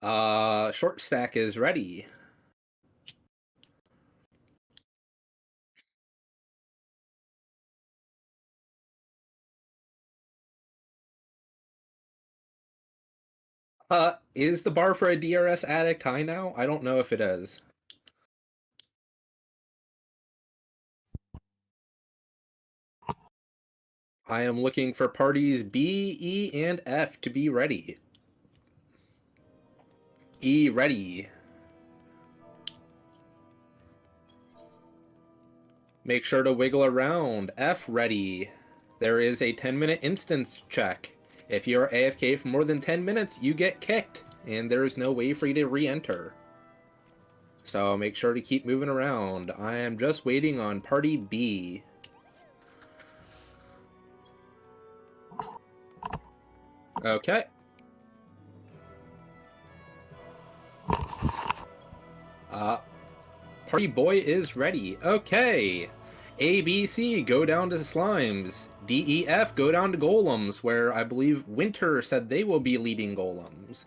Short stack is ready. Is the bar for a DRS addict high now? I don't know if it is. I am looking for parties B, E, and F to be ready. E ready. Make sure to wiggle around. F ready. There is a 10-minute instance check. If you're AFK for more than 10 minutes, you get kicked, and there is no way for you to re-enter. So make sure to keep moving around. I am just waiting on party B. Okay. Party boy is ready. Okay. A, B, C, go down to slimes. D, E, F, go down to golems, where I believe Winter said they will be leading golems.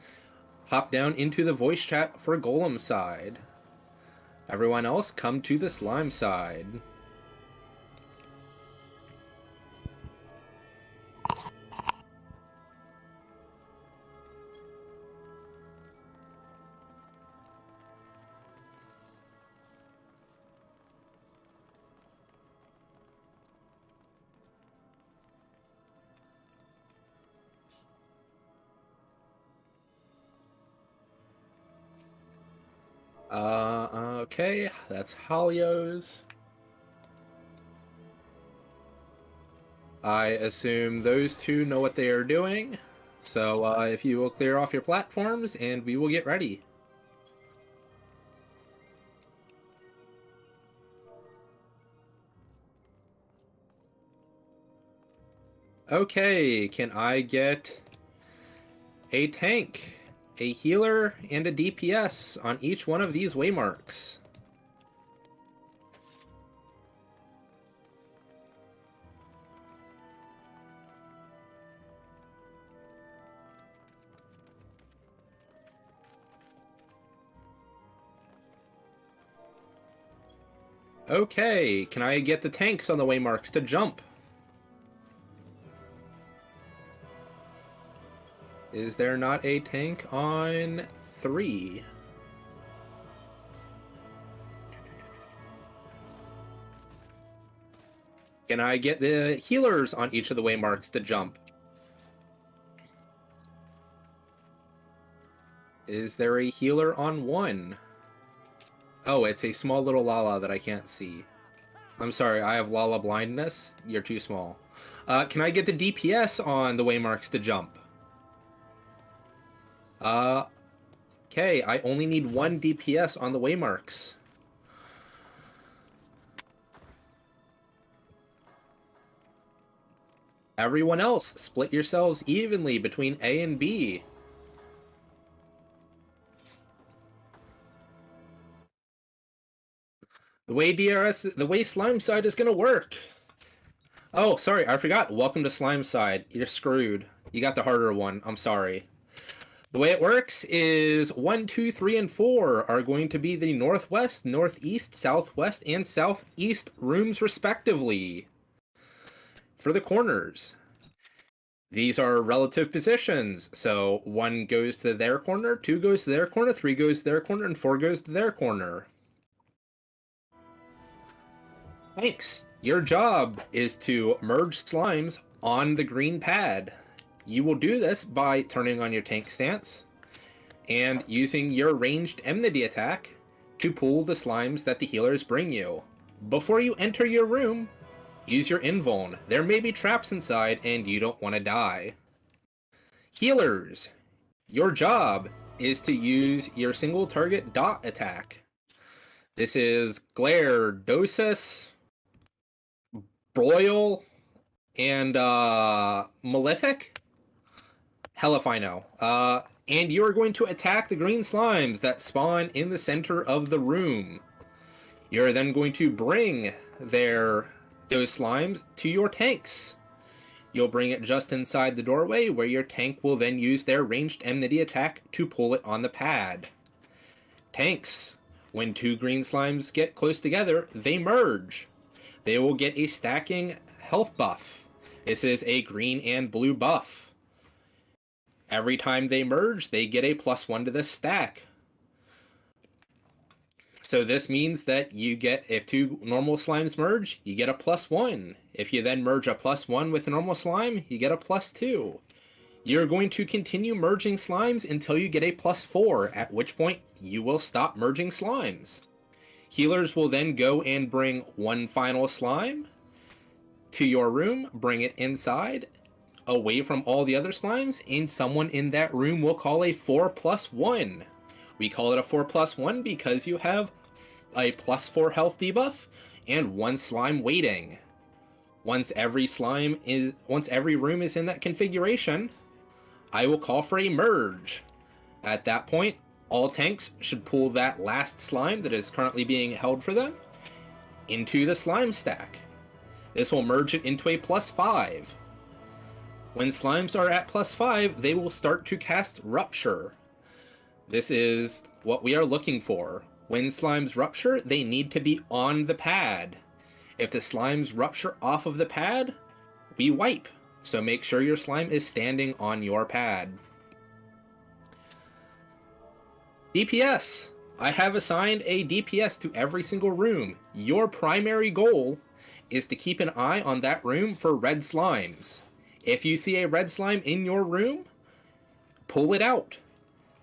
Hop down into the voice chat for golem side. Everyone else, come to the slime side. Okay, that's Halio's. I assume those two know what they are doing. So if you will clear off your platforms and we will get ready. Okay, can I get a tank, a healer, and a DPS on each one of these waymarks? Okay, can I get the tanks on the waymarks to jump? Is there not a tank on 3? Can I get the healers on each of the waymarks to jump? Is there a healer on 1? Oh, it's a small little Lala that I can't see. I'm sorry, I have Lala blindness. You're too small. Can I get the DPS on the waymarks to jump? Okay, I only need 1 DPS on the waymarks. Everyone else, split yourselves evenly between A and B. The way Slime Side is gonna work. Oh, sorry, I forgot. Welcome to Slime Side. You're screwed. You got the harder one. I'm sorry. The way it works is 1, 2, 3, and 4 are going to be the northwest, northeast, southwest, and southeast rooms, respectively. For the corners, these are relative positions. So 1 goes to their corner, 2 goes to their corner, 3 goes to their corner, and 4 goes to their corner. Thanks. Your job is to merge slimes on the green pad. You will do this by turning on your tank stance and using your ranged enmity attack to pull the slimes that the healers bring you. Before you enter your room, use your invuln. There may be traps inside and you don't want to die. Healers, your job is to use your single target dot attack. This is Glare, Dosis, Broil, and Malefic? Hell if I know. And you are going to attack the green slimes that spawn in the center of the room. You're then going to bring those slimes to your tanks. You'll bring it just inside the doorway, where your tank will then use their ranged enmity attack to pull it on the pad. Tanks. When two green slimes get close together, they merge. They will get a stacking health buff. This is a green and blue buff. Every time they merge, they get a +1 to the stack. So this means that you get, if two normal slimes merge, you get a +1. If you then merge a +1 with a normal slime, you get a +2. You're going to continue merging slimes until you get a +4, at which point you will stop merging slimes. Healers will then go and bring one final slime to your room, bring it inside, away from all the other slimes, and someone in that room will call a 4+1. We call it a 4+1 because you have a +4 health debuff and one slime waiting. Once every room is in that configuration, I will call for a merge. At that point, all tanks should pull that last slime that is currently being held for them into the slime stack. This will merge it into a +5. When slimes are at +5, they will start to cast Rupture. This is what we are looking for. When slimes rupture, they need to be on the pad. If the slimes rupture off of the pad, we wipe. So make sure your slime is standing on your pad. DPS. I have assigned a DPS to every single room. Your primary goal is to keep an eye on that room for red slimes. If you see a red slime in your room, pull it out.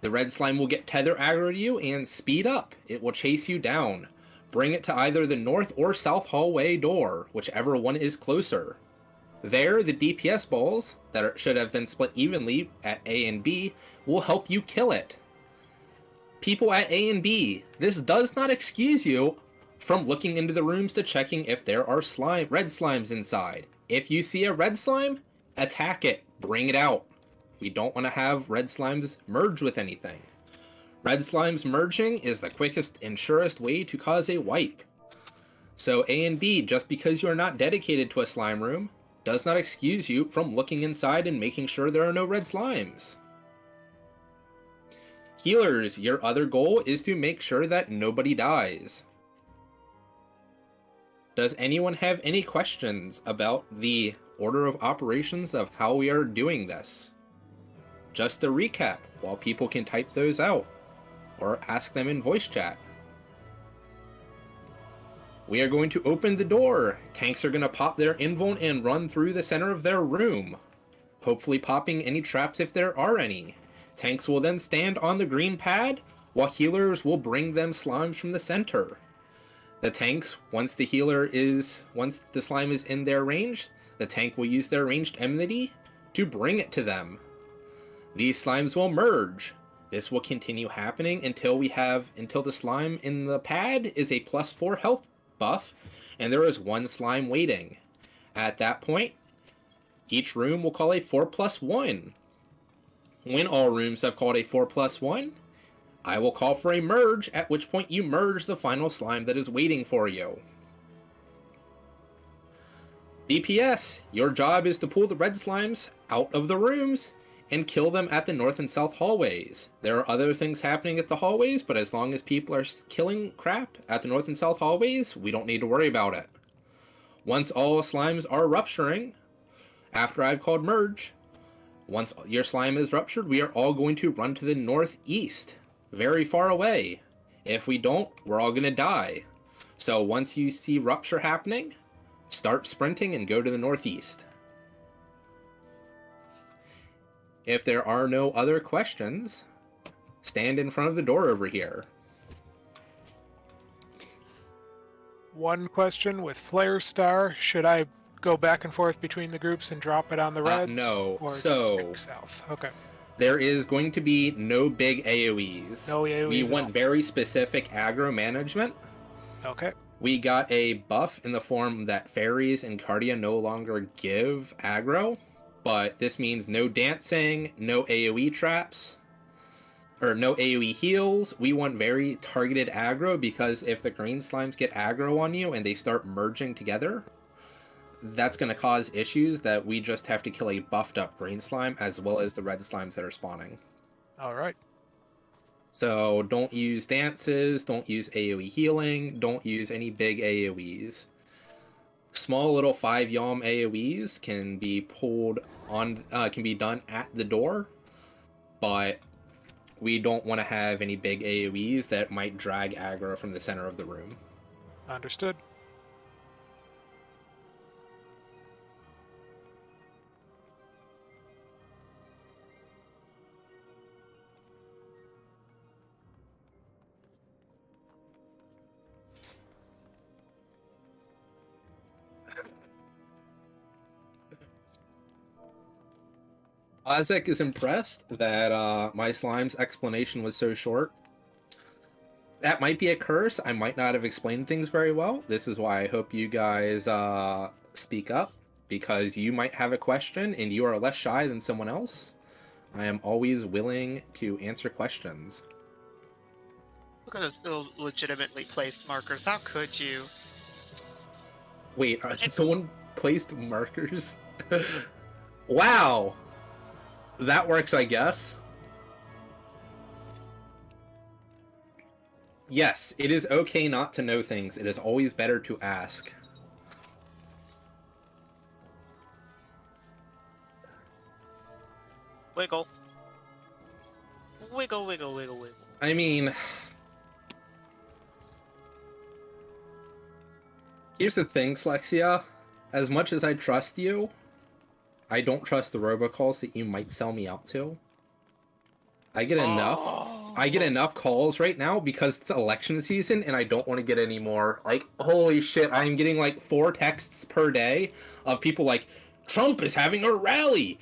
The red slime will get tether aggro to you and speed up. It will chase you down. Bring it to either the north or south hallway door, whichever one is closer. There, the DPS balls, that should have been split evenly at A and B, will help you kill it. People at A and B, this does not excuse you from looking into the rooms to checking if there are red slimes inside. If you see a red slime, attack it. Bring it out. We don't want to have red slimes merge with anything. Red slimes merging is the quickest and surest way to cause a wipe. So A and B, just because you are not dedicated to a slime room, does not excuse you from looking inside and making sure there are no red slimes. Healers, your other goal is to make sure that nobody dies. Does anyone have any questions about the order of operations of how we are doing this? Just to recap, while people can type those out, or ask them in voice chat. We are going to open the door. Tanks are going to pop their invuln and run through the center of their room, hopefully popping any traps if there are any. Tanks will then stand on the green pad, while healers will bring them slimes from the center. The tanks, once the slime is in their range, the tank will use their ranged enmity to bring it to them. These slimes will merge. This will continue happening until the slime in the pad is a +4 health buff, and there is one slime waiting. At that point, each room will call a 4+1. When all rooms have called a 4+1, I will call for a merge, at which point you merge the final slime that is waiting for you. DPS, your job is to pull the red slimes out of the rooms and kill them at the north and south hallways. There are other things happening at the hallways, but as long as people are killing crap at the north and south hallways, we don't need to worry about it. Once all slimes are rupturing, after I've called merge, once your slime is ruptured, we are all going to run to the northeast, very far away. If we don't, we're all going to die. So once you see rupture happening, start sprinting and go to the northeast. If there are no other questions, stand in front of the door over here. One question with Flare Star, should I go back and forth between the groups and drop it on the reds? No. Or so stick south? Okay. There is going to be no big AoEs. No AoEs. We want very specific aggro management. Okay. We got a buff in the form that fairies and Cardia no longer give aggro, but this means no dancing, no AoE traps, or no AoE heals. We want very targeted aggro, because if the green slimes get aggro on you and they start merging together, that's going to cause issues that we just have to kill a buffed up green slime as well as the red slimes that are spawning. All right. So don't use dances, don't use AoE healing, don't use any big AoEs. Small little 5 yalm AoEs can be pulled on, can be done at the door, but we don't want to have any big AoEs that might drag aggro from the center of the room. Understood. Ozek is impressed that my slime's explanation was so short. That might be a curse. I might not have explained things very well. This is why I hope you guys speak up, because you might have a question and you are less shy than someone else. I am always willing to answer questions. Look at those illegitimately placed markers. How could you? Wait, someone placed markers? Wow! That works, I guess. Yes, it is okay not to know things. It is always better to ask. Wiggle. Wiggle, wiggle, wiggle, wiggle. I mean... Here's the thing, Slexia. As much as I trust you, I don't trust the robocalls that you might sell me out to. I get enough calls right now because it's election season and I don't want to get any more. Like, holy shit, I'm getting like 4 texts per day of people like, Trump is having a rally.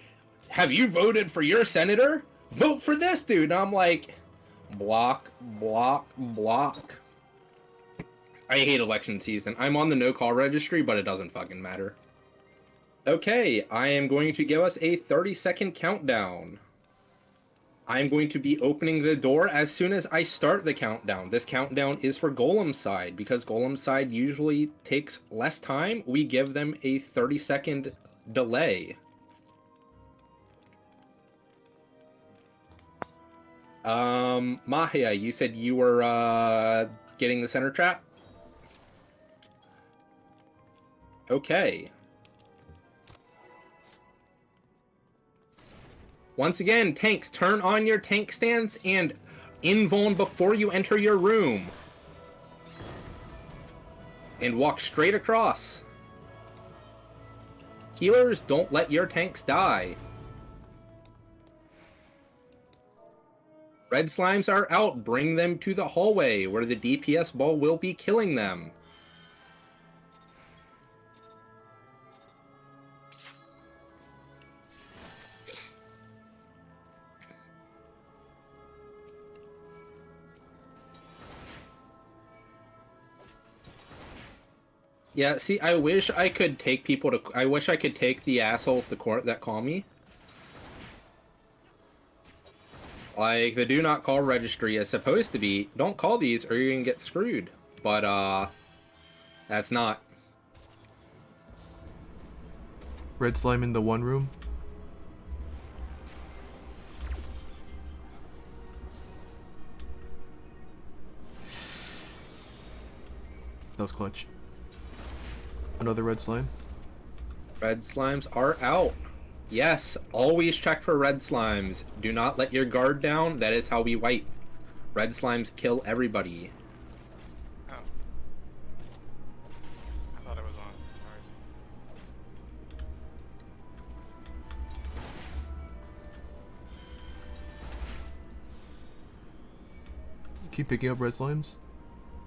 Have you voted for your senator? Vote for this dude. And I'm like, block, block, block. I hate election season. I'm on the no call registry, but it doesn't fucking matter. Okay, I am going to give us a 30-second countdown. I'm going to be opening the door as soon as I start the countdown. This countdown is for Golem's side, because Golem's side usually takes less time. We give them a 30-second delay. Mahia, you said you were, getting the center trap? Okay. Once again, tanks, turn on your tank stance and invuln before you enter your room. And walk straight across. Healers, don't let your tanks die. Red slimes are out. Bring them to the hallway where the DPS ball will be killing them. Yeah, see, I wish I could take people to... I wish I could take the assholes to court that call me. Like, the do not call registry is supposed to be, don't call these or you're gonna get screwed. But, that's not. Red slime in the one room. That was clutch. Another red slime. Red slimes are out. Yes, always check for red slimes. Do not let your guard down. That is how we wipe. Red slimes kill everybody. Oh. I thought it was on. Sorry. Keep picking up red slimes.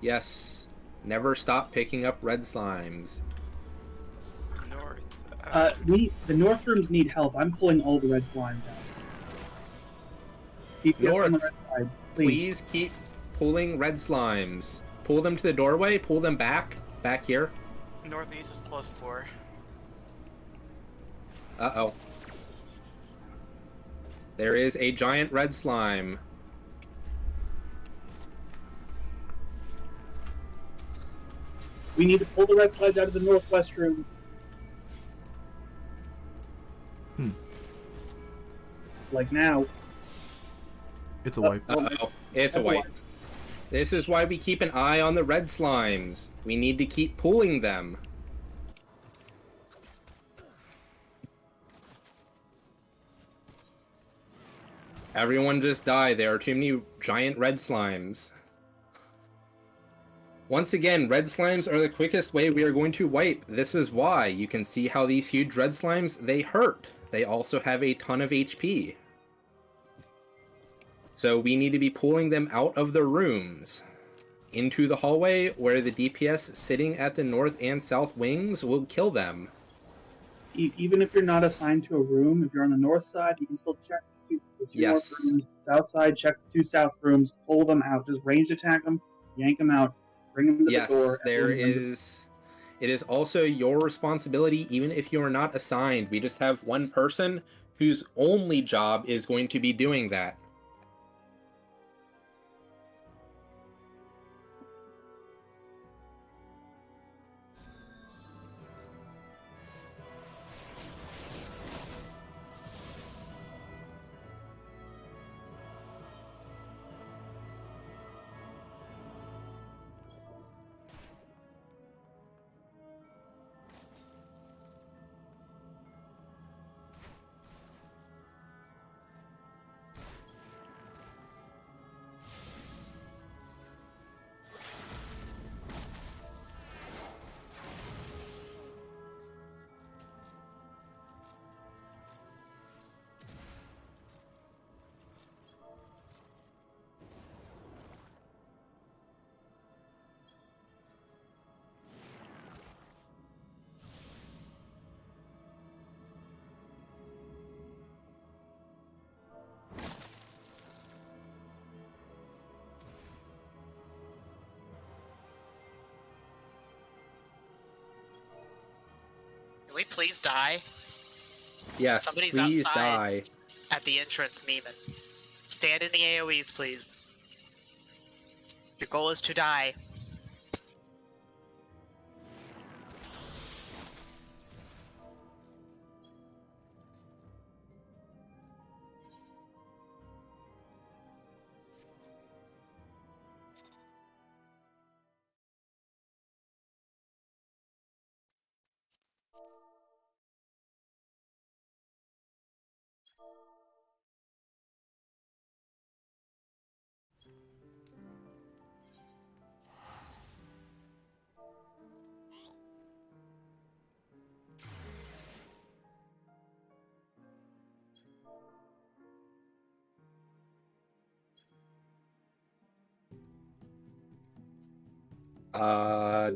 Yes. Never stop picking up red slimes. North. The north rooms need help. I'm pulling all the red slimes out. Keep North. on the red side, Please keep pulling red slimes. Pull them to the doorway. Pull them back. Back here. Northeast is +4. Uh-oh. There is a giant red slime. We need to pull the red slimes out of the northwest room. like now. It's a wipe. Uh-oh. It's a That's a wipe. This is why we keep an eye on the red slimes. We need to keep pulling them. Everyone just die. There are too many giant red slimes. Once again, red slimes are the quickest way we are going to wipe. This is why. You can see how these huge red slimes, they hurt. They also have a ton of HP. So we need to be pulling them out of the rooms into the hallway where the DPS sitting at the north and south wings will kill them. Even if you're not assigned to a room, if you're on the north side, you can still check the two Yes. north rooms. South side, check the 2 south rooms, pull them out. Just ranged attack them, yank them out, bring them to Yes, the door. there everyone- is. It is also your responsibility, even if you are not assigned. We just have one person whose only job is going to be doing that. Can we please die? Yes, Somebody's please outside. die. At the entrance, Meeman. Stand in the AoEs, please. Your goal is to die.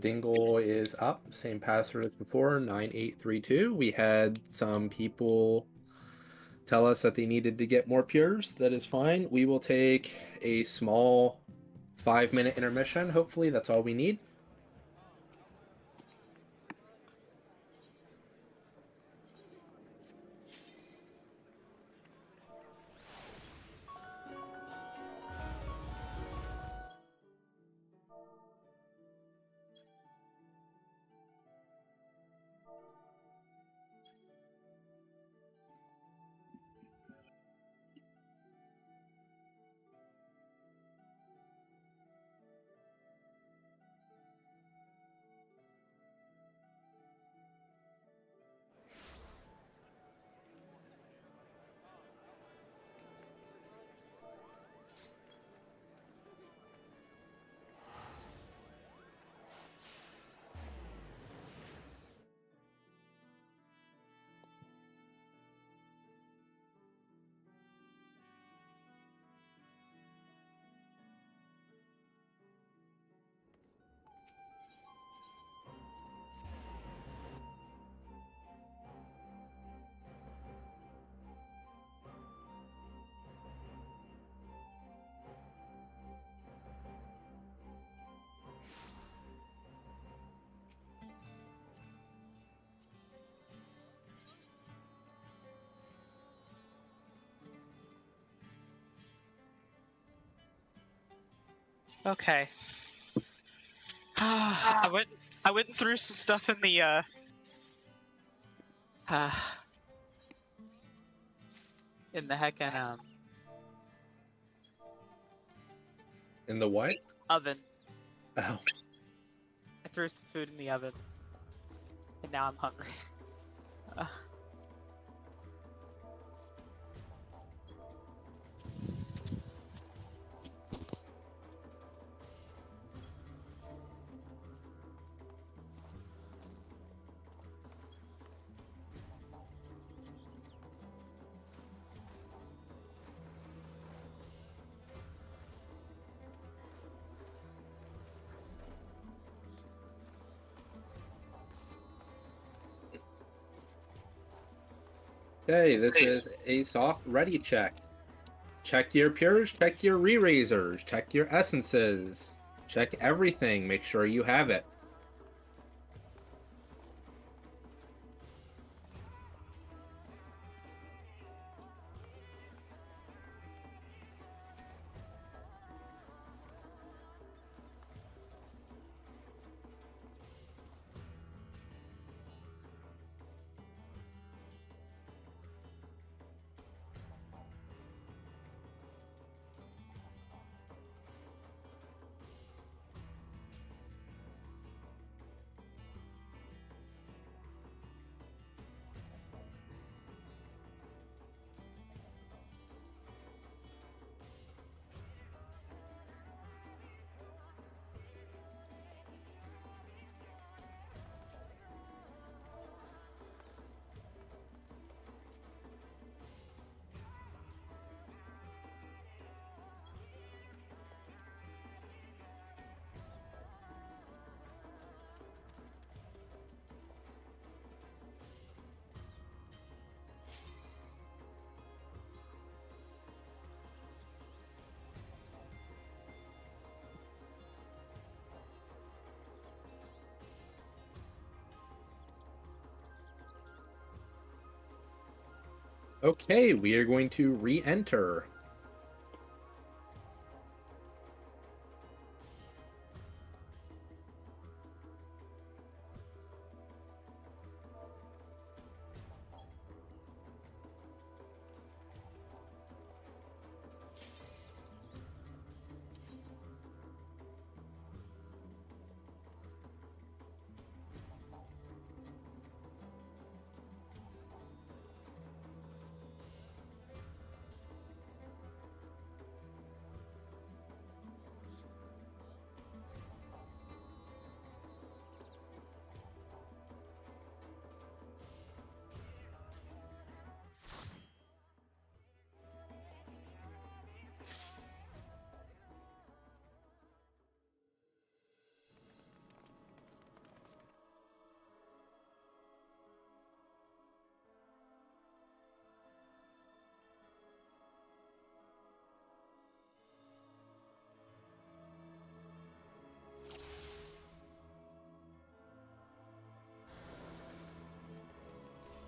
Dingle is up. Same password as before, 9832. We had some people tell us that they needed to get more pures. That is fine. We will take a small 5-minute intermission. Hopefully, that's all we need. Okay. I went through some stuff in the in the heckin' In the what? oven. Oh. I threw some food in the oven, and now I'm hungry. Okay, this is a soft ready check. Check your pures, check your re-raisers, check your essences, check everything, make sure you have it. Okay, we are going to re-enter.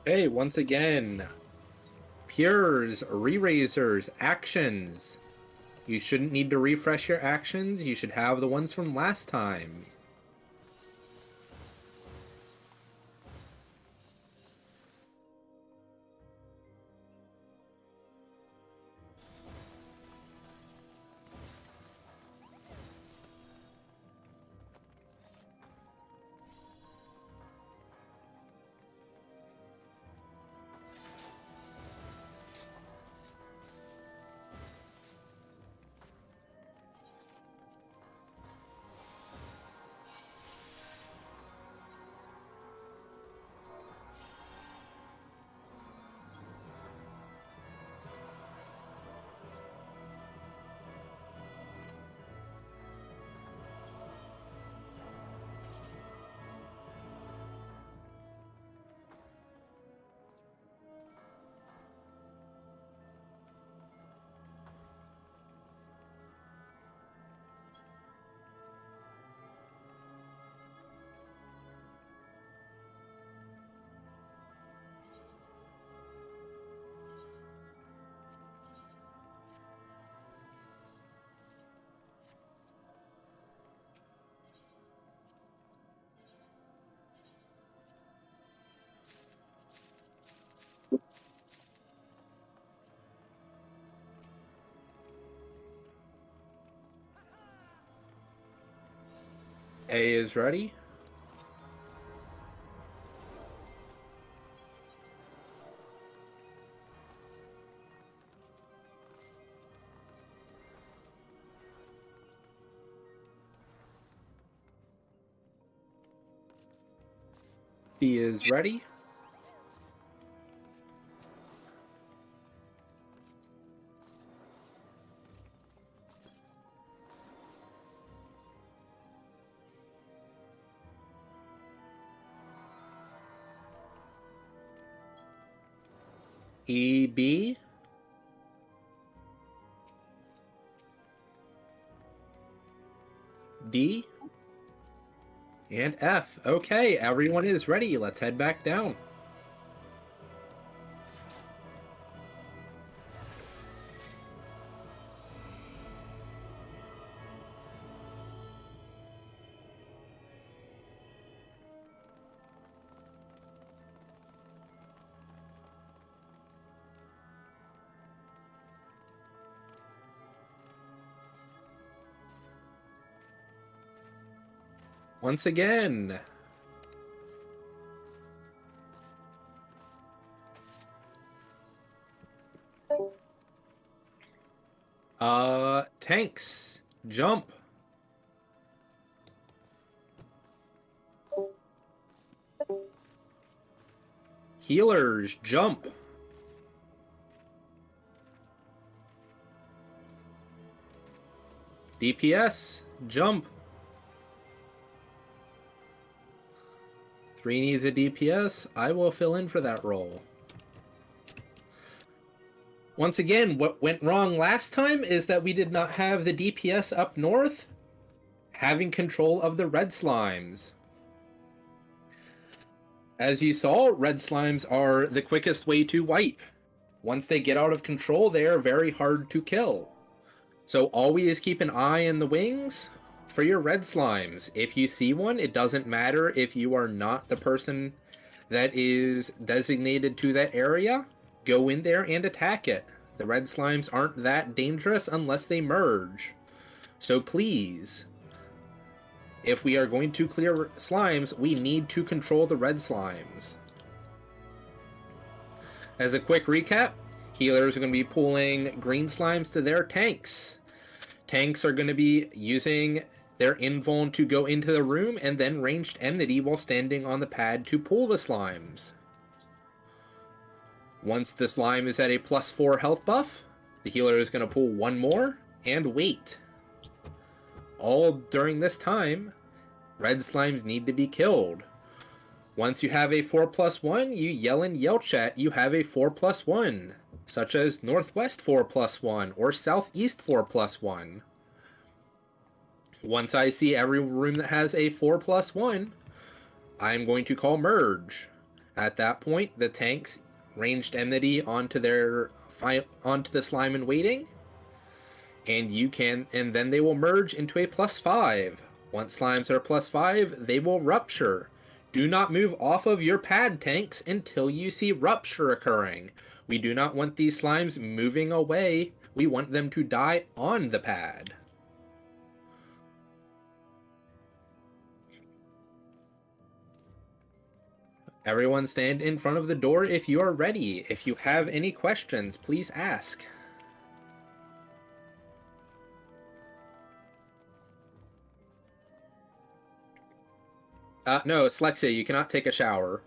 Okay, once again, pures, re-raisers, actions. You shouldn't need to refresh your actions. You should have the ones from last time. A is ready. B is ready. E, B. D. And F. Okay, everyone is ready. Let's head back down. Once again. Tanks, jump. Healers, jump. DPS, jump. 3 needs a DPS. I will fill in for that role. Once again, what went wrong last time is that we did not have the DPS up north having control of the red slimes. As you saw, red slimes are the quickest way to wipe. Once they get out of control, they are very hard to kill. So always keep an eye in the wings for your red slimes. If you see one, it doesn't matter if you are not the person that is designated to that area. Go in there and attack it. The red slimes aren't that dangerous unless they merge. So please, if we are going to clear slimes, we need to control the red slimes. As a quick recap, healers are going to be pulling green slimes to their tanks. Tanks are going to be using their invuln to go into the room and then ranged enmity while standing on the pad to pull the slimes. Once the slime is at a +4 health buff, the healer is going to pull one more and wait. All during this time, red slimes need to be killed. Once you have a 4+1, you yell in yell chat you have a 4+1, such as northwest 4+1 or southeast 4+1. Once I see every room that has a 4+1, I'm going to call merge. At that point, the tanks ranged enmity onto the slime in waiting, and then they will merge into a +5. Once slimes are +5, they will rupture. Do not move off of your pad, tanks, until you see rupture occurring. We do not want these slimes moving away. We want them to die on the pad. Everyone stand in front of the door if you are ready. If you have any questions, please ask. No, Slexia, you cannot take a shower.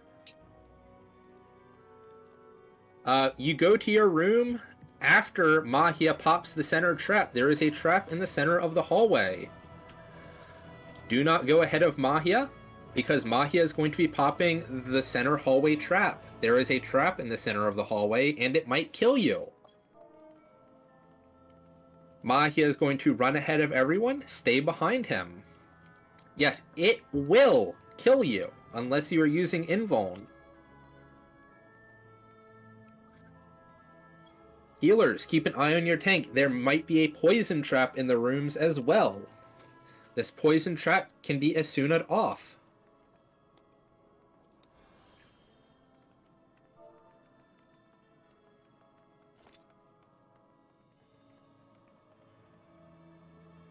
You go to your room after Mahia pops the center trap. There is a trap in the center of the hallway. Do not go ahead of Mahia, because Mahia is going to be popping the center hallway trap. There is a trap in the center of the hallway, and it might kill you. Mahia is going to run ahead of everyone. Stay behind him. Yes, it will kill you, unless you are using invuln. Healers, keep an eye on your tank. There might be a poison trap in the rooms as well. This poison trap can be Asuna'd off.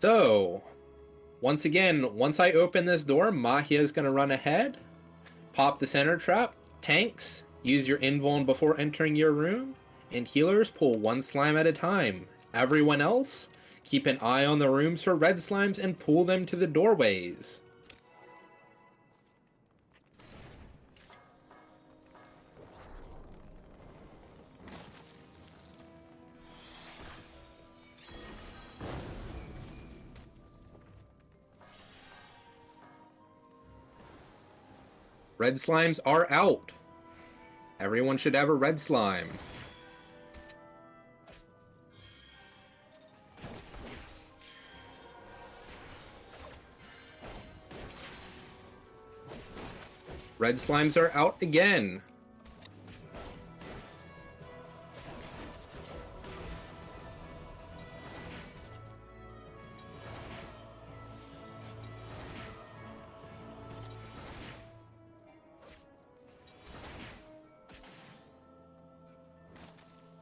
So, Once again, once I open this door, Mahia is going to run ahead, pop the center trap. Tanks, use your invuln before entering your room, and healers pull one slime at a time. Everyone else, keep an eye on the rooms for red slimes and pull them to the doorways. Red slimes are out. Everyone should have a red slime. Red slimes are out again.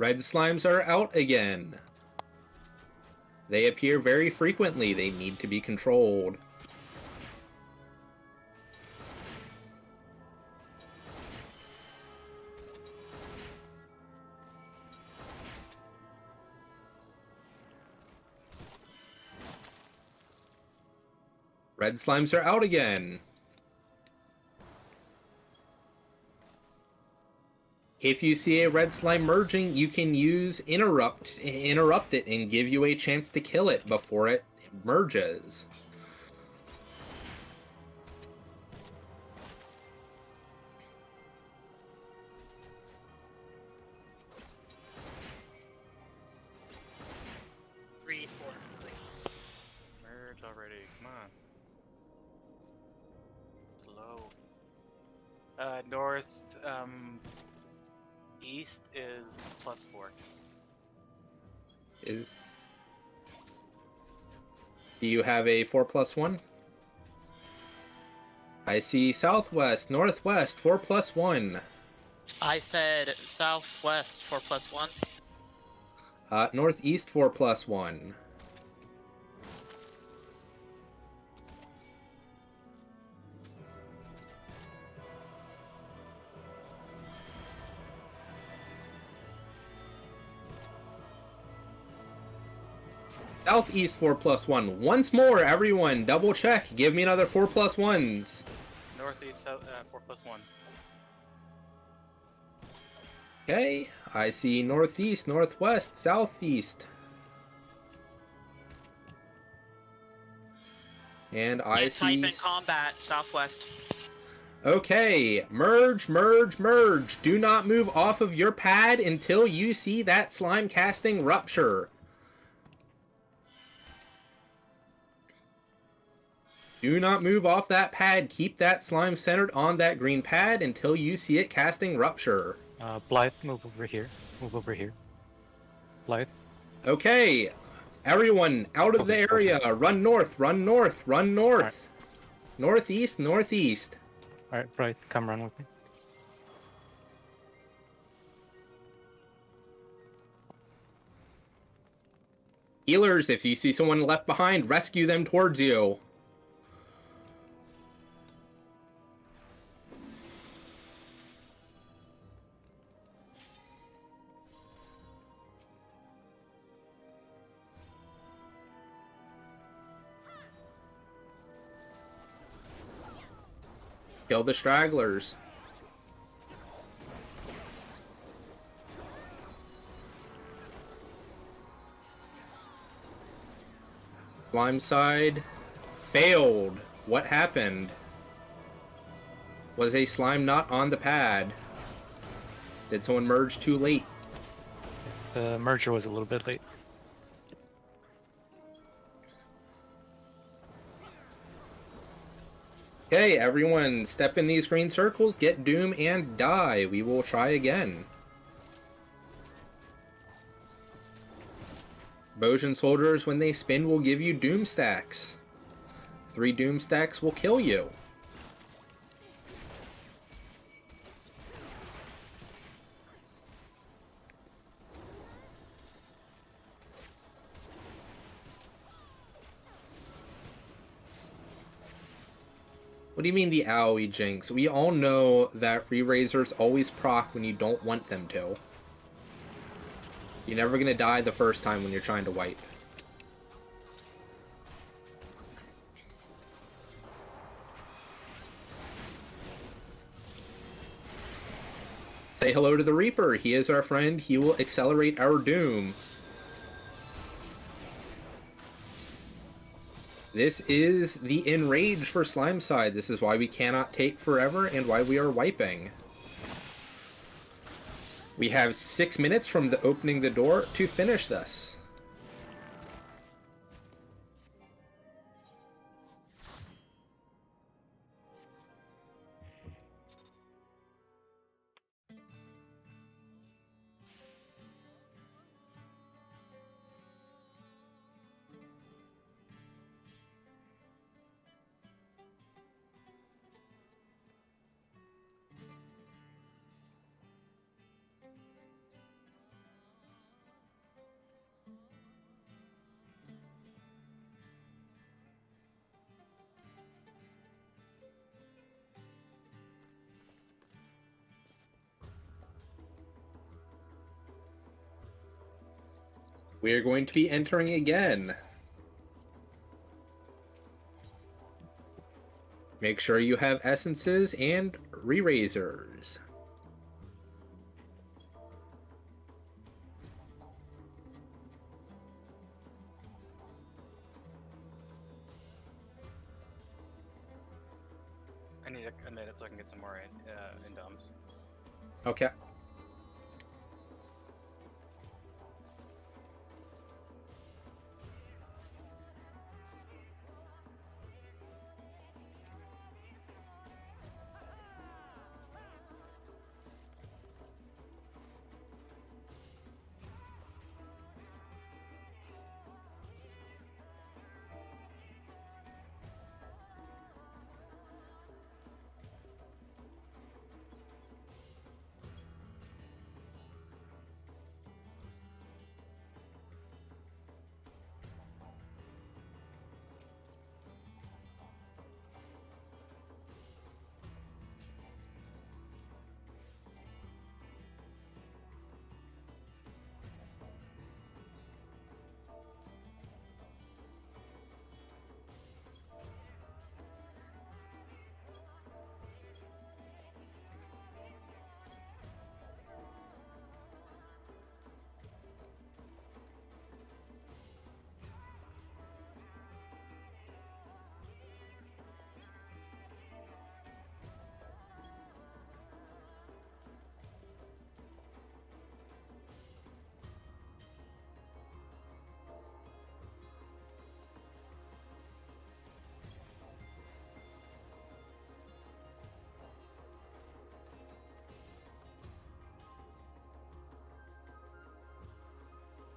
Red slimes are out again. They appear very frequently. They need to be controlled. Red slimes are out again. If you see a red slime merging, you can use interrupt it and give you a chance to kill it before it merges. Three, four. Merge already, come on. Slow. North, east is +4. Do you have a 4+1? I see southwest, northwest, 4+1. I said southwest 4+1. Northeast, 4+1. Southeast 4+1. Once more, everyone, double check. Give me another 4+1s. Northeast, 4+1. Okay, I see northeast, northwest, southeast. And I Can't see... type in combat southwest. Okay, merge, merge, merge. Do not move off of your pad until you see that slime casting rupture. Do not move off that pad. Keep that slime centered on that green pad until you see it casting rupture. Blythe, move over here. Move over here. Blythe. Okay, everyone out of the area. Run north, run north, run north. Right. Northeast, northeast. Alright, Blythe, come run with me. Healers, if you see someone left behind, rescue them towards you. Kill the stragglers. Slime side failed. What happened? Was a slime not on the pad? Did someone merge too late? The merger was a little bit late. Okay, everyone, step in these green circles, get doom, and die. We will try again. Bojan soldiers, when they spin, will give you doom stacks. 3 doom stacks will kill you. What do you mean the AoE jinx? We all know that re-raisers always proc when you don't want them to. You're never gonna die the first time when you're trying to wipe. Say hello to the Reaper. He is our friend. He will accelerate our doom. This is the enrage for slime side. This is why we cannot take forever and why we are wiping. We have 6 minutes from the opening the door to finish this. We are going to be entering again. Make sure you have essences and re-raisers. I need a minute so I can get some more indoms. Okay.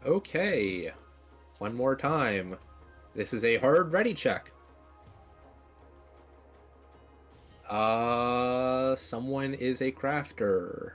Okay. One more time. This is a hard ready check. Someone is a crafter.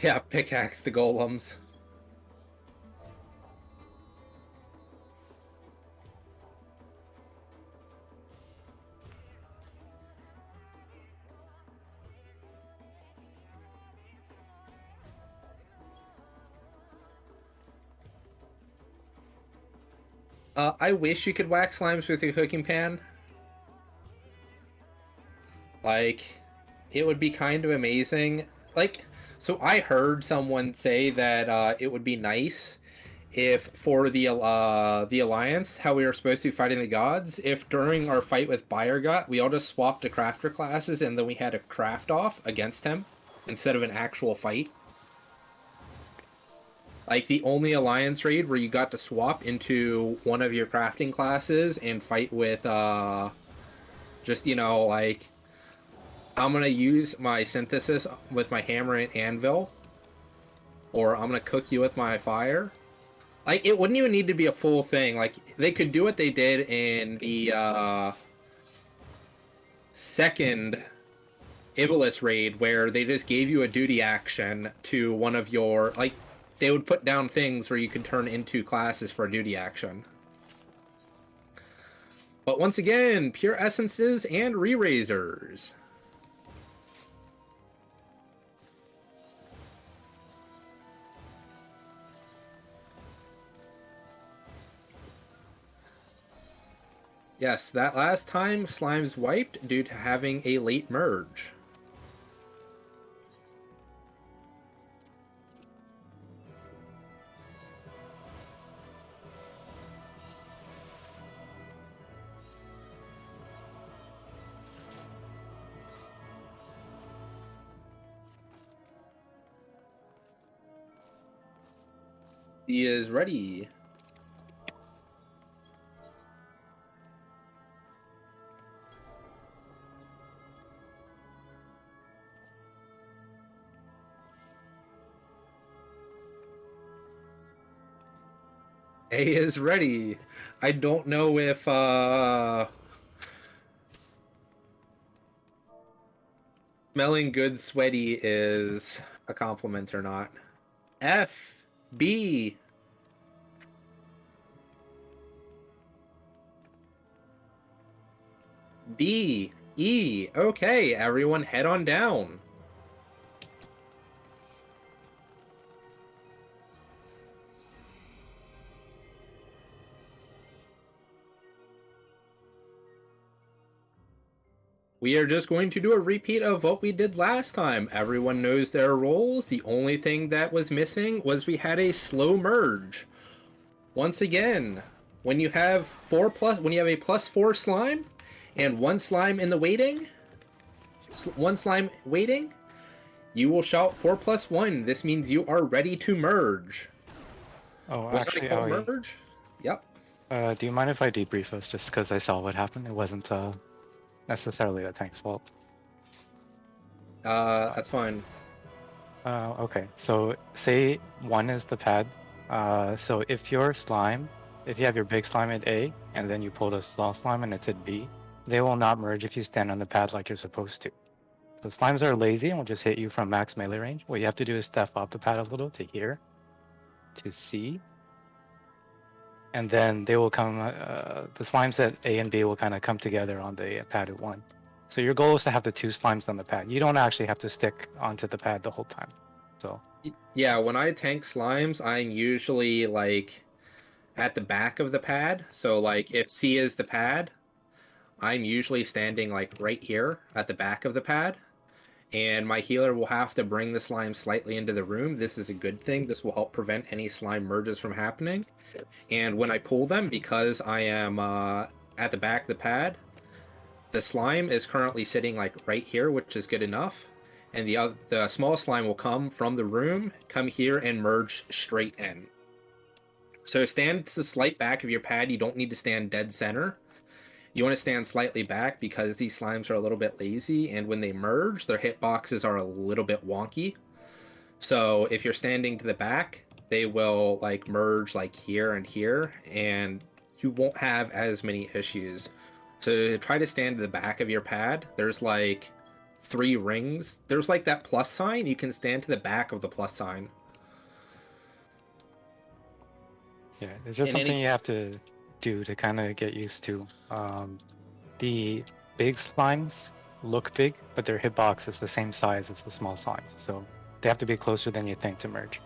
Yeah, pickaxe the golems. I wish you could wax slimes with your cooking pan. Like, it would be kind of amazing. Like, so I heard someone say that it would be nice if for the alliance, how we were supposed to be fighting the gods, if during our fight with Bayergot, we all just swapped to crafter classes and then we had a craft off against him instead of an actual fight. Like the only alliance raid where you got to swap into one of your crafting classes and fight with just, you know, like, I'm gonna use my synthesis with my hammer and anvil, or I'm gonna cook you with my fire. Like, it wouldn't even need to be a full thing. Like, they could do what they did in the second Ivalice raid, where they just gave you a duty action to one of your, like, they would put down things where you could turn into classes for a duty action. But once again, pure essences and re-raisers. Yes, that last time Slime's wiped due to having a late merge. He is ready. A is ready. I don't know if smelling good sweaty is a compliment or not. F, B. D, E. Okay, everyone head on down. We are just going to do a repeat of what we did last time. Everyone knows their roles. The only thing that was missing was we had a slow merge. Once again, when you have a +4 slime and one slime in the waiting, you will shout 4+1. This means you are ready to merge. Oh, When I actually, call Aoi, merge, yep. do you mind if I debrief us just because I saw what happened? It wasn't necessarily the tank's fault. That's fine. Okay, so say 1 is the pad. So if your slime, if you have your big slime at A, and then you pull the small slime and it's at B, they will not merge if you stand on the pad like you're supposed to. So slimes are lazy and will just hit you from max melee range. What you have to do is step up the pad a little to here, to C, and then they will come, the slimes at A and B will kind of come together on the pad at 1. So your goal is to have the 2 slimes on the pad. You don't actually have to stick onto the pad the whole time. So Yeah, when I tank slimes, I'm usually like at the back of the pad. So like if C is the pad, I'm usually standing like right here at the back of the pad. And my healer will have to bring the slime slightly into the room. This is a good thing. This will help prevent any slime merges from happening. And when I pull them, because I am at the back of the pad, the slime is currently sitting like right here, which is good enough. And the small slime will come from the room, come here, and merge straight in. So stand to the slight back of your pad. You don't need to stand dead center. You want to stand slightly back because these slimes are a little bit lazy, and when they merge, their hitboxes are a little bit wonky. So if you're standing to the back, they will like merge like here and here, and you won't have as many issues. So try to stand to the back of your pad. There's like 3 rings. There's like that plus sign. You can stand to the back of the plus sign. yeah, it's just In something any- you have to do to kind of get used to. The big slimes look big, but their hitbox is the same size as the small slimes, so they have to be closer than you think to merge.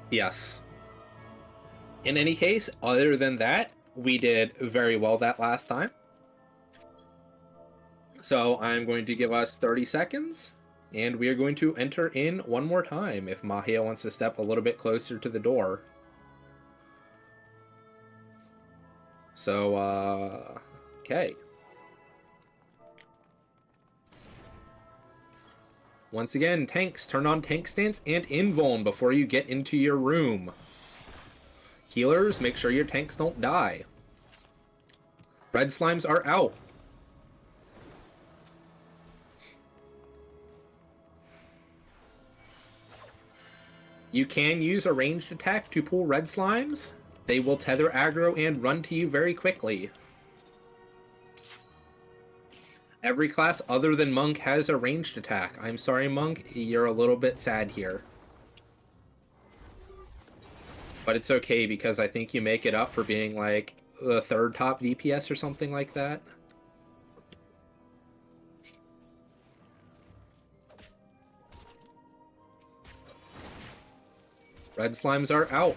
Yes. In any case, other than that, we did very well that last time. So I'm going to give us 30 seconds, and we are going to enter in one more time if Mahia wants to step a little bit closer to the door. So, okay. Once again, tanks, turn on tank stance and invuln before you get into your room. Healers, make sure your tanks don't die. Red slimes are out. You can use a ranged attack to pull red slimes. They will tether aggro and run to you very quickly. Every class other than Monk has a ranged attack. I'm sorry, Monk, you're a little bit sad here. But it's okay because I think you make it up for being like the third top DPS or something like that. Red slimes are out.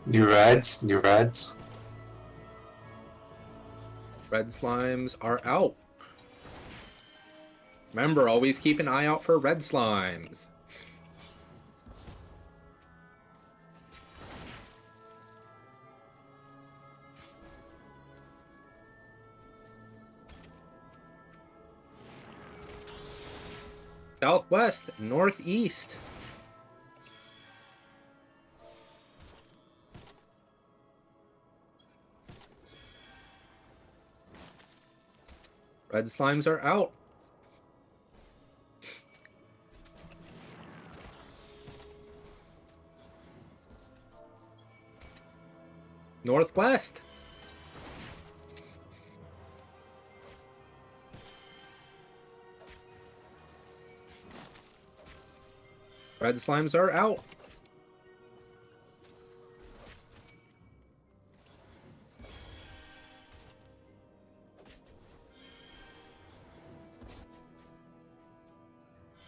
New reds, new reds. Red slimes are out. Remember, always keep an eye out for red slimes. Southwest, northeast. Red slimes are out. Northwest. Red slimes are out.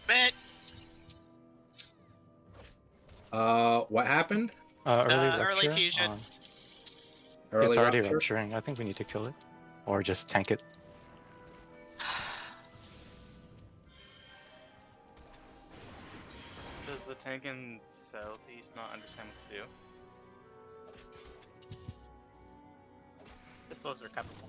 Man, What happened? early fusion. Early it's already rupture? rupturing. I think we need to kill it. Or just tank it. Does the tank in southeast not understand what to do? This was recoverable.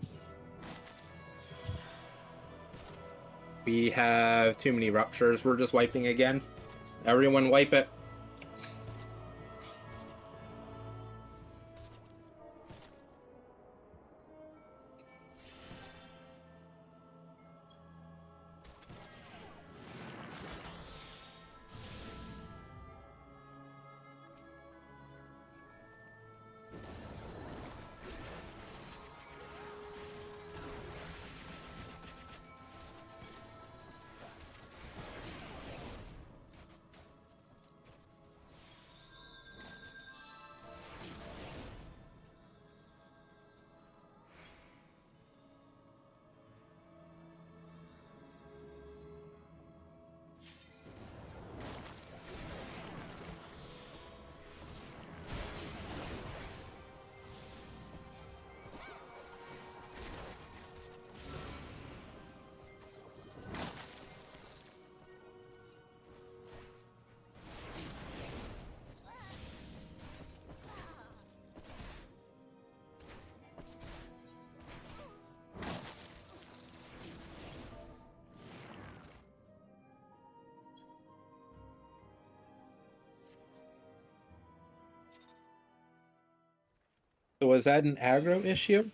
We have too many ruptures. We're just wiping again. Everyone wipe it. So was that an aggro issue?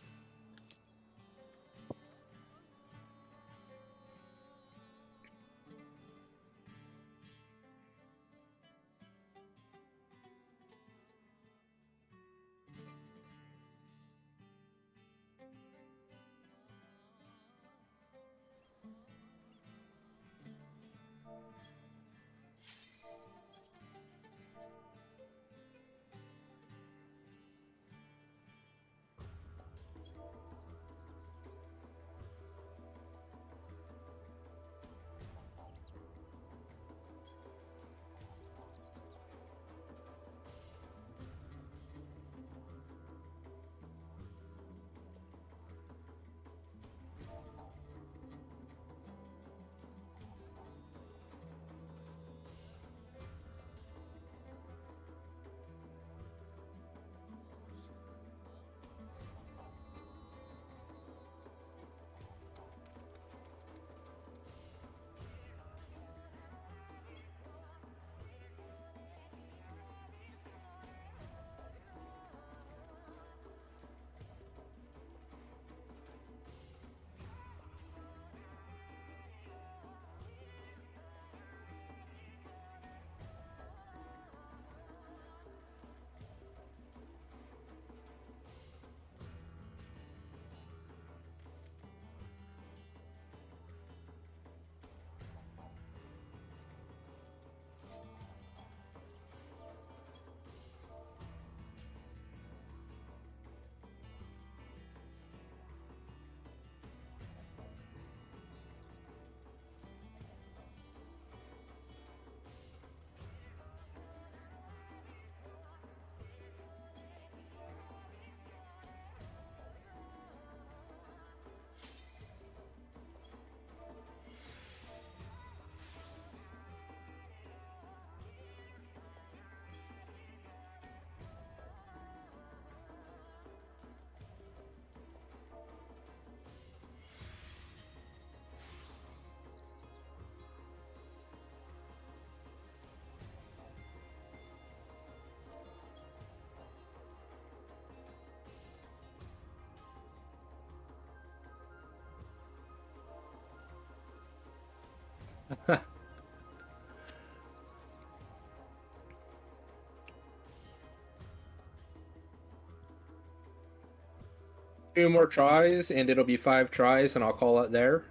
Two more tries, and it'll be 5 tries, and I'll call it there.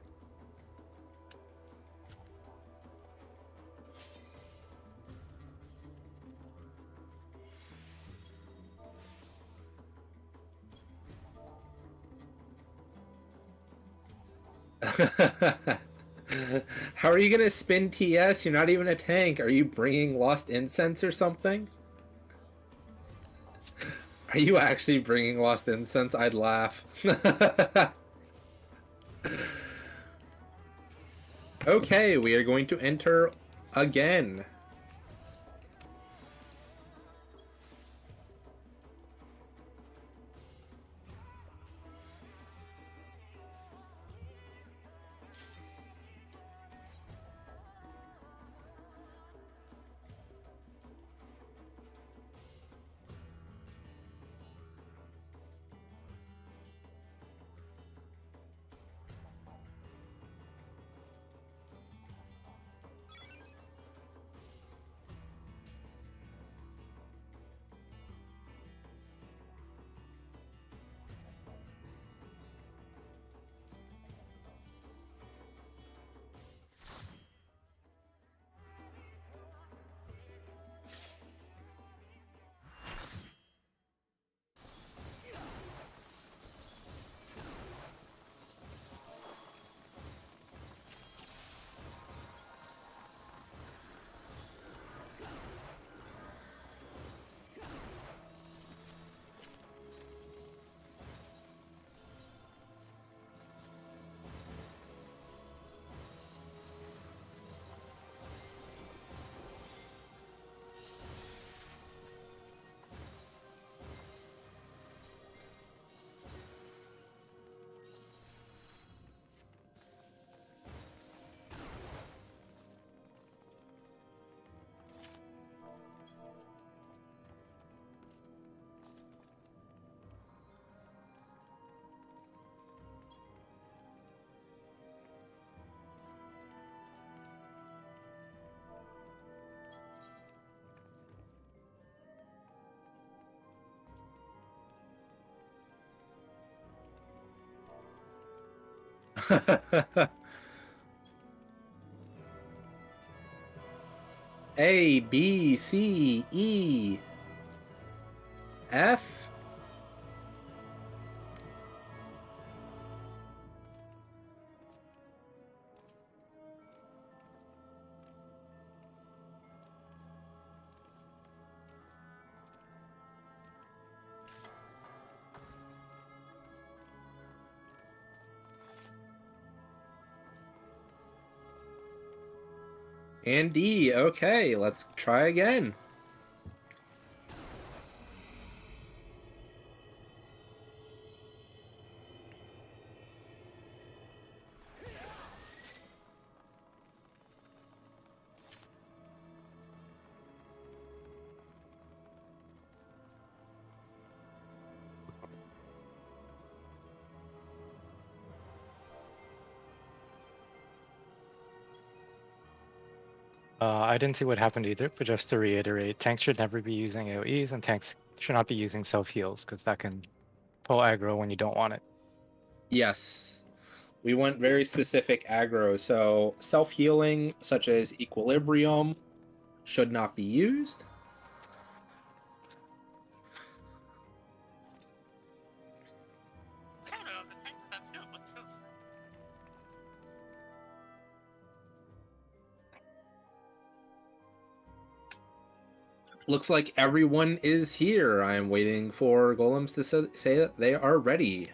How are you gonna spin TS? You're not even a tank. Are you bringing Lost Incense or something? Are you actually bringing Lost Incense? I'd laugh. Okay, we are going to enter again. A, B, C, E, F. And D. Okay, let's try again. I didn't see what happened either, but just to reiterate, tanks should never be using AoEs, and tanks should not be using self-heals, because that can pull aggro when you don't want it. Yes. We went very specific aggro, so self-healing, such as Equilibrium, should not be used. I don't know, the tank with that skill, what skills? Looks like everyone is here. I am waiting for golems to say that they are ready.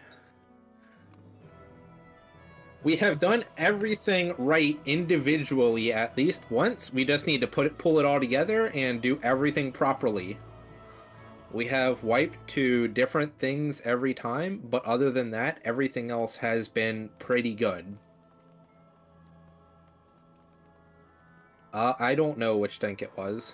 We have done everything right individually at least once. We just need to pull it all together and do everything properly. We have wiped to different things every time, but other than that, everything else has been pretty good. I don't know which tank it was.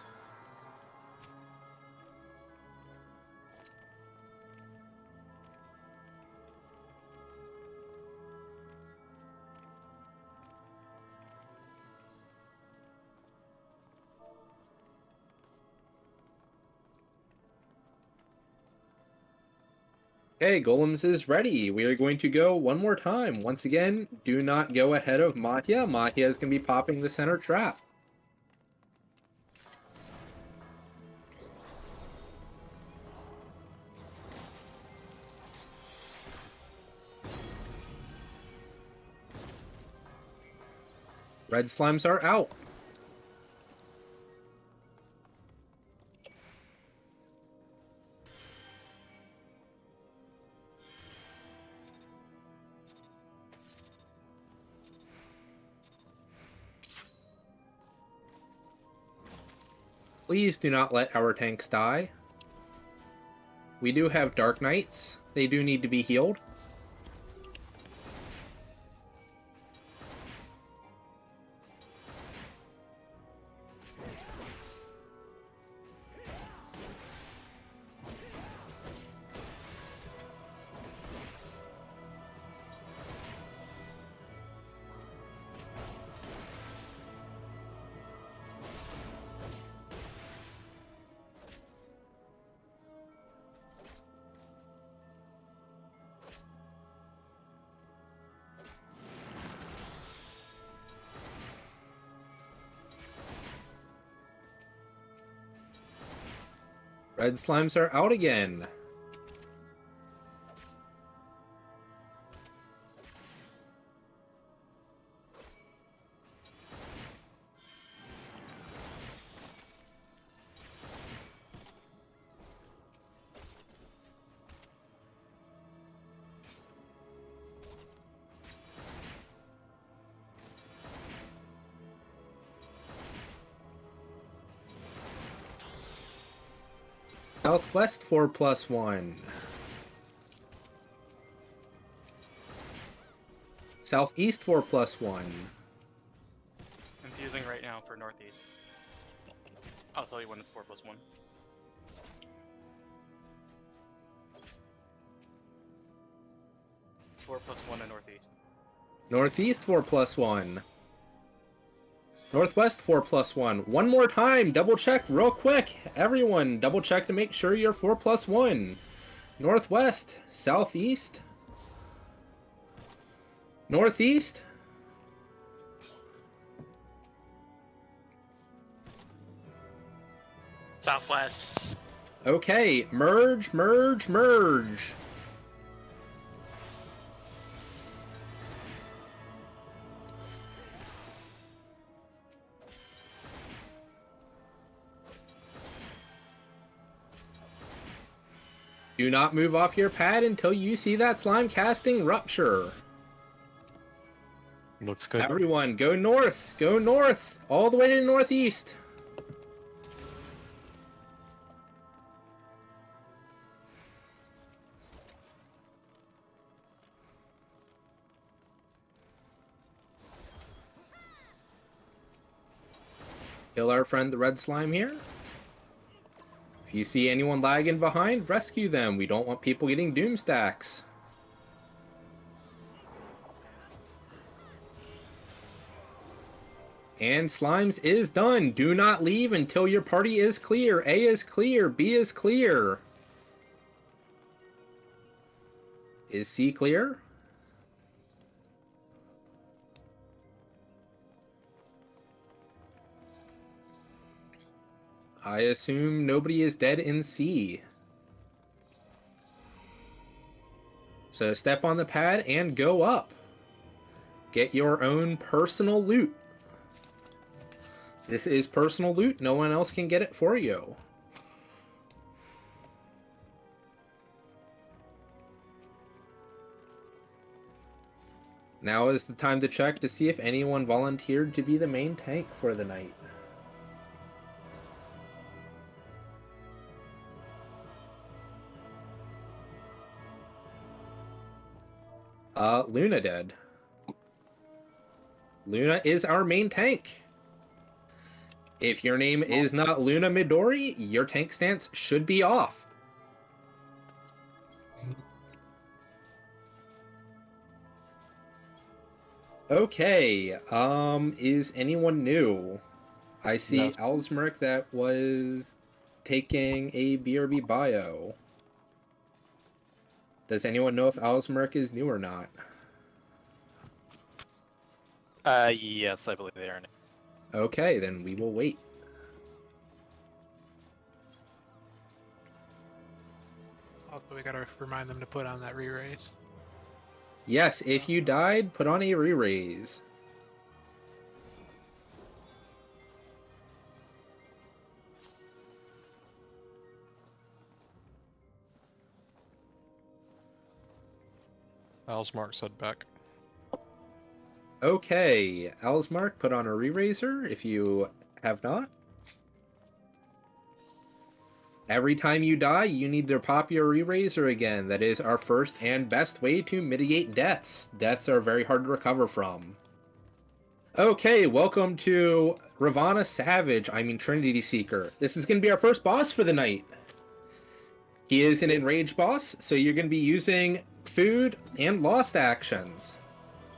Okay, Golems is ready. We are going to go one more time. Once again, do not go ahead of Matya. Matya is going to be popping the center trap. Red slimes are out. Please do not let our tanks die. We do have Dark Knights. They do need to be healed. Red slimes are out again. Southwest 4+1. Southeast 4+1. Confusing right now for northeast. I'll tell you when it's 4+1. Four plus one in northeast. Northeast 4+1. Northwest 4+1. One more time. Double check real quick. Everyone, double check to make sure you're 4+1. Northwest, southeast, northeast. Southwest. Okay, merge, merge, merge. Do not move off your pad until you see that slime casting rupture. Looks good. Everyone, go north, all the way to the northeast. Kill our friend the red slime here. If you see anyone lagging behind, rescue them. We don't want people getting doom stacks. And Slimes is done. Do not leave until your party is clear. A is clear. B is clear. Is C clear? I assume nobody is dead in C. So step on the pad and go up. Get your own personal loot. This is personal loot. No one else can get it for you. Now is the time to check to see if anyone volunteered to be the main tank for the night. Luna dead. Luna is our main tank. If your name is not Luna Midori, your tank stance should be off. Okay, is anyone new? I see No. Alsmeric that was taking a BRB bio. Does anyone know if Alsmerk is new or not? Yes, I believe they are. Okay, then we will wait. Also, we gotta remind them to put on that re-raise. Yes, if you died, put on a re-raise. Alsmark said back. Okay, Alsmark, put on a re-raiser if you have not. Every time you die, you need to pop your re-raiser again. That is our first and best way to mitigate deaths. Deaths are very hard to recover from. Okay, welcome to Ravana Savage, Trinity Seeker. This is going to be our first boss for the night. He is an enraged boss, so you're going to be using food and lost actions.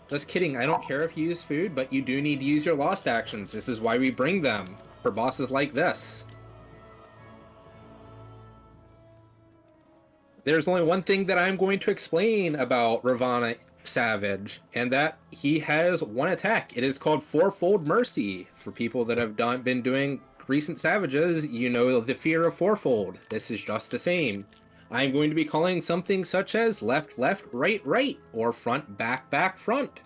Just kidding, I don't care if you use food, but you do need to use your lost actions. This is why we bring them, for bosses like this. There's only one thing that I'm going to explain about Ravana Savage, and that he has one attack. It is called Fourfold Mercy. For people that have been doing recent Savages, you know the fear of Fourfold. This is just the same. I'm going to be calling something such as left, left, right, right, or front, back, back, front.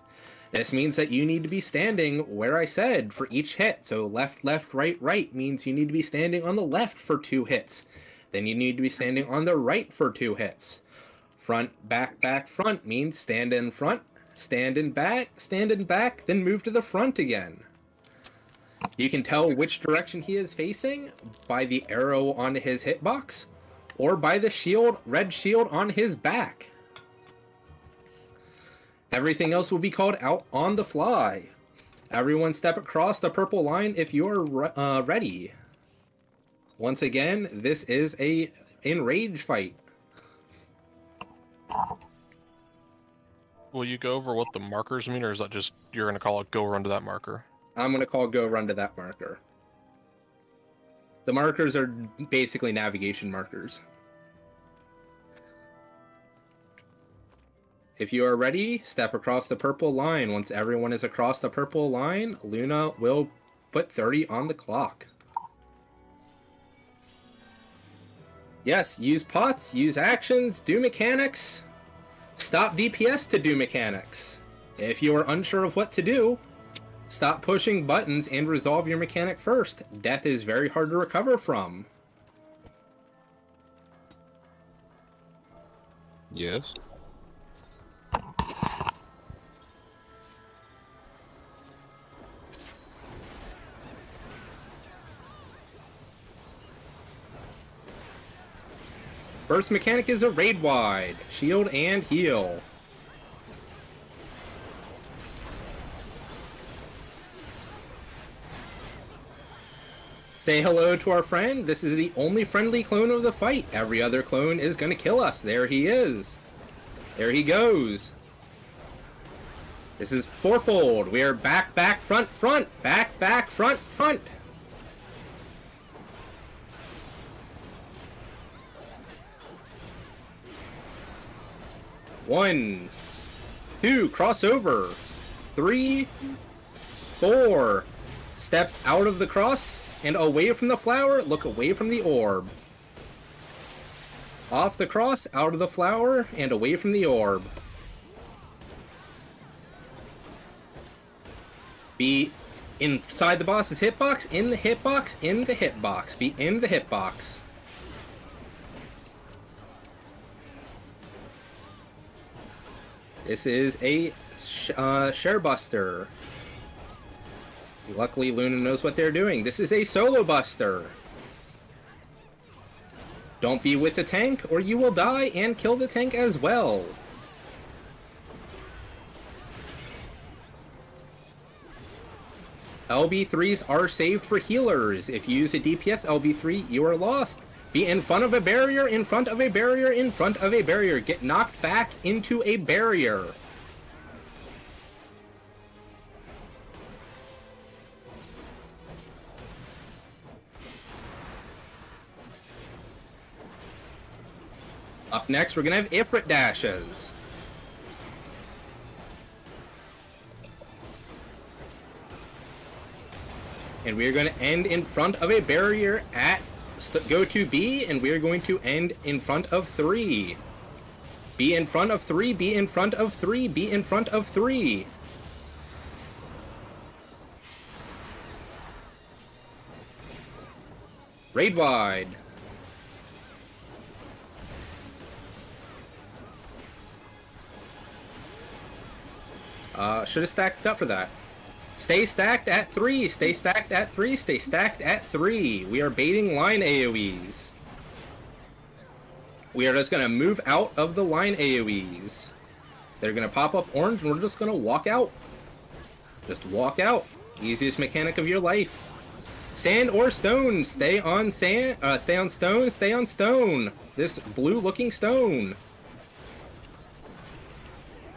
This means that you need to be standing where I said for each hit. So left, left, right, right means you need to be standing on the left for 2 hits. Then you need to be standing on the right for 2 hits. Front, back, back, front means stand in front, stand in back, then move to the front again. You can tell which direction he is facing by the arrow on his hitbox, or by the shield, red shield on his back. Everything else will be called out on the fly. Everyone step across the purple line if you're ready. Once again, this is a enrage fight. Will you go over what the markers mean, or is that just you're going to call it go run to that marker? I'm going to call go run to that marker. The markers are basically navigation markers. If you are ready, step across the purple line. Once everyone is across the purple line, Luna will put 30 on the clock. Yes, use pots, use actions, do mechanics. Stop DPS to do mechanics. If you are unsure of what to do, stop pushing buttons and resolve your mechanic first. Death is very hard to recover from. Yes. First mechanic is a raid wide. Shield and heal. Say hello to our friend. This is the only friendly clone of the fight. Every other clone is going to kill us. There he is. There he goes. This is fourfold. We are back, back, front, front. Back, back, front, front. One, 2, crossover. 3, 4. Step out of the cross and away from the flower. Look away from the orb. Off the cross, out of the flower, and away from the orb. Be inside the boss's hitbox, in the hitbox, in the hitbox. Be in the hitbox. This is a Sharebuster. Luckily, Luna knows what they're doing. This is a Solo Buster. Don't be with the tank, or you will die and kill the tank as well. LB3s are saved for healers. If you use a DPS LB3, you are lost. Be in front of a barrier, in front of a barrier, in front of a barrier. Get knocked back into a barrier. Up next, we're gonna have Ifrit dashes. And we're going to end in front of a barrier at go to B, and we're going to end in front of 3. B in front of 3, B in front of 3, B in front of 3. Raid wide. Should have stacked up for that. Stay stacked at 3, stay stacked at 3, stay stacked at 3. We are baiting line AoEs. We are just going to move out of the line AoEs. They're going to pop up orange and we're just going to walk out. Just walk out. Easiest mechanic of your life. Sand or stone, stay on sand, stay on stone, stay on stone. This blue looking stone.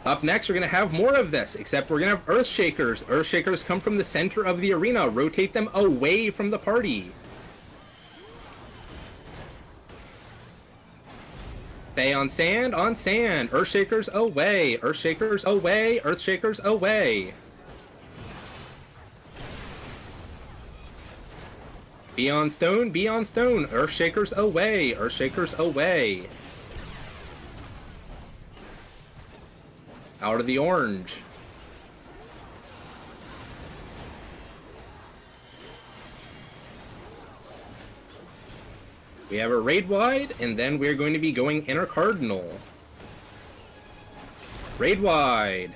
Up next, we're going to have more of this, except we're going to have Earth Shakers. Earth Shakers come from the center of the arena. Rotate them away from the party. Stay on sand, on sand. Earth Shakers away. Earth Shakers away. Earth Shakers away. Be on stone, be on stone. Earth Shakers away. Earth Shakers away. Out of the orange. We have a raid wide, and then we're going to be going inner cardinal. Raid wide.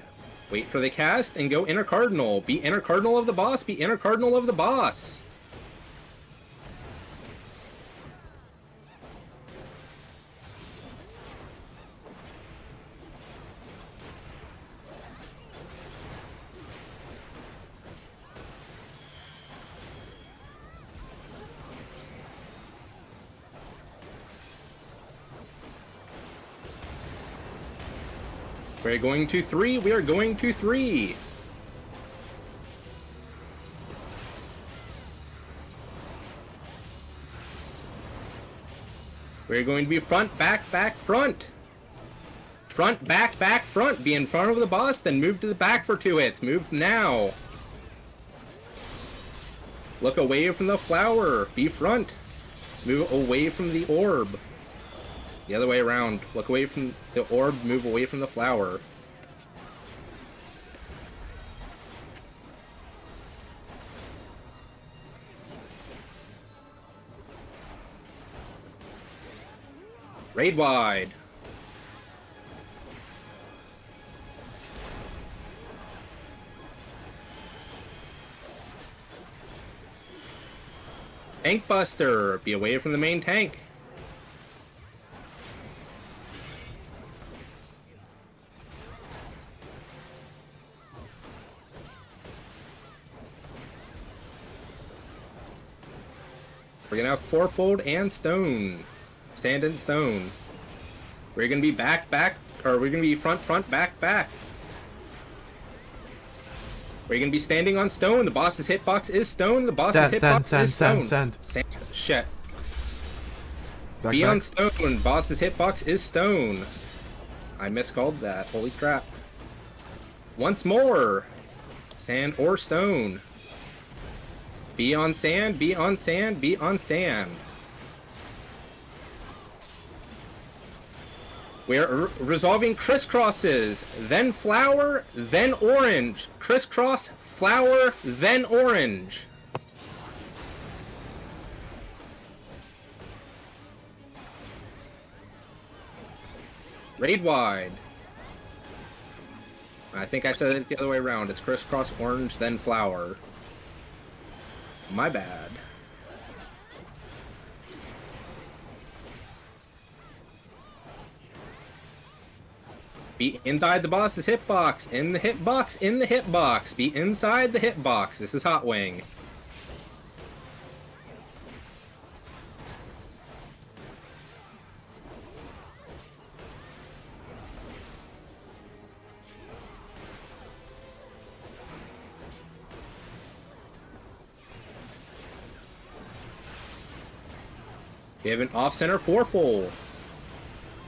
Wait for the cast and go inner cardinal. Be inner cardinal of the boss. Be inner cardinal of the boss. We're going to 3. We are going to 3. We're going to be front, back, back, front. Front, back, back, front. Be in front of the boss, then move to the back for 2 hits. Move now. Look away from the flower. Be front. Move away from the orb. The other way around. Look away from the orb, move away from the flower. Raid wide. Tank buster. Be away from the main tank. We're gonna have fourfold and stone. Stand and stone. We're gonna be back, back, or we're gonna be front, front, back, back. We're gonna be standing on stone. The boss's hitbox is stone. The boss's hitbox is stone. Sand. Shit. Back, Be back. on stone. Boss's hitbox is stone. I miscalled that. Holy crap. Once more. Sand or stone. Be on sand, be on sand, be on sand. We're resolving crisscrosses, then flower, then orange. Crisscross, flower, then orange. Raid wide. I think I said it the other way around. It's crisscross, orange, then flower. My bad. Be inside the boss's hitbox. In the hitbox. In the hitbox. Be inside the hitbox. This is Hot Wing. We have an off-center fourfold.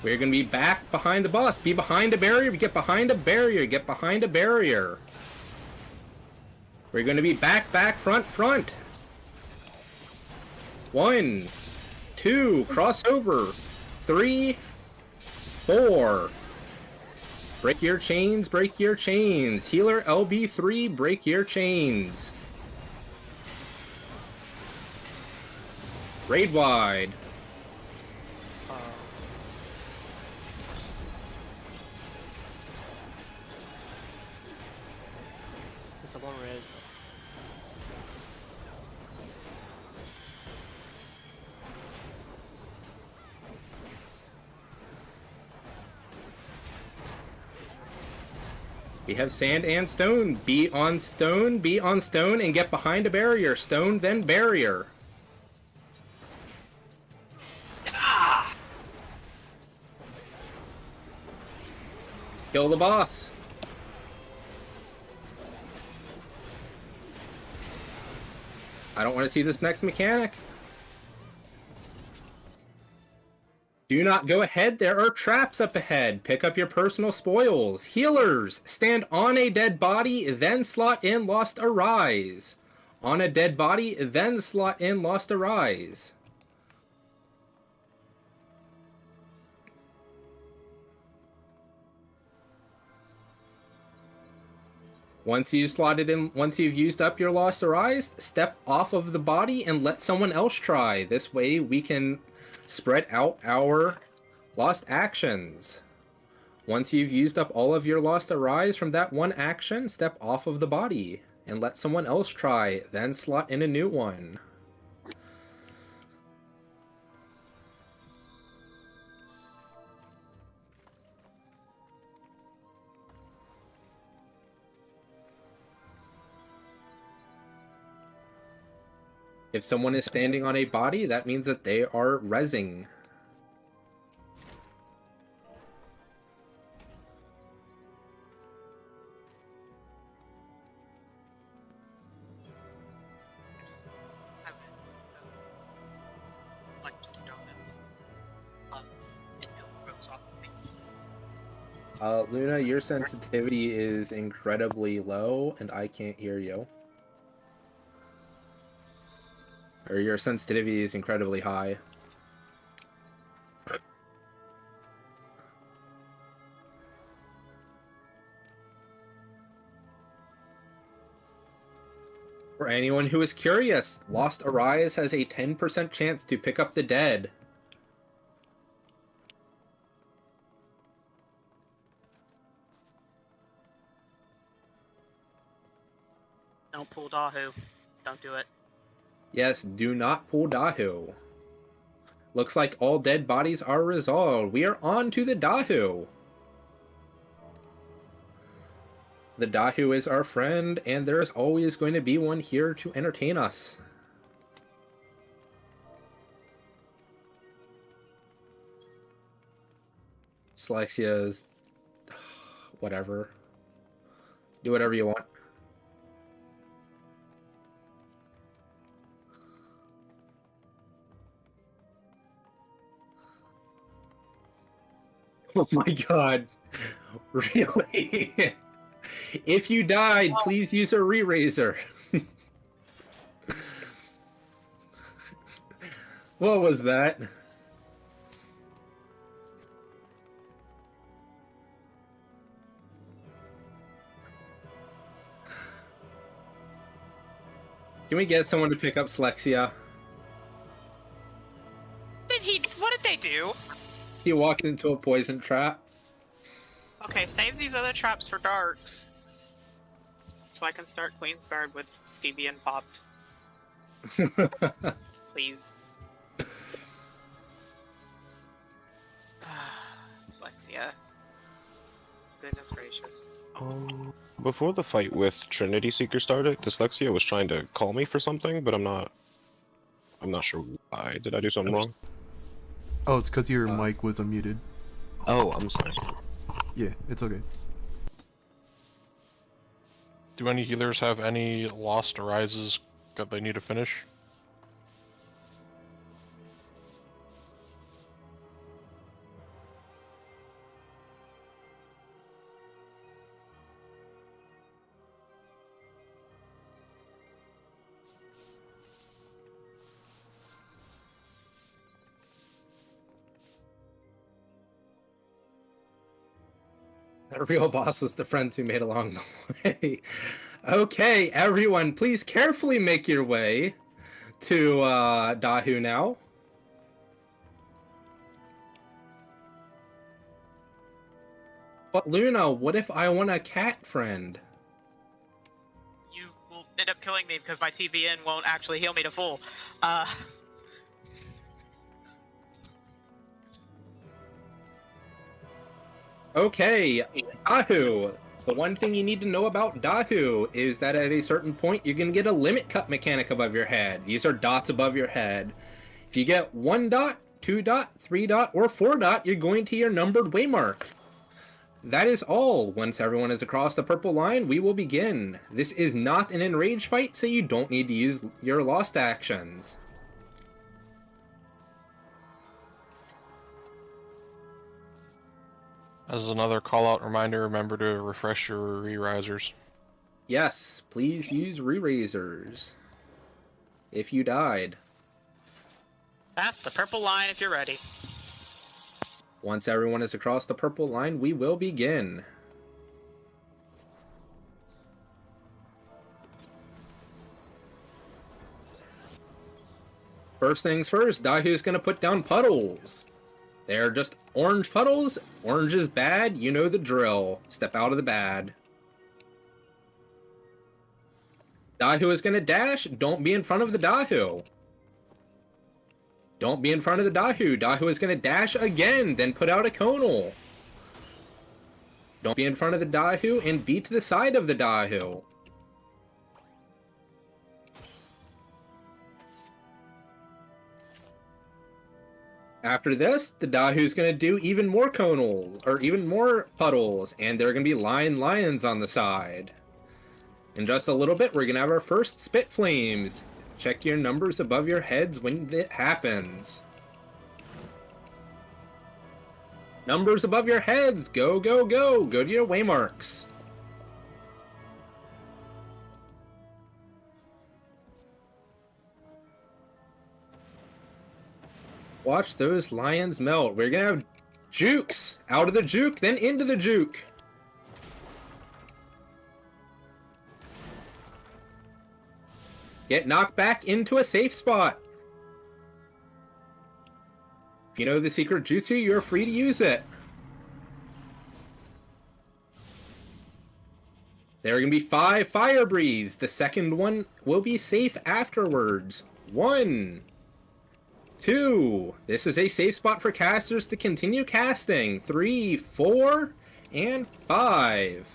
We're gonna be back behind the boss. Be behind a barrier. Get behind a barrier. Get behind a barrier. We're gonna be back, front. 1, 2, crossover. 3, 4. Break your chains, break your chains. Healer LB3, break your chains. Raid wide. It's a low res. We have sand and stone. Be on stone, and get behind a barrier. Stone, then barrier. Kill the boss. I don't want to see this next mechanic. Do not go ahead. There are traps up ahead. Pick up your personal spoils. Healers, stand on a dead body, then slot in Lost Arise. On a dead body, then slot in Lost Arise. Once you've used up your Lost Arise, step off of the body and let someone else try. This way we can spread out our lost actions. Once you've used up all of your Lost Arise from that one action, step off of the body and let someone else try, then slot in a new one. If someone is standing on a body, that means that they are rezzing. Like to donut. And milk grows off of me. Luna, your sensitivity is incredibly low, and I can't hear you. Or your sensitivity is incredibly high. For anyone who is curious, Lost Arise has a 10% chance to pick up the dead. Don't pull Dahu. Don't do it. Yes, do not pull Dahu. Looks like all dead bodies are resolved. We are on to the Dahu. The Dahu is our friend, and there is always going to be one here to entertain us. Selexia's... whatever. Do whatever you want. Oh my god. Really? If you died, please use a re-raiser. What was that? Can we get someone to pick up Slexia? What did they do? He walked into a poison trap. Okay, save these other traps for darks. So I can start Queensguard with Phoebe and popped. Please. Dyslexia. Goodness gracious. Before the fight with Trinity Seeker started, Dyslexia was trying to call me for something, but I'm not sure why. Did I do something wrong? Oh, it's because your mic was unmuted. Oh, I'm sorry. Yeah, it's okay. Do any healers have any Lost Arises that they need to finish? The real boss was the friends we made along the way. Okay, everyone, please carefully make your way to Dahu now. But Luna, what if I want a cat friend? You will end up killing me because my TBN won't actually heal me to full. Okay, Dahu. The one thing you need to know about Dahu is that at a certain point, you're going to get a limit cut mechanic above your head. These are dots above your head. If you get 1 dot, 2 dot, 3 dot, or 4 dot, you're going to your numbered waymark. That is all. Once everyone is across the purple line, we will begin. This is not an enraged fight, so you don't need to use your lost actions. As another call-out reminder, remember to refresh your re-risers. Yes, please use re-razors. If you died. Pass the purple line if you're ready. Once everyone is across the purple line, we will begin. First things first, Dahu's gonna put down puddles. They're just orange puddles. Orange is bad, you know the drill. Step out of the bad. Dahu is gonna dash, don't be in front of the Dahu. Don't be in front of the Dahu. Dahu is going to dash again, then put out a conal. Don't be in front of the Dahu and be to the side of the Dahu. After this, the Dahu is going to do even more conals, or even more puddles, and there are going to be lions on the side. In just a little bit, we're going to have our first spit flames. Check your numbers above your heads when it happens. Numbers above your heads! Go, go, go! Go to your waymarks. Watch those lions melt. We're gonna have jukes! Out of the juke, then into the juke. Get knocked back into a safe spot. If you know the secret jutsu, you're free to use it. There are going to be 5 fire breathes. The second one will be safe afterwards. 1, 2. This is a safe spot for casters to continue casting. 3, 4, and 5.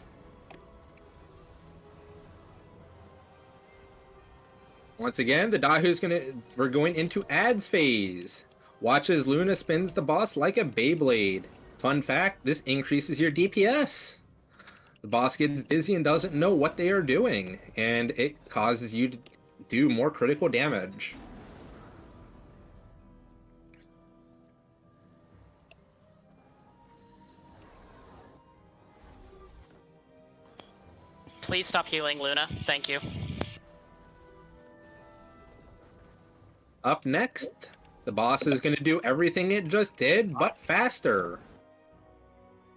Once again, the Dahu's we're going into ads phase. Watch as Luna spins the boss like a Beyblade. Fun fact, this increases your DPS. The boss gets dizzy and doesn't know what they are doing, and it causes you to do more critical damage. Please stop healing, Luna. Thank you. Up next, the boss is going to do everything it just did, but faster.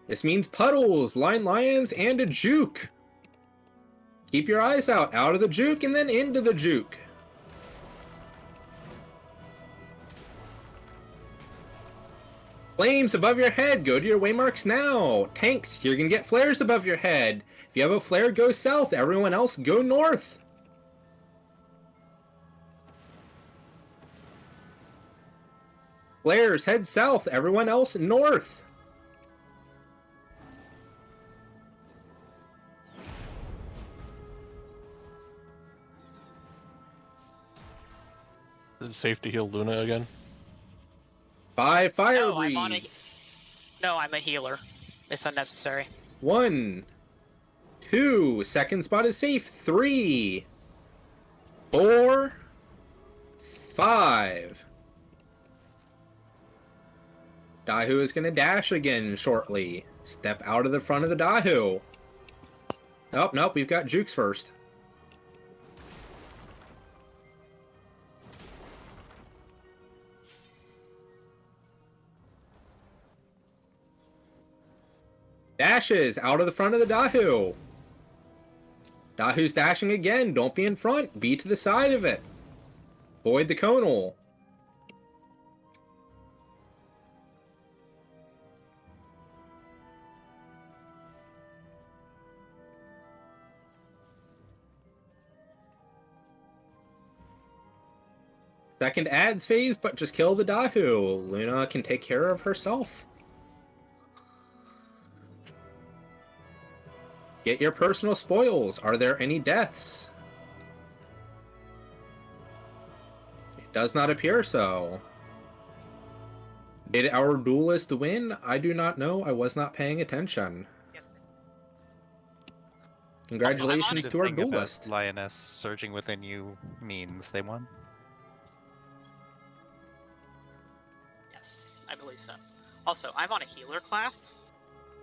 This means puddles, lions, and a juke. Keep your eyes out of the juke and then into the juke. Flames above your head, go to your waymarks now. Tanks, you're going to get flares above your head. If you have a flare, go south. Everyone else, go north. Flares, head south. Everyone else, north. Is it safe to heal Luna again? 5 fire No, breeds. I'm a healer. It's unnecessary. 1, 2. Second spot is safe. 3, 4, 5. Dahu is going to dash again shortly. Step out of the front of the Dahu. Oh, nope, we've got jukes first. Dash dashes out of the front of the Dahu. Dahu's dashing again. Don't be in front. Be to the side of it. Void the conal. Second adds phase, but just kill the Dahu. Luna can take care of herself. Get your personal spoils. Are there any deaths? It does not appear so. Did our duelist win? I do not know. I was not paying attention. Yes. Congratulations to our thing about duelist. Lioness surging within you means they won. Yes, I believe so. Also, I'm on a healer class,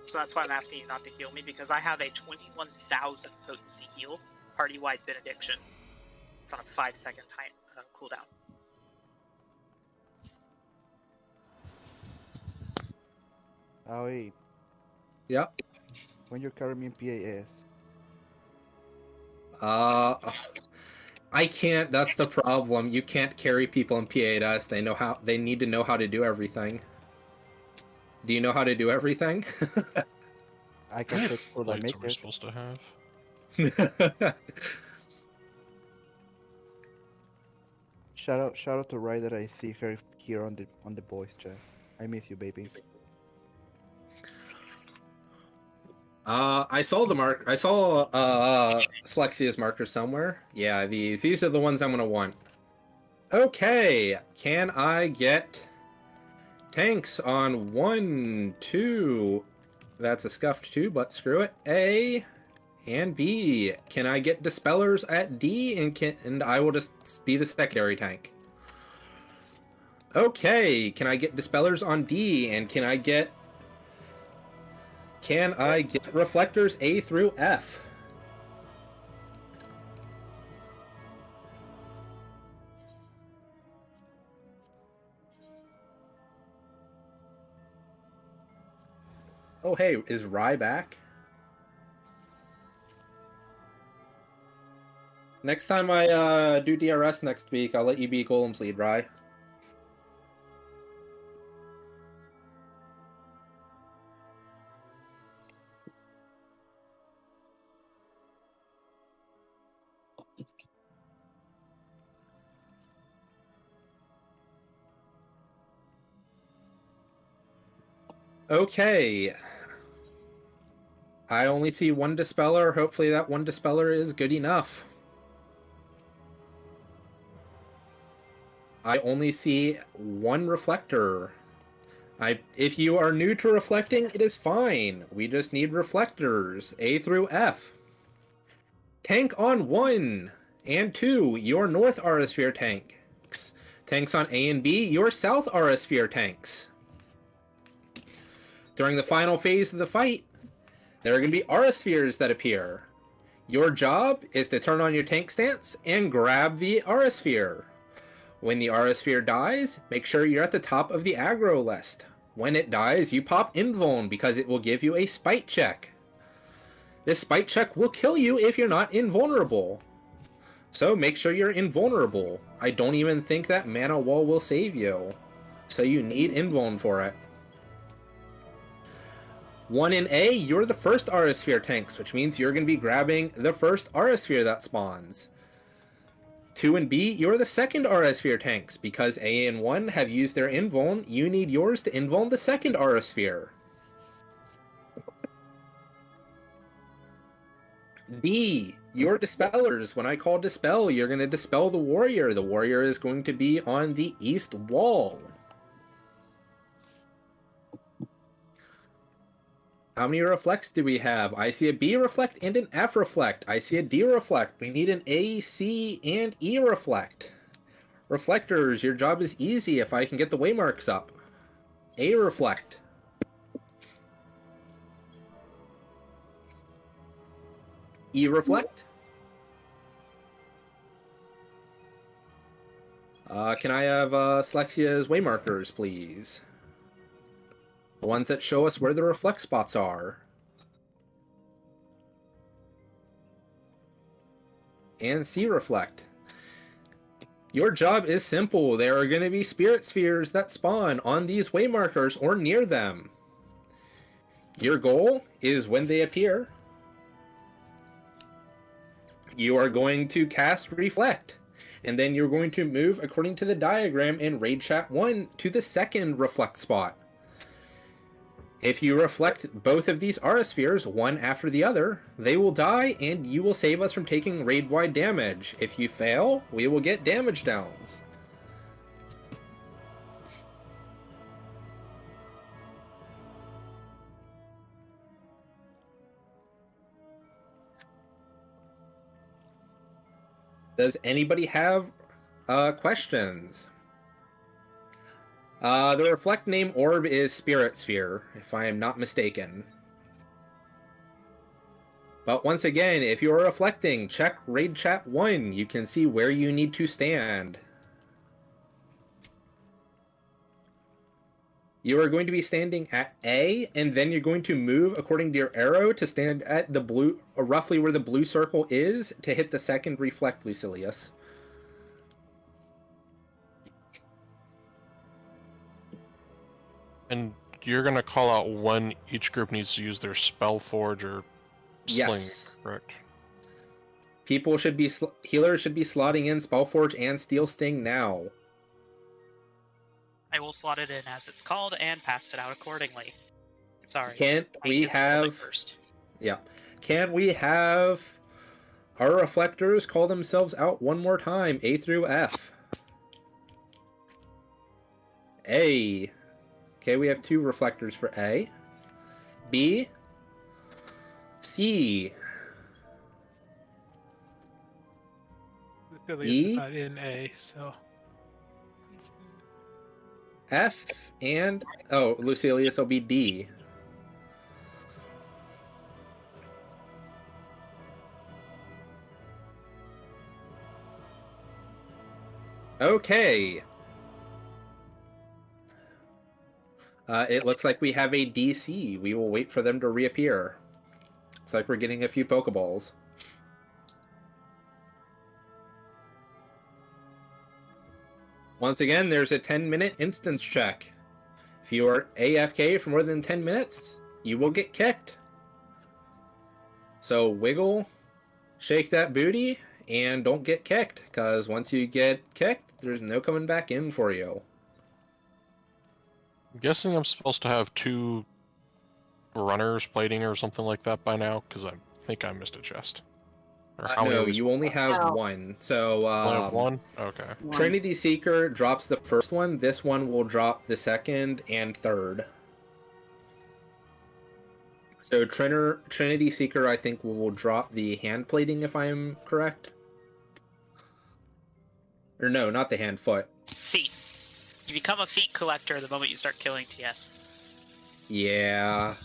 so that's why I'm asking you not to heal me, because I have a 21,000 potency heal, party-wide benediction. It's on a 5-second time cooldown. Aoi, Yeah. when you're carrying me in PAS. I can't. That's the problem. You can't carry people in PAS. They know how. They need to know how to do everything. Do you know how to do everything? I can take what I make we're it. supposed to have. Shout out to Rai that I see her here on the boys chat. I miss you, baby. I saw the mark. I saw Slexia's marker somewhere. Yeah, these are the ones I'm gonna want. Okay, can I get tanks on 1, 2? That's a scuffed 2, but screw it. A and B. Can I get dispellers at D? And I will just be the secondary tank. Okay, can I get dispellers on D? And can I get reflectors A through F? Oh hey, is Rye back? Next time I do DRS next week, I'll let you be Golem's lead, Rye. Okay. I only see one dispeller. Hopefully that one dispeller is good enough. I only see one reflector. If you are new to reflecting, it is fine. We just need reflectors, A through F. Tank on 1 and 2, your North Aurasphere tanks. Tanks on A and B, your South Aurasphere tanks. During the final phase of the fight, there are going to be Auraspheres that appear. Your job is to turn on your tank stance and grab the Aurasphere. When the Aurasphere dies, make sure you're at the top of the aggro list. When it dies, you pop Invuln because it will give you a spite check. This spite check will kill you if you're not invulnerable. So make sure you're invulnerable. I don't even think that Mana Wall will save you. So you need Invuln for it. 1 in A, you're the first Aurasphere tanks, which means you're going to be grabbing the first Aurasphere that spawns. 2 and B, you're the second Aurasphere tanks. Because A and 1 have used their Invuln, you need yours to Invuln the second Aurasphere. B, your Dispellers. When I call Dispel, you're going to Dispel the Warrior. The Warrior is going to be on the east wall. How many reflects do we have? I see a B reflect and an F reflect. I see a D reflect. We need an A, C, and E reflect. Reflectors, your job is easy if I can get the waymarks up. A reflect. E reflect. Can I have Slexia's waymarkers, please? The ones that show us where the reflect spots are. and C reflect. Your job is simple. There are going to be spirit spheres that spawn on these waymarkers or near them. Your goal is when they appear, you are going to cast Reflect, and then you're going to move according to the diagram in Raid Chat 1 to the second Reflect spot. If you reflect both of these aura spheres, one after the other, they will die and you will save us from taking raid-wide damage. If you fail, we will get damage downs. Does anybody have questions? The reflect name orb is Spirit Sphere, if I am not mistaken. But once again, if you are reflecting, check Raid Chat 1. You can see where you need to stand. You are going to be standing at A, and then you're going to move according to your arrow to stand at the blue, roughly where the blue circle is, to hit the second reflect, Lucilius. And you're gonna call out when each group needs to use their spell forge or sling, Yes. correct? People should be healers should be slotting in Spellforge and Steel Sting now. I will slot it in as it's called and pass it out accordingly. Sorry. Can't we have? First. Yeah. Can't we have our reflectors call themselves out one more time? A through F. A. Okay, we have 2 reflectors for A. B. C. Lucilius E? is not in A, so F and Lucilius will be D. Okay. It looks like we have a DC. We will wait for them to reappear. It's like we're getting a few Pokeballs. Once again, there's a 10-minute instance check. If you are AFK for more than 10 minutes, you will get kicked. So wiggle, shake that booty, and don't get kicked, because once you get kicked, there's no coming back in for you. I'm guessing I'm supposed to have 2 runners plating or something like that by now, because I think I missed a chest. Or how many No, of these- you only have 1. So Only have 1? Okay. Trinity Seeker drops the first one. This one will drop the second and third. So Trinity Seeker, I think, will drop the hand plating, if I am correct. Or no, not the hand, foot. Feet. You become a feet collector the moment you start killing TS. Yeah.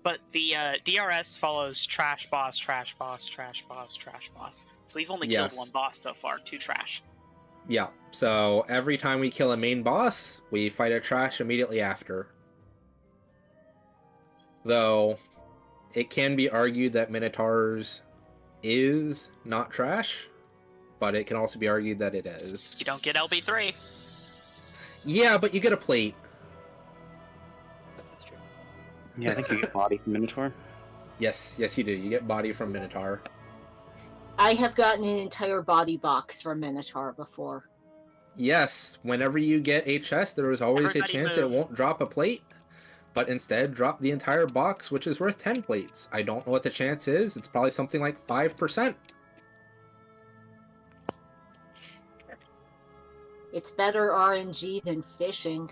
But the DRS follows trash boss, trash boss, trash boss, trash boss. So we've only Yes. killed 1 boss so far, 2 trash. Yeah. So every time we kill a main boss, we fight a trash immediately after. Though, it can be argued that Minotaurs is not trash, but it can also be argued that it is. You don't get LB3. Yeah, but you get a plate. This is true. Yeah, I think you get body from Minotaur. Yes, you do. You get body from Minotaur. I have gotten an entire body box from Minotaur before. Yes, whenever you get a chest, there is always Everybody a chance move. it won't drop a plate, but instead drop the entire box, which is worth 10 plates. I don't know what the chance is. It's probably something like 5%. It's better RNG than fishing.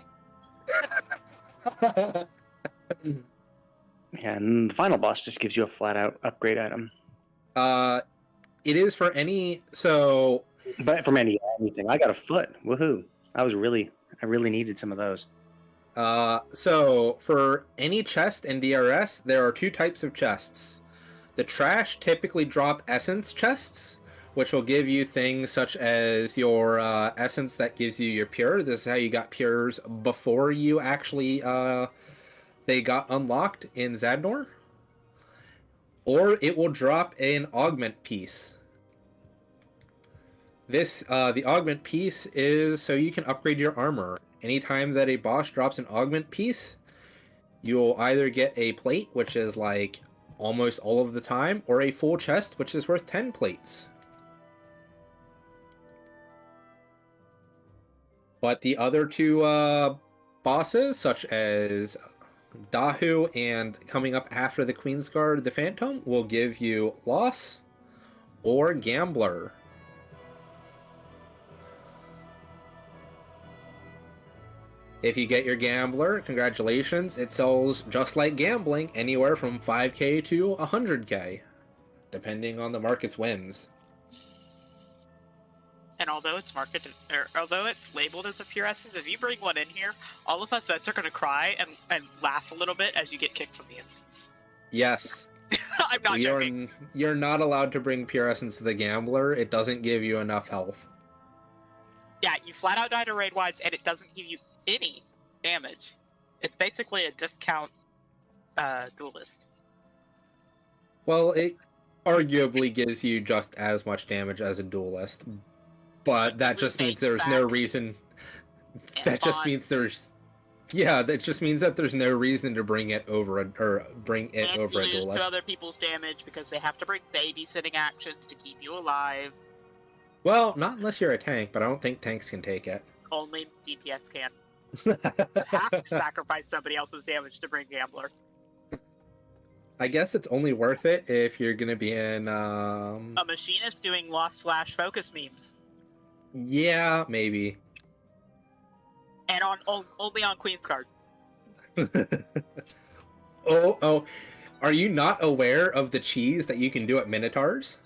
Yeah, and the final boss just gives you a flat-out upgrade item. It is for any, so... But from anything. I got a foot. Woohoo. I really needed some of those. So, for any chest in DRS, there are 2 types of chests. The trash typically drop essence chests, which will give you things such as your essence that gives you your pure. This is how you got pures before you actually they got unlocked in Zadnor. or it will drop an augment piece. This, the augment piece is so you can upgrade your armor. Anytime that a boss drops an augment piece, you'll either get a plate, which is like almost all of the time, or a full chest, which is worth 10 plates. But the other two bosses, such as Dahu and coming up after the Queen's Guard, the Phantom, will give you Loss or Gambler. If you get your Gambler, congratulations, it sells just like gambling, anywhere from 5k to 100k, depending on the market's whims. And although it's although it's labeled as a pure essence, if you bring one in here, all of us vets are gonna cry and laugh a little bit as you get kicked from the instance. Yes. I'm not joking. You're not allowed to bring pure essence to the Gambler. It doesn't give you enough health. Yeah, you flat out die to raid wides, and it doesn't give you any damage. It's basically a discount duelist. Well, it arguably gives you just as much damage as a duelist, but that just means there's no reason. That just means there's, yeah, that just means that there's no reason to bring it over a lose duelist. to other people's damage because they have to bring babysitting actions to keep you alive. Well, not unless you're a tank, but I don't think tanks can take it. Only DPS can. Have to sacrifice somebody else's damage to bring Gambler. I guess it's only worth it if you're gonna be in. A machinist doing lost/focus memes. Yeah, maybe. And only on Queen's Guard. Oh, are you not aware of the cheese that you can do at Minotaurs?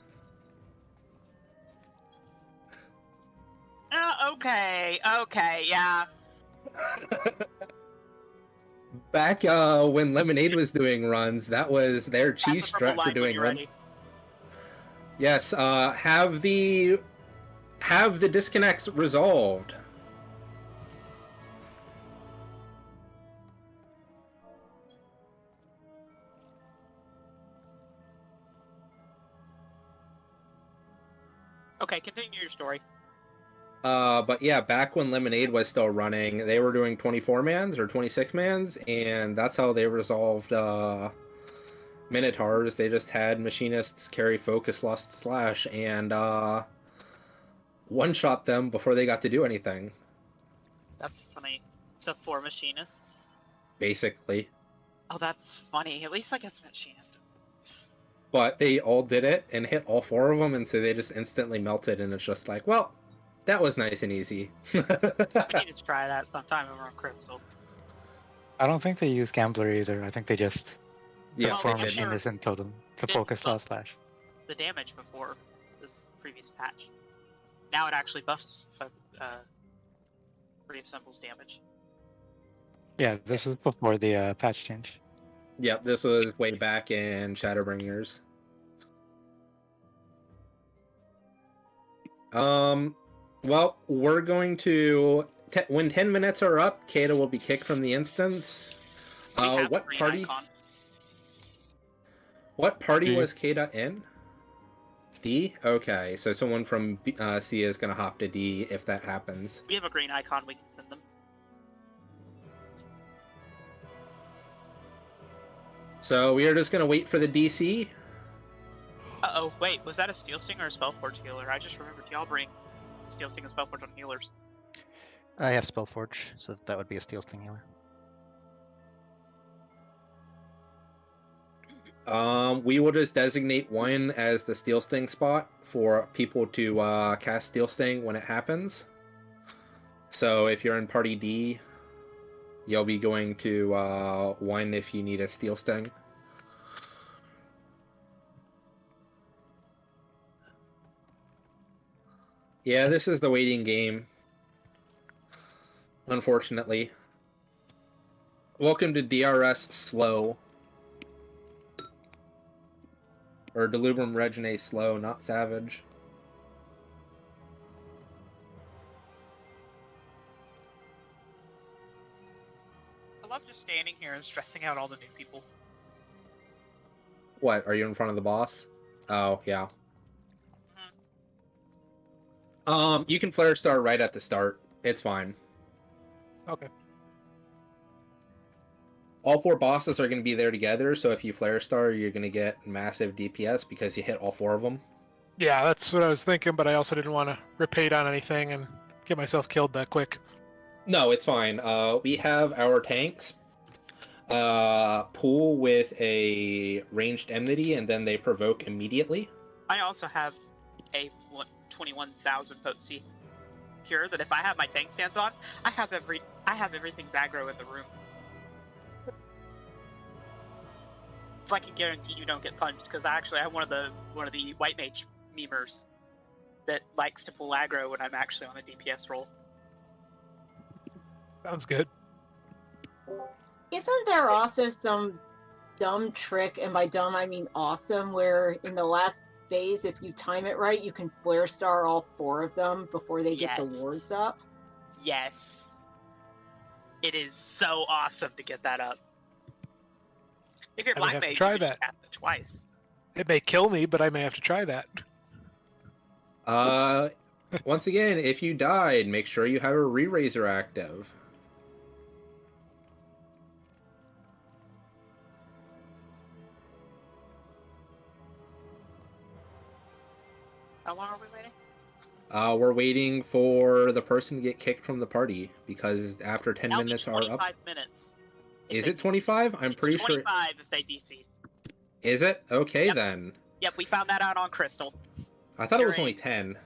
Okay, yeah. Back when Lemonade was doing runs, that was their cheese strat for doing them. Yes, have the disconnects resolved. Okay, continue your story. But yeah, back when Lemonade was still running, they were doing 24-mans or 26-mans, and that's how they resolved Minotaurs. They just had Machinists carry Focus, Lust, Slash, and one-shot them before they got to do anything. That's funny. So 4 Machinists? Basically. Oh, that's funny. At least I guess Machinist. But they all did it and hit all 4 of them, and so they just instantly melted, and it's just like, well, that was nice and easy. We need to try that sometime over on Crystal. I don't think they use Gambler either. I think they just Yeah, form they did. Machinist and told them to Did focus buff slash. the damage before this previous patch. Now it actually buffs reassembles damage. Yeah, this is before the patch change. Yep, this was way back in Shadowbringers. Well, we're going to when 10 minutes are up, Kata will be kicked from the instance. What party? What party D. was Kata in? D? Okay, so someone from C is going to hop to D if that happens. We have a green icon we can send them. So we are just going to wait for the DC. Uh-oh, wait, was that a Steel Sting or a Spellforge healer? I just remembered y'all bring Steel Sting and Spellforge on healers. I have Spellforge, so that would be a Steel Sting healer. We will just designate one as the Steel Sting spot for people to cast Steel Sting when it happens. So if you're in Party D, you'll be going to 1 if you need a Steel Sting. Yeah, this is the waiting game. Unfortunately. Welcome to DRS Slow. Or Delubrum Regine Slow, not Savage. I love just standing here and stressing out all the new people. What? Are you in front of the boss? Oh, yeah. You can flare star right at the start. It's fine. Okay. All 4 bosses are going to be there together, so if you flare star, you're going to get massive DPS because you hit all 4 of them. Yeah, that's what I was thinking, but I also didn't want to repeat on anything and get myself killed that quick. No, it's fine. We have our tanks pool with a ranged enmity, and then they provoke immediately. I also have a 21,000 potency cure that if I have my tank stance on, I have everything's aggro in the room. So I can guarantee you don't get punched because I actually have one of the white mage memers that likes to pull aggro when I'm actually on a DPS roll. Sounds good. Isn't there also some dumb trick, and by dumb I mean awesome, where in the last phase, if you time it right, you can flare star all 4 of them before they get the wards up? Yes. It is so awesome to get that up. If you're I may black have to mage, try you can that. just cast it twice. It may kill me, but I may have to try that. Once again, if you died, make sure you have a re-raiser active. How long are we waiting? We're waiting for the person to get kicked from the party because after 10 That'll minutes be are 25 up. minutes. Is it 25? I'm pretty sure. 25 if they DC. Is it? Okay, Yep. then. Yep, we found that out on Crystal. I thought it was only 10.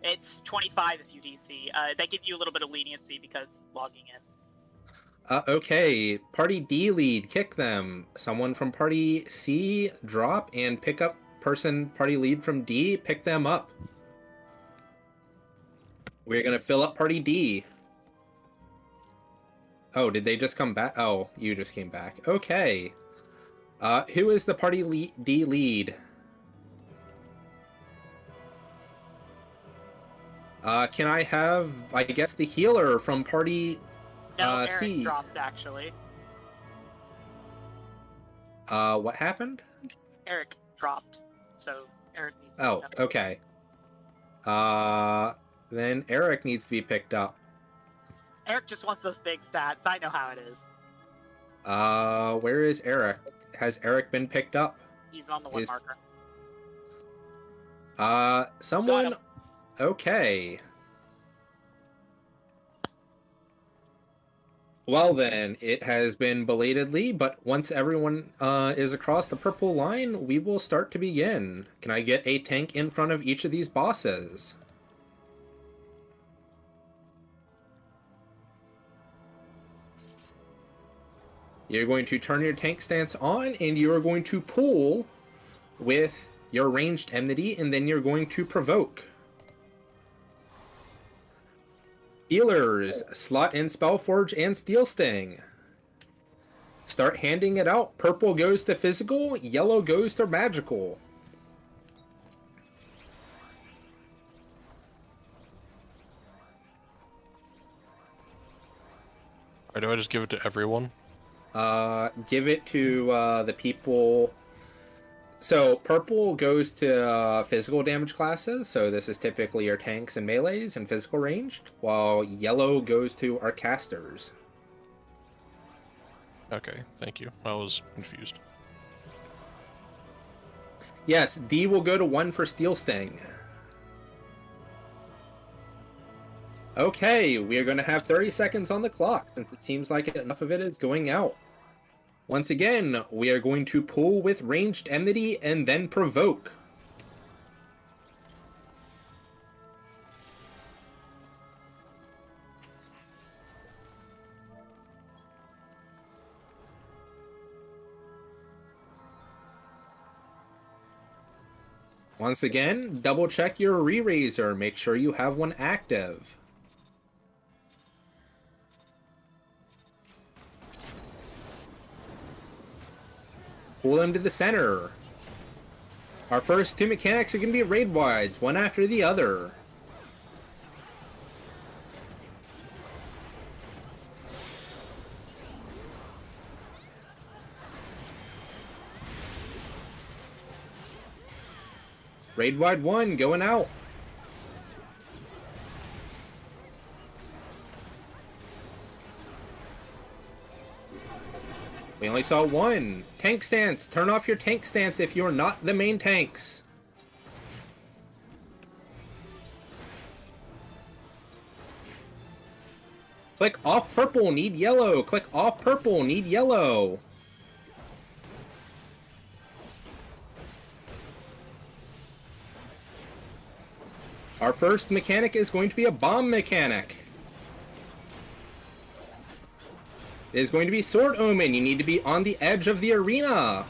It's 25 if you DC. They give you a little bit of leniency because logging in. Okay, party D lead, kick them. Someone from party C, drop and pick up person party lead from D, pick them up. We're gonna fill up party D. Oh, did they just come back? Oh, you just came back. Okay. Who is the party D lead? Can I have, I guess, the healer from party No, Eric C? dropped actually. What happened? Eric dropped, so Eric needs to Oh, pick up. okay. Then Eric needs to be picked up. Eric just wants those big stats. I know how it is. Where is Eric? Has Eric been picked up? He's on the one marker. Someone... Okay. Well then, it has been belatedly, but once everyone is across the purple line, we will start to begin. Can I get a tank in front of each of these bosses? You're going to turn your tank stance on, and you are going to pull with your ranged enmity, and then you're going to provoke. Healers, slot in Spellforge and Steel Sting. Start handing it out. Purple goes to physical, yellow goes to magical. Or do I just give it to everyone? Give it to the people. So purple goes to physical damage classes, so this is typically your tanks and melees and physical ranged, while yellow goes to our casters. Okay, thank you. I was confused. Yes, D will go to 1 for Steel Sting. Okay, we are going to have 30 seconds on the clock, since it seems like enough of it is going out. Once again, we are going to pull with ranged enmity and then provoke. Once again, double check your re-raiser. Make sure you have one active. Pull them to the center. Our first 2 mechanics are going to be raid wides, one after the other. Raid wide 1 going out. We only saw 1. Tank stance. Turn off your tank stance if you're not the main tanks. Click off purple, need yellow. Click off purple, need yellow. Our first mechanic is going to be a bomb mechanic. It is going to be Sword Omen. You need to be on the edge of the arena.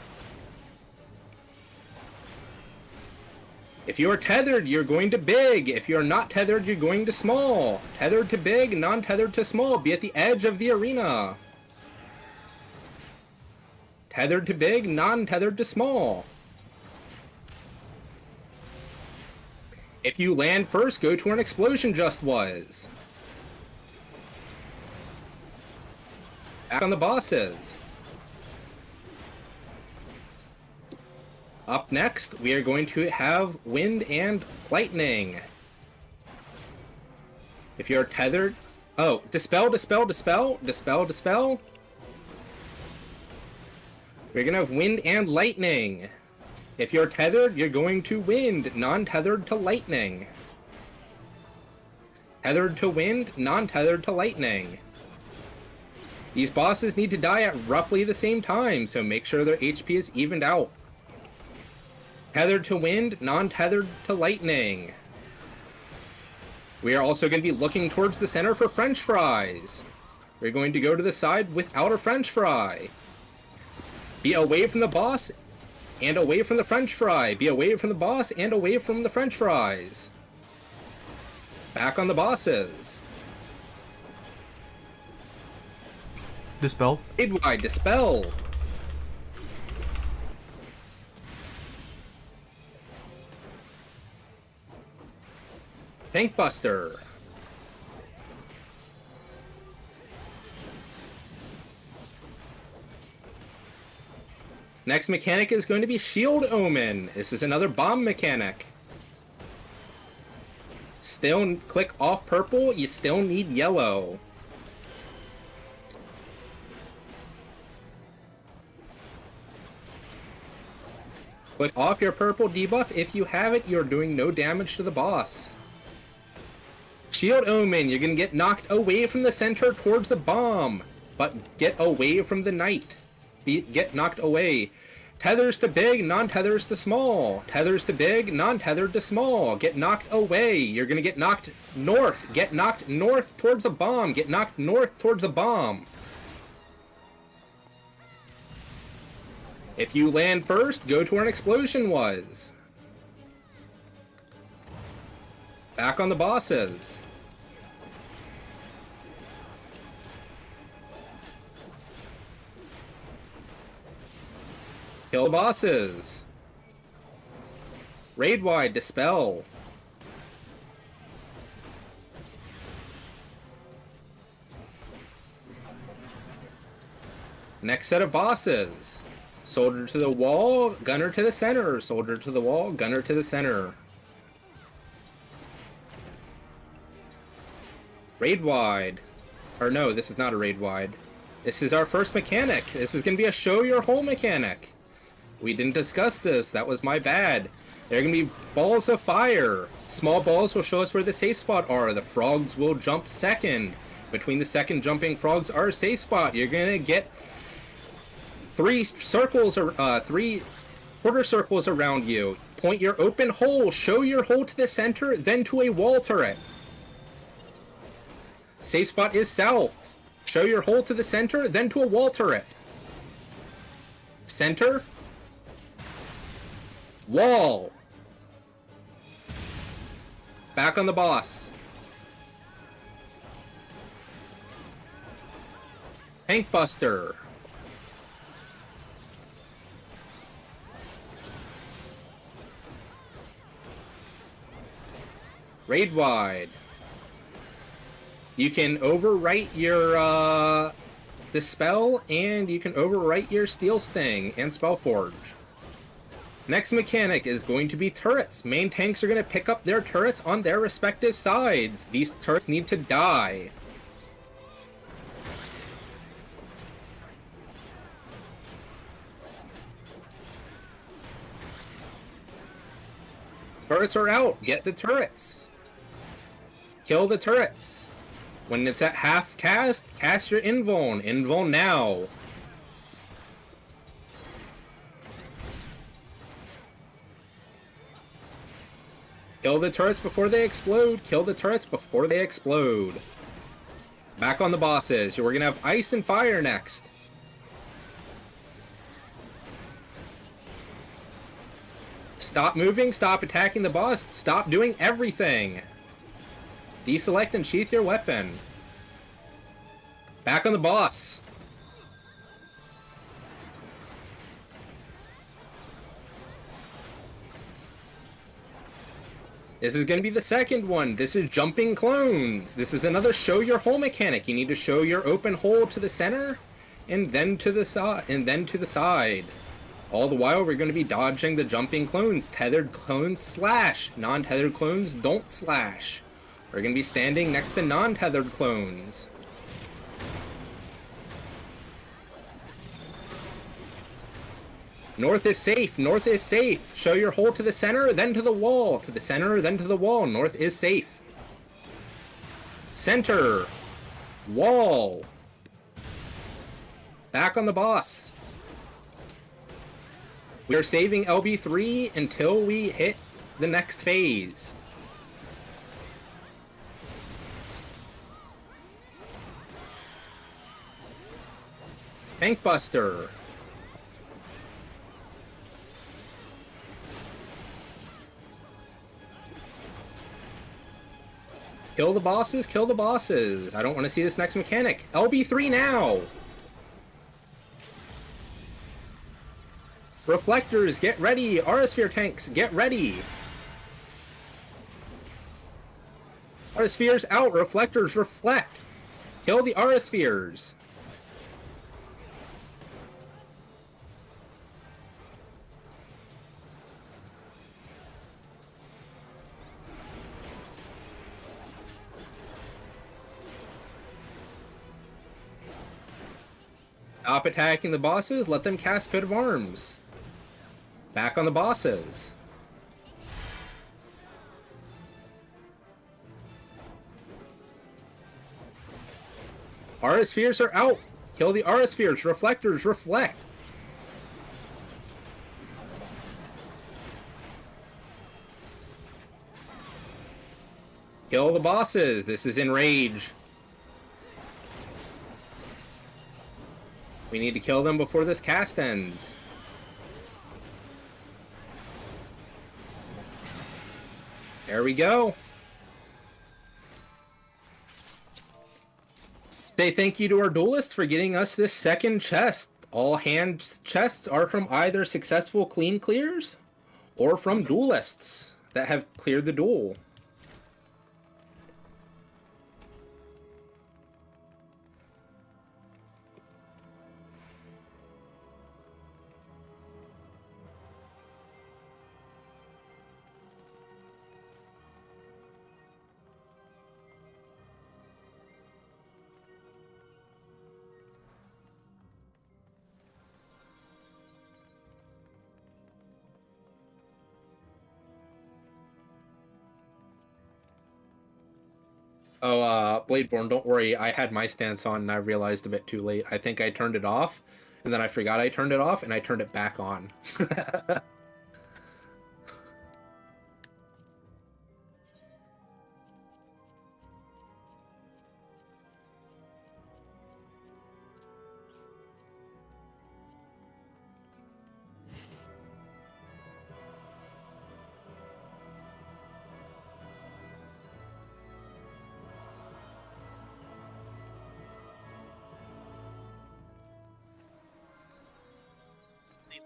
If you are tethered, you're going to big. If you're not tethered, you're going to small. Tethered to big, non-tethered to small. Be at the edge of the arena. Tethered to big, non-tethered to small. If you land first, go to where an explosion just was. Back on the bosses. Up next, we are going to have wind and lightning. If you're tethered... Oh, dispel, dispel, dispel, dispel, dispel. We're going to have wind and lightning. If you're tethered, you're going to wind, non-tethered to lightning. Tethered to wind, non-tethered to lightning. These bosses need to die at roughly the same time, so make sure their HP is evened out. Tethered to wind, non-tethered to lightning. We are also going to be looking towards the center for French fries. We're going to go to the side without a French fry. Be away from the boss and away from the French fry. Be away from the boss and away from the French fries. Back on the bosses. Dispel. Raid wide, dispel. Tank Buster. Next mechanic is going to be Shield Omen. This is another bomb mechanic. Still click off purple, you still need yellow. Click off your purple debuff. If you have it, you're doing no damage to the boss. Shield Omen, you're gonna get knocked away from the center towards the bomb, but get away from the knight. Get knocked away. Tethers to big, non-tethers to small. Tethers to big, non-tethered to small. Get knocked away. You're gonna get knocked north. Get knocked north towards a bomb. Get knocked north towards a bomb. If you land first, go to where an explosion was. Back on the bosses. Kill the bosses. Raid wide, dispel. Next set of bosses. Soldier to the wall, gunner to the center. Soldier to the wall, gunner to the center. Raid wide. Or no, this is not a raid wide. This is our first mechanic. This is going to be a show your hole mechanic. We didn't discuss this. That was my bad. There are going to be balls of fire. Small balls will show us where the safe spot are. The frogs will jump second. Between the second jumping frogs are a safe spot. You're going to get three quarter circles around you. Point your open hole. Show your hole to the center, then to a wall turret. Safe spot is south. Show your hole to the center, then to a wall turret. Center. Wall. Back on the boss. Tank Buster. Raid wide. You can overwrite your Dispel, and you can overwrite your Steel Sting and Spellforge. Next mechanic is going to be turrets. Main tanks are going to pick up their turrets on their respective sides. These turrets need to die. Turrets are out. Get the turrets. Kill the turrets. When it's at half cast your invuln. Invuln now. Kill the turrets before they explode. Kill the turrets before they explode. Back on the bosses. We're gonna have ice and fire next. Stop moving. Stop attacking the boss. Stop doing everything. Deselect and sheath your weapon. Back on the boss. This is going to be the second one. This is jumping clones. This is another show your hole mechanic. You need to show your open hole to the center and then to the side. All the while we're going to be dodging the jumping clones. Tethered clones slash. Non-tethered clones don't slash. We're going to be standing next to non-tethered clones. North is safe. North is safe. Show your hole to the center, then to the wall. To the center, then to the wall. North is safe. Center. Wall. Back on the boss. We are saving LB3 until we hit the next phase. Bankbuster. Kill the bosses, kill the bosses. I don't want to see this next mechanic. LB3 now! Reflectors, get ready! Aurasphere tanks, get ready! Auraspheres out! Reflectors, reflect! Kill the Auraspheres! Stop attacking the bosses, let them cast Coat of Arms. Back on the bosses. Auraspheres are out! Kill the Auraspheres, Reflectors, reflect! Kill the bosses, this is Enrage. We need to kill them before this cast ends. There we go. Say thank you to our duelist for getting us this second chest. All hand chests are from either successful clean clears or from duelists that have cleared the duel. Oh, Bladeborn, don't worry. I had my stance on and I realized a bit too late. I think I turned it off, and then I forgot I turned it off, and I turned it back on.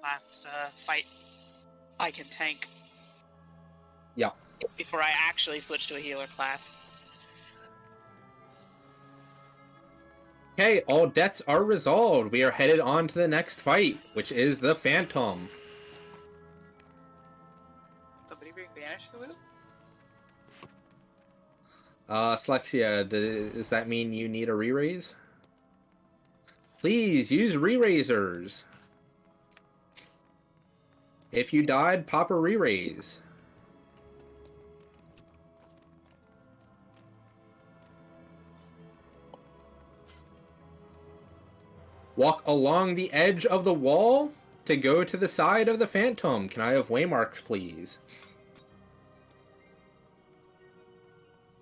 Last fight I can tank. Yeah. Before I actually switch to a healer class. Okay, all debts are resolved. We are headed on to the next fight, which is the Phantom. banish Hulu? Slexia, does that mean you need a re-raise? Please use re-raisers. If you died, pop a re-raise. Walk along the edge of the wall to go to the side of the phantom. Can I have waymarks, please?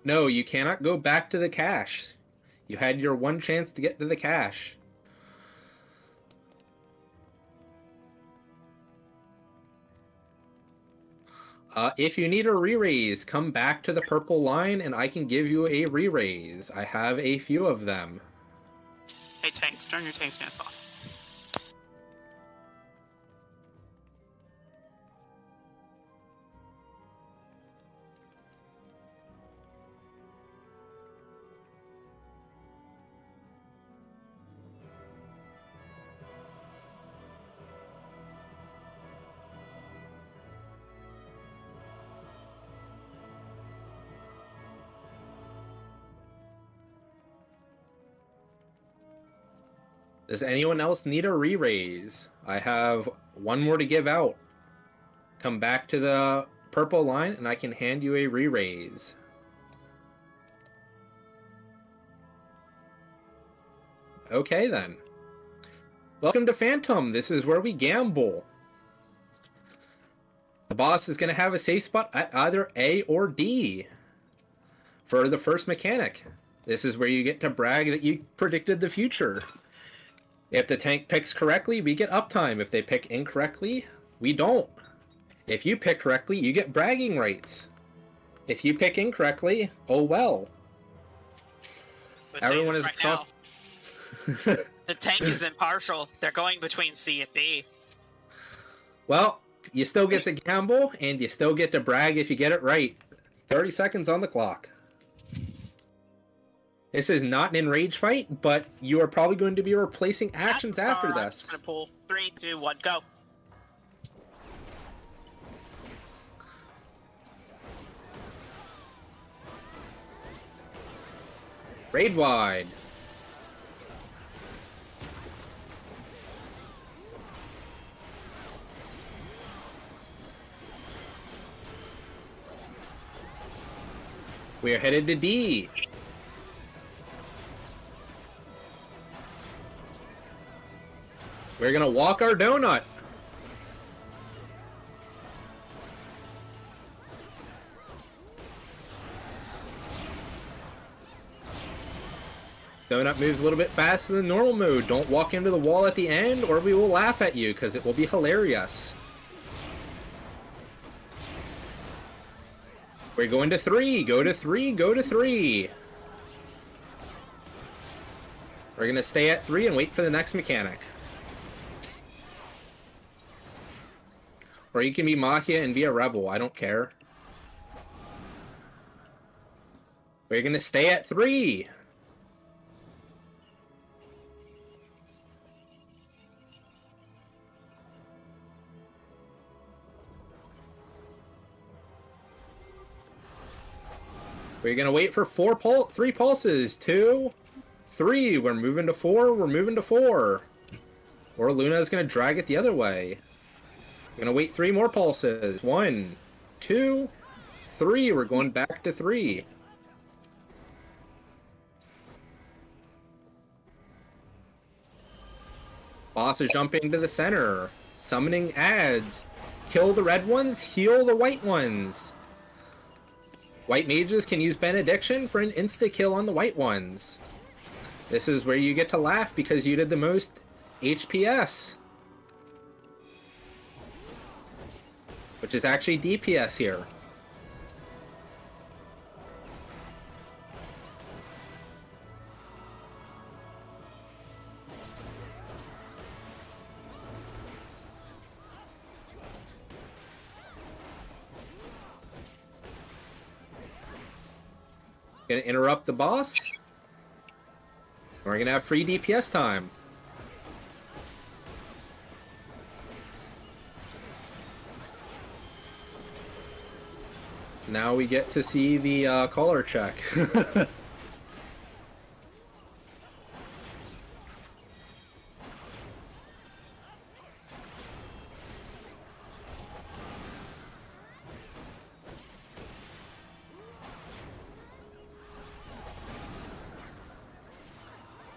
No, you cannot go back to the cache. You had your one chance to get to the cache. If you need a re-raise, come back to the purple line and I can give you a re-raise. I have a few of them. Hey, tanks, turn your tank stance off. Does anyone else need a re-raise? I have one more to give out. Come back to the purple line and I can hand you a re-raise. Okay then. Welcome to Phantom. This is where we gamble. The boss is going to have a safe spot at either A or D for the first mechanic. This is where you get to brag that you predicted the future. If the tank picks correctly, we get uptime. If they pick incorrectly, we don't. If you pick correctly, you get bragging rights. If you pick incorrectly, oh well. Everyone is now. The tank is impartial. They're going between C and B. Well, you still get to gamble, and you still get to brag if you get it right. 30 seconds on the clock. This is not an enrage fight, but you are probably going to be replacing actions after this. I'm just gonna pull 3, 2, 1, go. Raid wide. We are headed to D. We're gonna walk our donut. Donut moves a little bit faster than normal mode. Don't walk into the wall at the end or we will laugh at you because it will be hilarious. We're going to 3. Go to 3. Go to 3. We're gonna stay at 3 and wait for the next mechanic. Or you can be Machia and be a rebel. I don't care. We're gonna stay at 3. We're gonna wait for 3 pulses. 2, 3. We're moving to 4. We're moving to 4. Or Luna is gonna drag it the other way. We're gonna wait 3 more pulses. 1, 2, 3. We're going back to 3. Boss is jumping to the center. Summoning adds. Kill the red ones, heal the white ones. White mages can use Benediction for an insta-kill on the white ones. This is where you get to laugh because you did the most HPS. Which is actually DPS here. Gonna interrupt the boss. We're gonna have free DPS time. Now we get to see the collar check.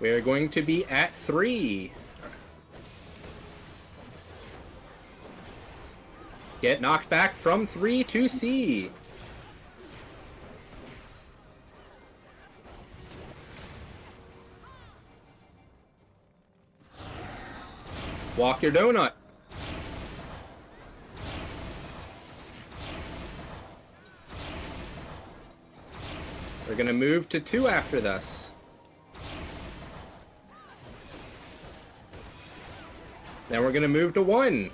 We're going to be at 3. Get knocked back from 3 to C. Walk your donut. We're gonna move to 2 after this. Then we're gonna move to 1.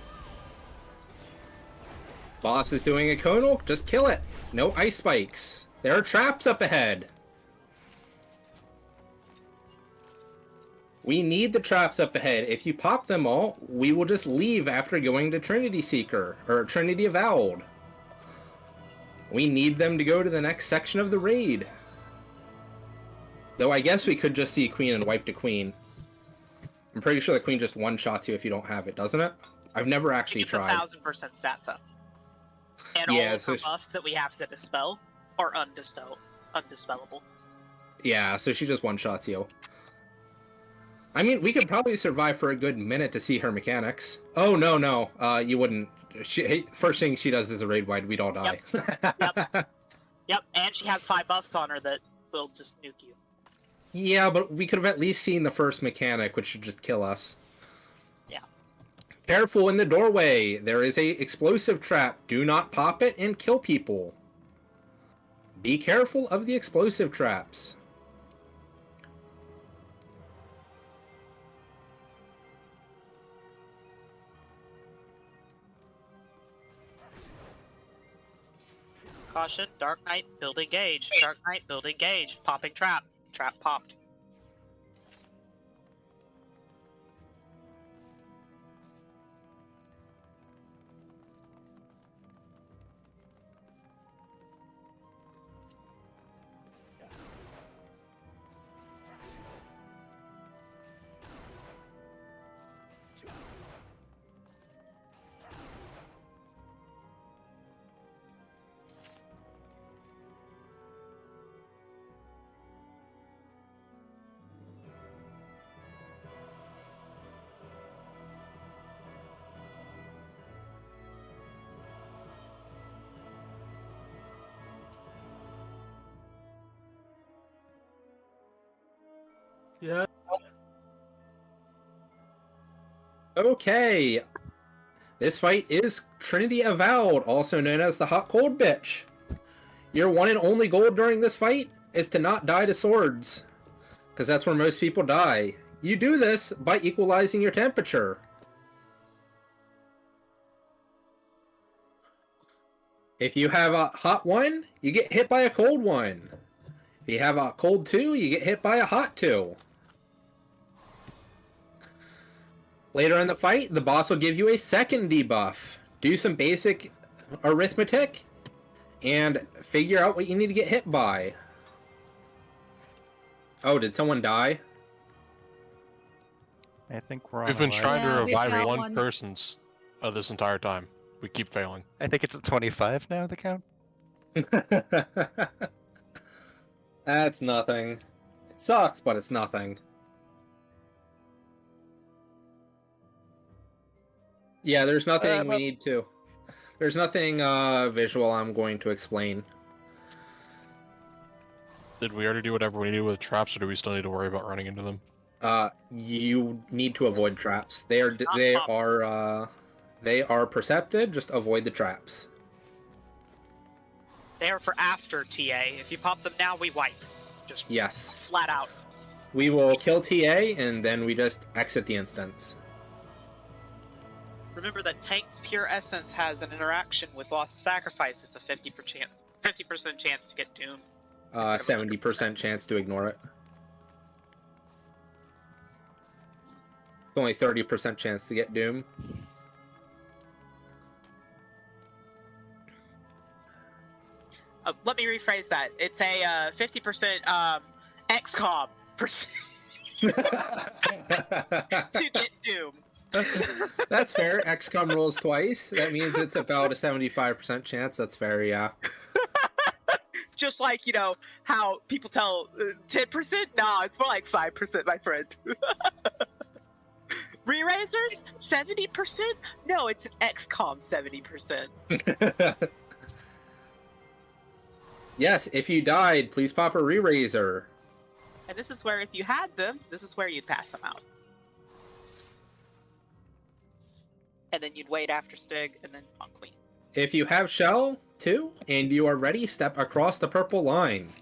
Boss is doing a conal, just kill it. No ice spikes. There are traps up ahead. We need the traps up ahead. If you pop them all, we will just leave after going to Trinity Seeker, or Trinity Avowed. We need them to go to the next section of the raid. Though I guess we could just see Queen and wipe to Queen. I'm pretty sure the Queen just one-shots you if you don't have it, doesn't it? I've never actually tried. 1,000% stats up. And Yeah, all of her so buffs that we have to dispel are undispellable. Yeah, so she just one-shots you. I mean, we could probably survive for a good minute to see her mechanics. Oh, no. You wouldn't. First thing she does is a raid wide, we'd all die. Yep, and she has 5 buffs on her that will just nuke you. Yeah, but we could have at least seen the first mechanic, which should just kill us. Yeah. Careful in the doorway. There is a explosive trap. Do not pop it and kill people. Be careful of the explosive traps. Caution, Dark Knight, build engage. Dark Knight, build engage. Popping trap. Trap popped. Yeah. Okay. This fight is Trinity Avowed, also known as the Hot Cold Bitch. Your one and only goal during this fight is to not die to swords, because that's where most people die. You do this by equalizing your temperature. If you have a hot 1, you get hit by a cold 1. If you have a cold 2, you get hit by a hot 2. Later in the fight, the boss will give you a second debuff. Do some basic arithmetic and figure out what you need to get hit by. Oh, did someone die? I think we're on We've been trying to Yeah, we've revive got one one. person's this entire time. We keep failing. I think it's at 25 now, the count. That's nothing. It sucks, but it's nothing. Yeah, there's nothing we need to. There's nothing visual I'm going to explain. Did we already do whatever we needed with traps, or do we still need to worry about running into them? You need to avoid traps. They are percepted. Just avoid the traps. They are for after TA. If you pop them now, we wipe. Just Yes. flat out. We will kill TA and then we just exit the instance. Remember that Tank's Pure Essence has an interaction with Lost Sacrifice. It's a 50% chance to get doomed. 70% chance to ignore it. Only 30% chance to get doom. Let me rephrase that. It's a 50% XCOM percent to get Doom. That's fair. XCOM rolls twice. That means it's about a 75% chance. That's fair, yeah. Just like, you know, how people tell 10%? No, it's more like 5%, my friend. Re-raisers? 70%? No, it's an XCOM 70%. Yes, if you died, please pop a re-raiser. And this is where, if you had them, this is where you'd pass them out. And then you'd wait after Stig, and then on Queen. If you have Shell, too, and you are ready, step across the purple line.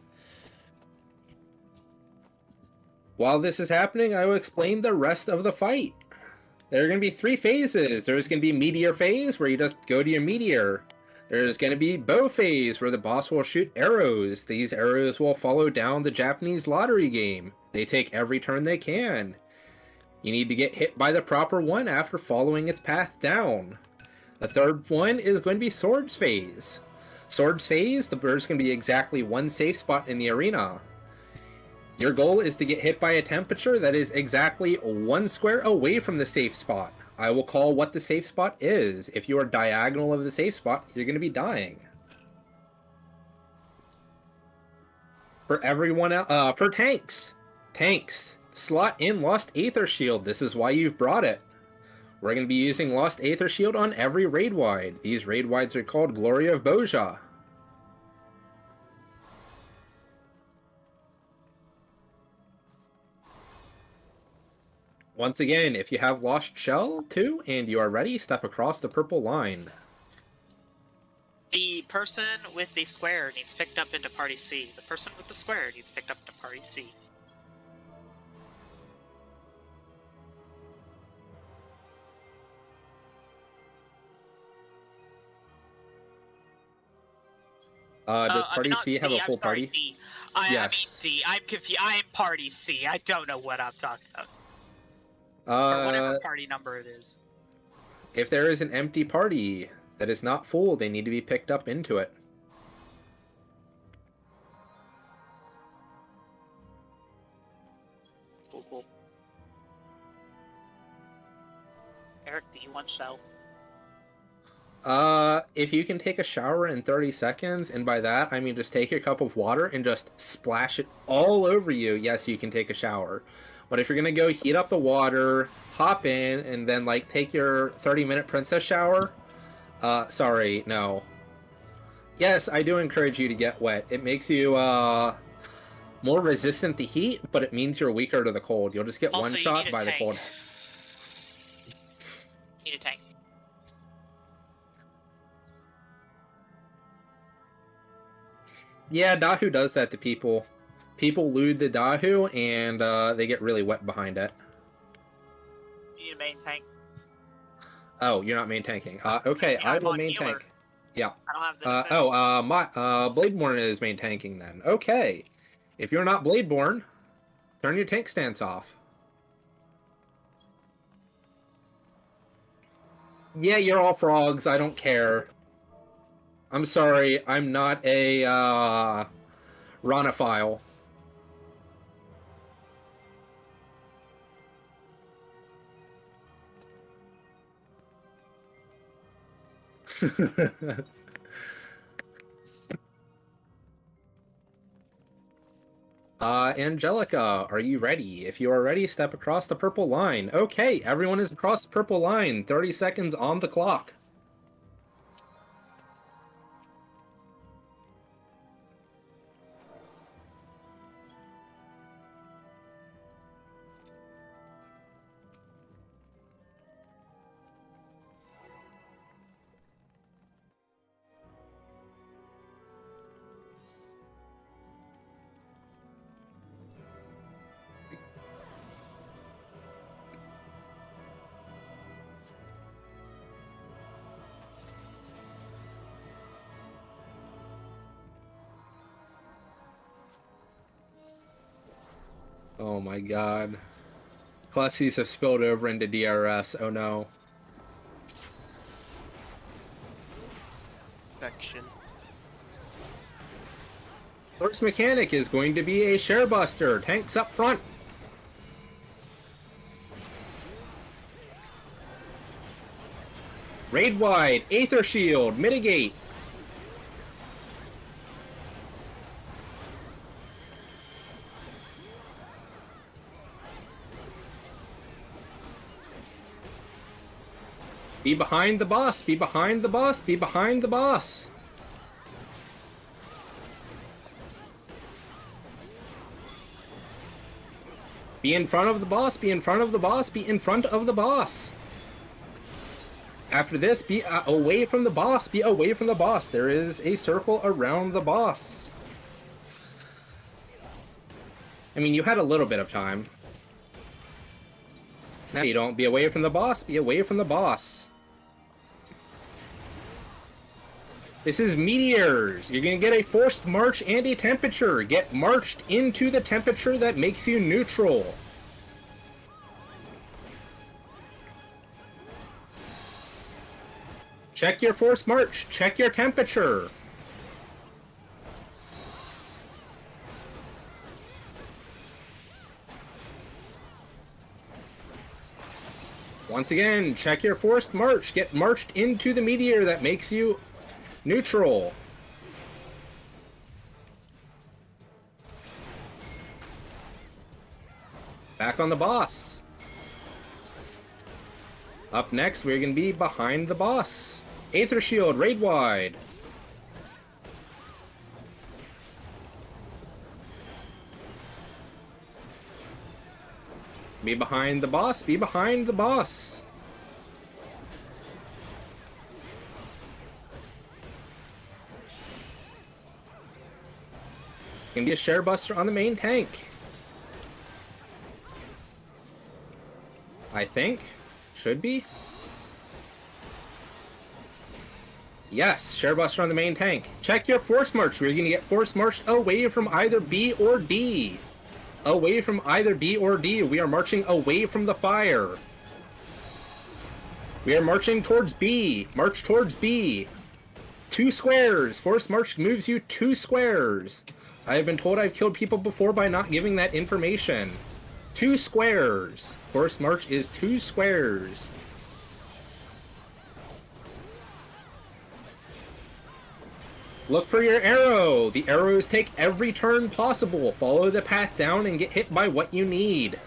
While this is happening, I will explain the rest of the fight. There are going to be 3 phases. There's going to be Meteor phase, where you just go to your Meteor. There's going to be Bow phase, where the boss will shoot arrows. These arrows will follow down the Japanese lottery game. They take every turn they can. You need to get hit by the proper one after following its path down. The third one is going to be Swords phase. Swords phase, there's going to be exactly 1 safe spot in the arena. Your goal is to get hit by a temperature that is exactly 1 square away from the safe spot. I will call what the safe spot is. If you are diagonal of the safe spot, you're going to be dying. For everyone else, for tanks, slot in Lost Aether Shield. This is why you've brought it. We're going to be using Lost Aether Shield on every raid wide. These raid wides are called Glory of Boja. Once again, if you have Lost Shell too, and you are ready, step across the purple line. The person with the square needs picked up into Party C. The person with the square needs picked up into Party C. Does Party C have a full party? D. I mean D. I'm confused. I am Party C. I don't know what I'm talking about. Or whatever party number it is. If there is an empty party that is not full, they need to be picked up into it. Cool. Eric, do you want Shell? If you can take a shower in 30 seconds, and by that I mean just take your cup of water and just splash it all over you, yes, you can take a shower. But if you're gonna go heat up the water, hop in, and then like take your 30-minute princess shower, sorry, no. Yes, I do encourage you to get wet. It makes you more resistant to heat, but it means you're weaker to the cold. You'll just get Also, one shot by the tank. cold. Need a tank. Yeah, Dahu does that to people. People loot the Dahu, and they get really wet behind it. You need a main tank. Oh, you're not main tanking. Okay, Yeah, I I'm will on main healer. tank. Yeah. I don't have the defense. Bladeborn is main tanking then. Okay. If you're not Bladeborn, turn your tank stance off. Yeah, you're all frogs. I don't care. I'm sorry. I'm not a Ronophile. Angelica, are you ready? If you are ready, step across the purple line. Okay, everyone is across the purple line. 30 seconds on the clock. Oh my god. Classes have spilled over into DRS. Oh no. Infection. First mechanic is going to be a Sharebuster. Tanks up front. Raid wide, Aether Shield, mitigate. Be behind the boss, be behind the boss, be behind the boss. Be in front of the boss, be in front of the boss, be in front of the boss. After this, be away from the boss, be away from the boss. There is a circle around the boss. I mean, you had a little bit of time. Now you don't. Be away from the boss, be away from the boss. This is meteors. You're gonna get a forced march and a temperature. Get marched into the temperature that makes you neutral. Check your forced march. Check your temperature. Once again, check your forced march. Get marched into the meteor that makes you neutral. Back on the boss. Up next, we're going to be behind the boss. Aether Shield, raid wide. Be behind the boss, be behind the boss. Gonna be a Sharebuster on the main tank. I think. Should be. Yes, Sharebuster on the main tank. Check your force march. We're gonna get force marched away from either B or D. Away from either B or D. We are marching away from the fire. We are marching towards B. March towards B. 2 squares. Force march moves you 2 squares. I have been told I've killed people before by not giving that information. 2 squares. Force march is 2 squares. Look for your arrow. The arrows take every turn possible. Follow the path down and get hit by what you need.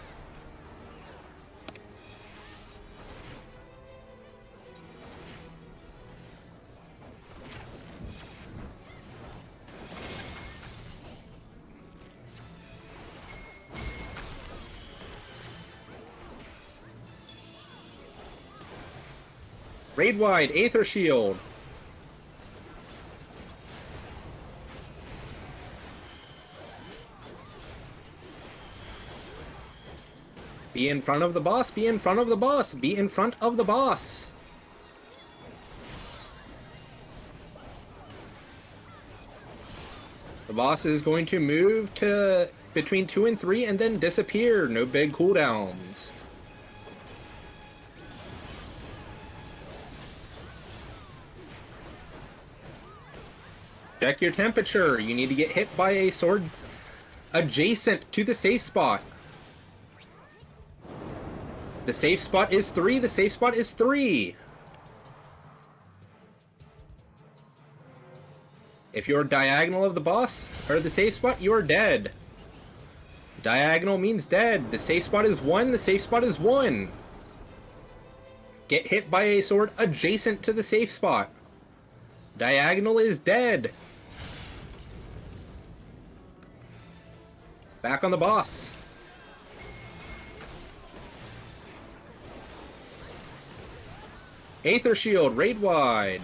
Raid wide, Aether Shield. Be in front of the boss, be in front of the boss, be in front of the boss. The boss is going to move to between 2 and 3 and then disappear. No big cooldowns. Check your temperature. You need to get hit by a sword adjacent to the safe spot. The safe spot is 3. The safe spot is 3. If you're diagonal of the boss, or the safe spot, you are dead. Diagonal means dead. The safe spot is 1. The safe spot is 1. Get hit by a sword adjacent to the safe spot. Diagonal is dead. Back on the boss. Aether Shield, raid wide.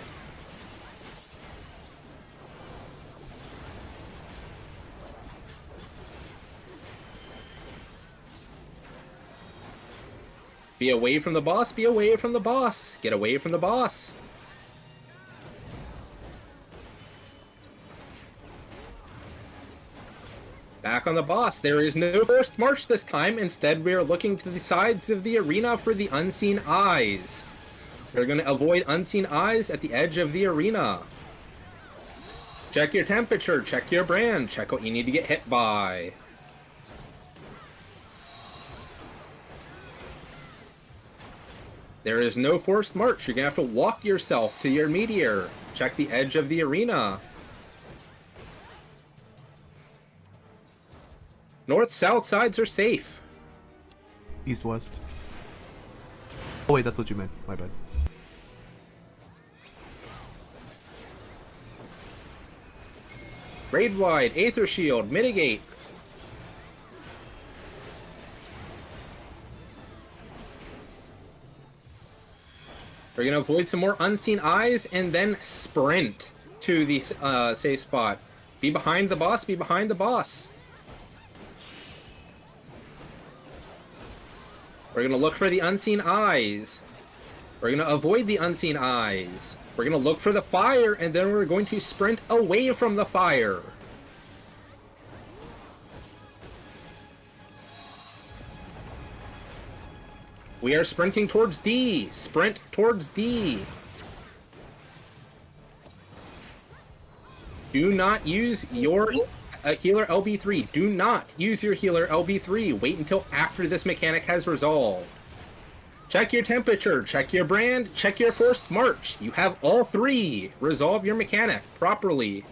Be away from the boss, be away from the boss. Get away from the boss. Back on the boss. There is no forced march this time. Instead, we are looking to the sides of the arena for the unseen eyes. We're going to avoid unseen eyes at the edge of the arena. Check your temperature, check your brand, check what you need to get hit by. There is no forced march. You're gonna have to walk yourself to your meteor. Check the edge of the arena. North-south sides are safe. East-west. Oh wait, that's what you meant. My bad. Raid wide, Aether Shield, mitigate. We're gonna avoid some more unseen eyes and then sprint to the safe spot. Be behind the boss, be behind the boss. We're gonna look for the unseen eyes. We're gonna avoid the unseen eyes. We're gonna look for the fire, and then we're going to sprint away from the fire. We are sprinting towards D. Sprint towards D. Do not use your healer LB3. Do not use your healer LB3. Wait until after this mechanic has resolved. Check your temperature, check your brand, check your forced march. You have all three. Resolve your mechanic properly.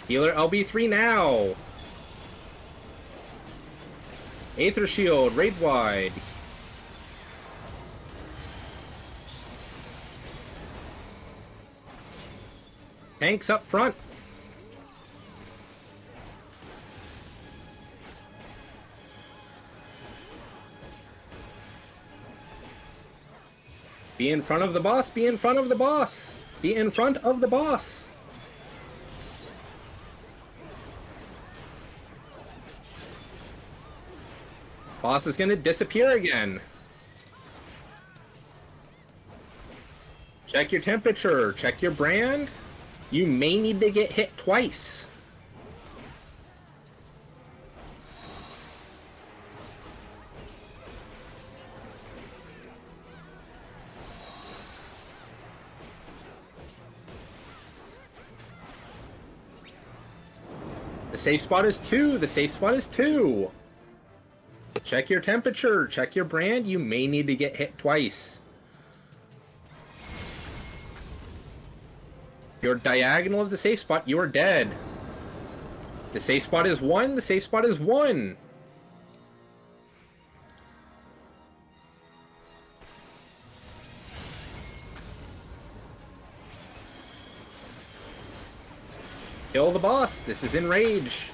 Healer LB3 now! Aether Shield, raid wide. Tanks up front. Be in front of the boss, be in front of the boss! Be in front of the boss! Boss is gonna disappear again. Check your temperature, check your brand. You may need to get hit twice. The safe spot is 2. The safe spot is 2. Check your temperature, check your brand. You may need to get hit twice. You're diagonal of the safe spot, you are dead. The safe spot is 1, the safe spot is 1. Kill the boss, this is Enrage.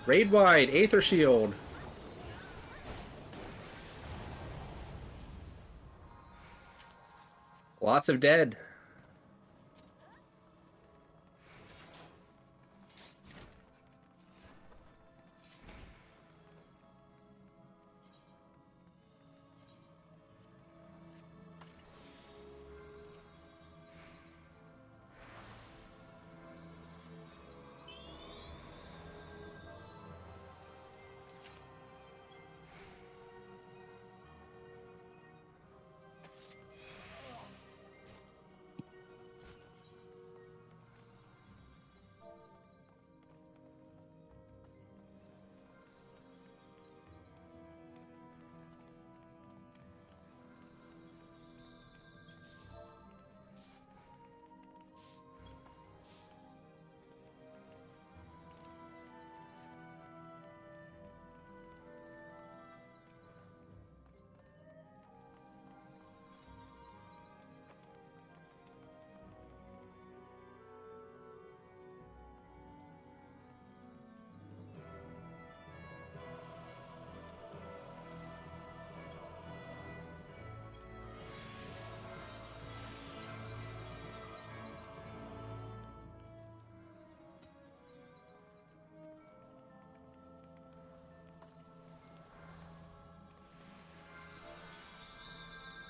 Raid wide, Aether Shield. Lots of dead.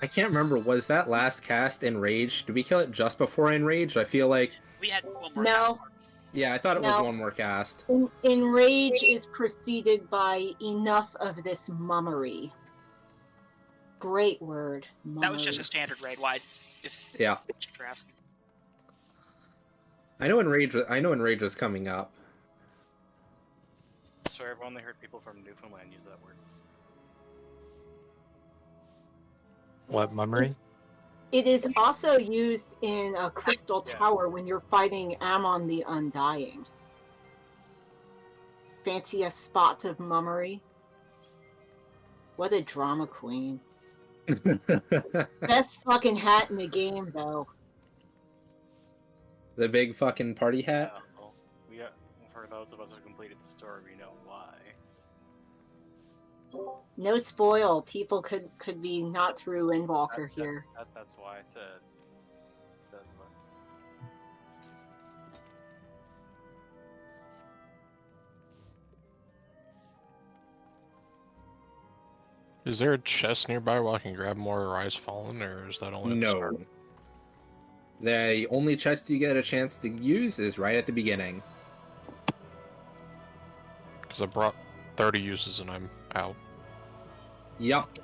I can't remember, was that last cast Enraged? Did we kill it just before Enraged? I feel like... We had one more. No. Yeah, I thought it was No. one more cast. Enrage is preceded by enough of this mummery. Great word. Mummery. That was just a standard raid wide. If Yeah. you're asking. I know Enrage was coming up. I swear I've only heard people from Newfoundland use that word. What, mummery? It is also used in a Crystal Tower when you're fighting Ammon the Undying. Fancy a spot of mummery. What a drama queen. Best fucking hat in the game, though. The big fucking party hat? Yeah, well, for those of us who completed the story, we know why. No spoil. People could be not through Windwalker here. That's why I said. That's what. Is there a chest nearby where I can grab more Rise Fallen, or is that only at the No. start? The only chest you get a chance to use is right at the beginning. Because I brought 30 uses and I'm out. Yup.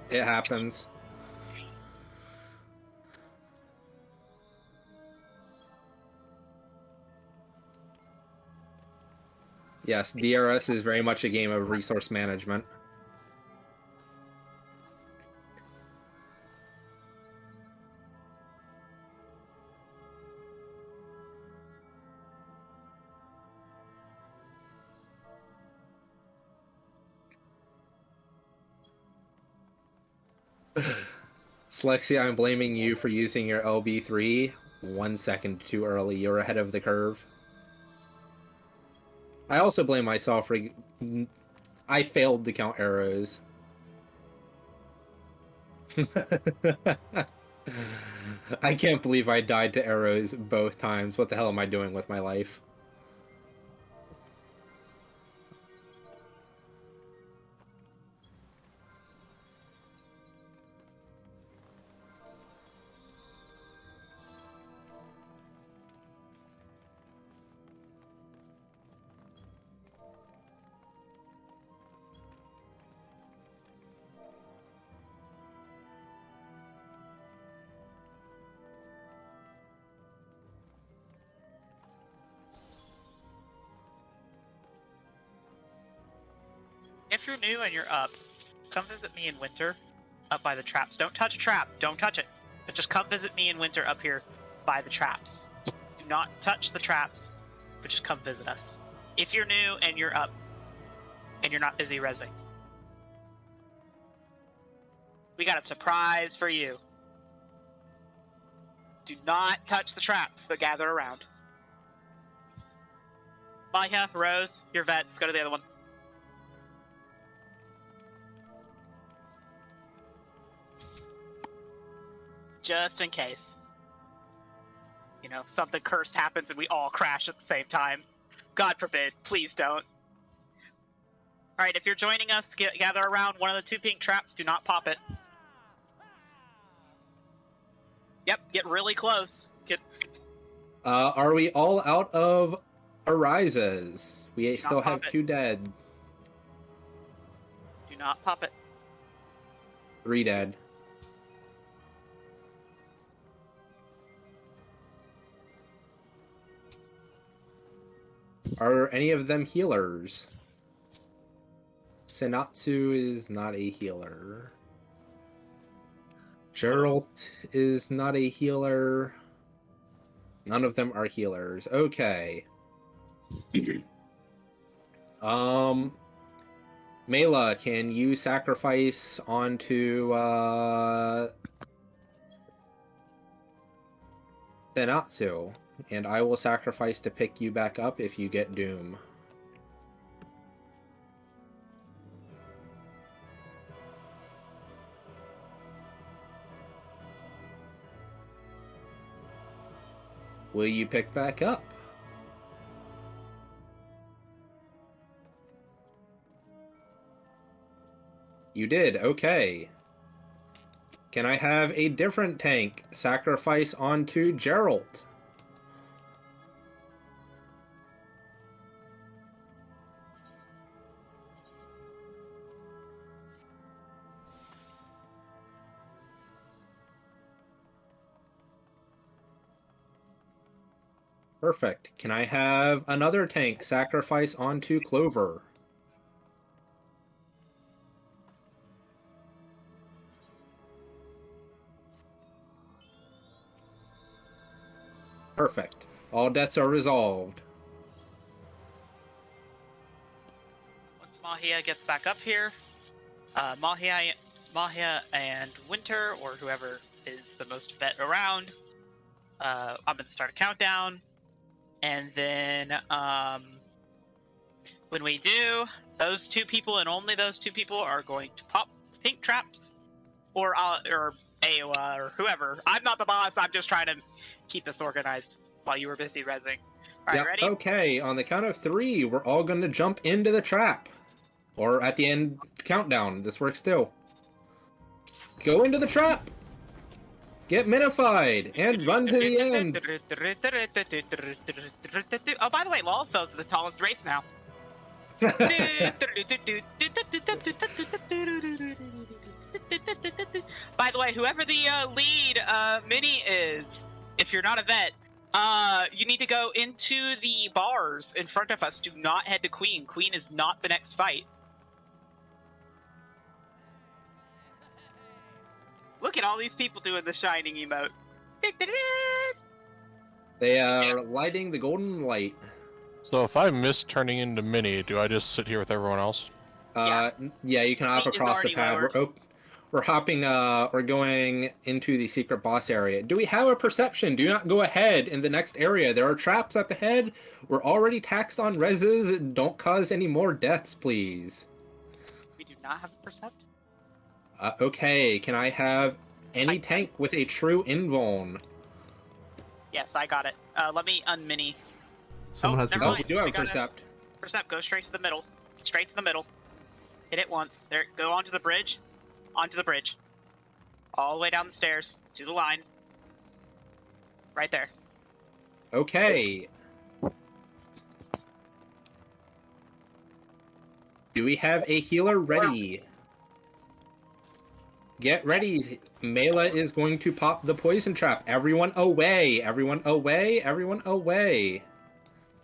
It happens. Yes, DRS is very much a game of resource management. Slexia, I'm blaming you for using your LB3 1 second too early. You're ahead of the curve. I also blame myself for... I failed to count arrows. I can't believe I died to arrows both times. What the hell am I doing with my life? If you're new and you're up, come visit me in winter up by the traps. Don't touch a trap. Don't touch it. But just come visit me in winter up here by the traps. Do not touch the traps, but just come visit us. If you're new and you're up and you're not busy rezzing. We got a surprise for you. Do not touch the traps, but gather around. Micah, Rose, your vets, go to the other one. Just in case. You know, something cursed happens and we all crash at the same time. God forbid, please don't. Alright, if you're joining us, gather around one of the two pink traps. Do not pop it. Yep, get really close. Are we all out of arises? We still have pop it. 2 dead. Do not pop it. 3 dead. Are any of them healers? Senatsu is not a healer. Geralt is not a healer. None of them are healers. Okay. Mela, can you sacrifice onto Senatsu? And I will sacrifice to pick you back up if you get Doom. Will you pick back up? You did, okay. Can I have a different tank sacrifice onto Gerald? Perfect. Can I have another tank sacrifice onto Clover? Perfect. All debts are resolved. Once Mahia gets back up here, Mahia and Winter, or whoever is the most vet around, I'm gonna start a countdown, and then when we do, those two people and only those two people are going to pop pink traps, or Aowa or whoever. I'm not the boss. I'm just trying to keep this organized while you were busy rezzing. All right, Yep. ready? Okay, on the count of 3, we're all going to jump into the trap. Or at the end countdown. This works too. Go into the trap! Get minified and run to the end. Oh, by the way, Lawfell's the tallest race now. By the way, whoever the lead mini is, if you're not a vet, you need to go into the bars in front of us. Do not head to Queen. Queen is not the next fight. Look at all these people doing the shining emote. They are lighting the golden light. So if I miss turning into Mini, do I just sit here with everyone else? Yeah, you can hop Heat is across the already pad. lowered. We're hopping, we're going into the secret boss area. Do we have a perception? Do not go ahead in the next area. There are traps up ahead. We're already taxed on reses. Don't cause any more deaths, please. We do not have a percept. Okay, can I have any tank with a true invuln? Yes, I got it. Let me unmini. Someone has never Oh, mind. we do have I a got it. percept. Percept, go straight to the middle. Straight to the middle. Hit it once. There, go onto the bridge. Onto the bridge. All the way down the stairs. To the line. Right there. Okay. Do we have a healer ready? Get ready. Mela is going to pop the poison trap. Everyone away. Everyone away. Everyone away.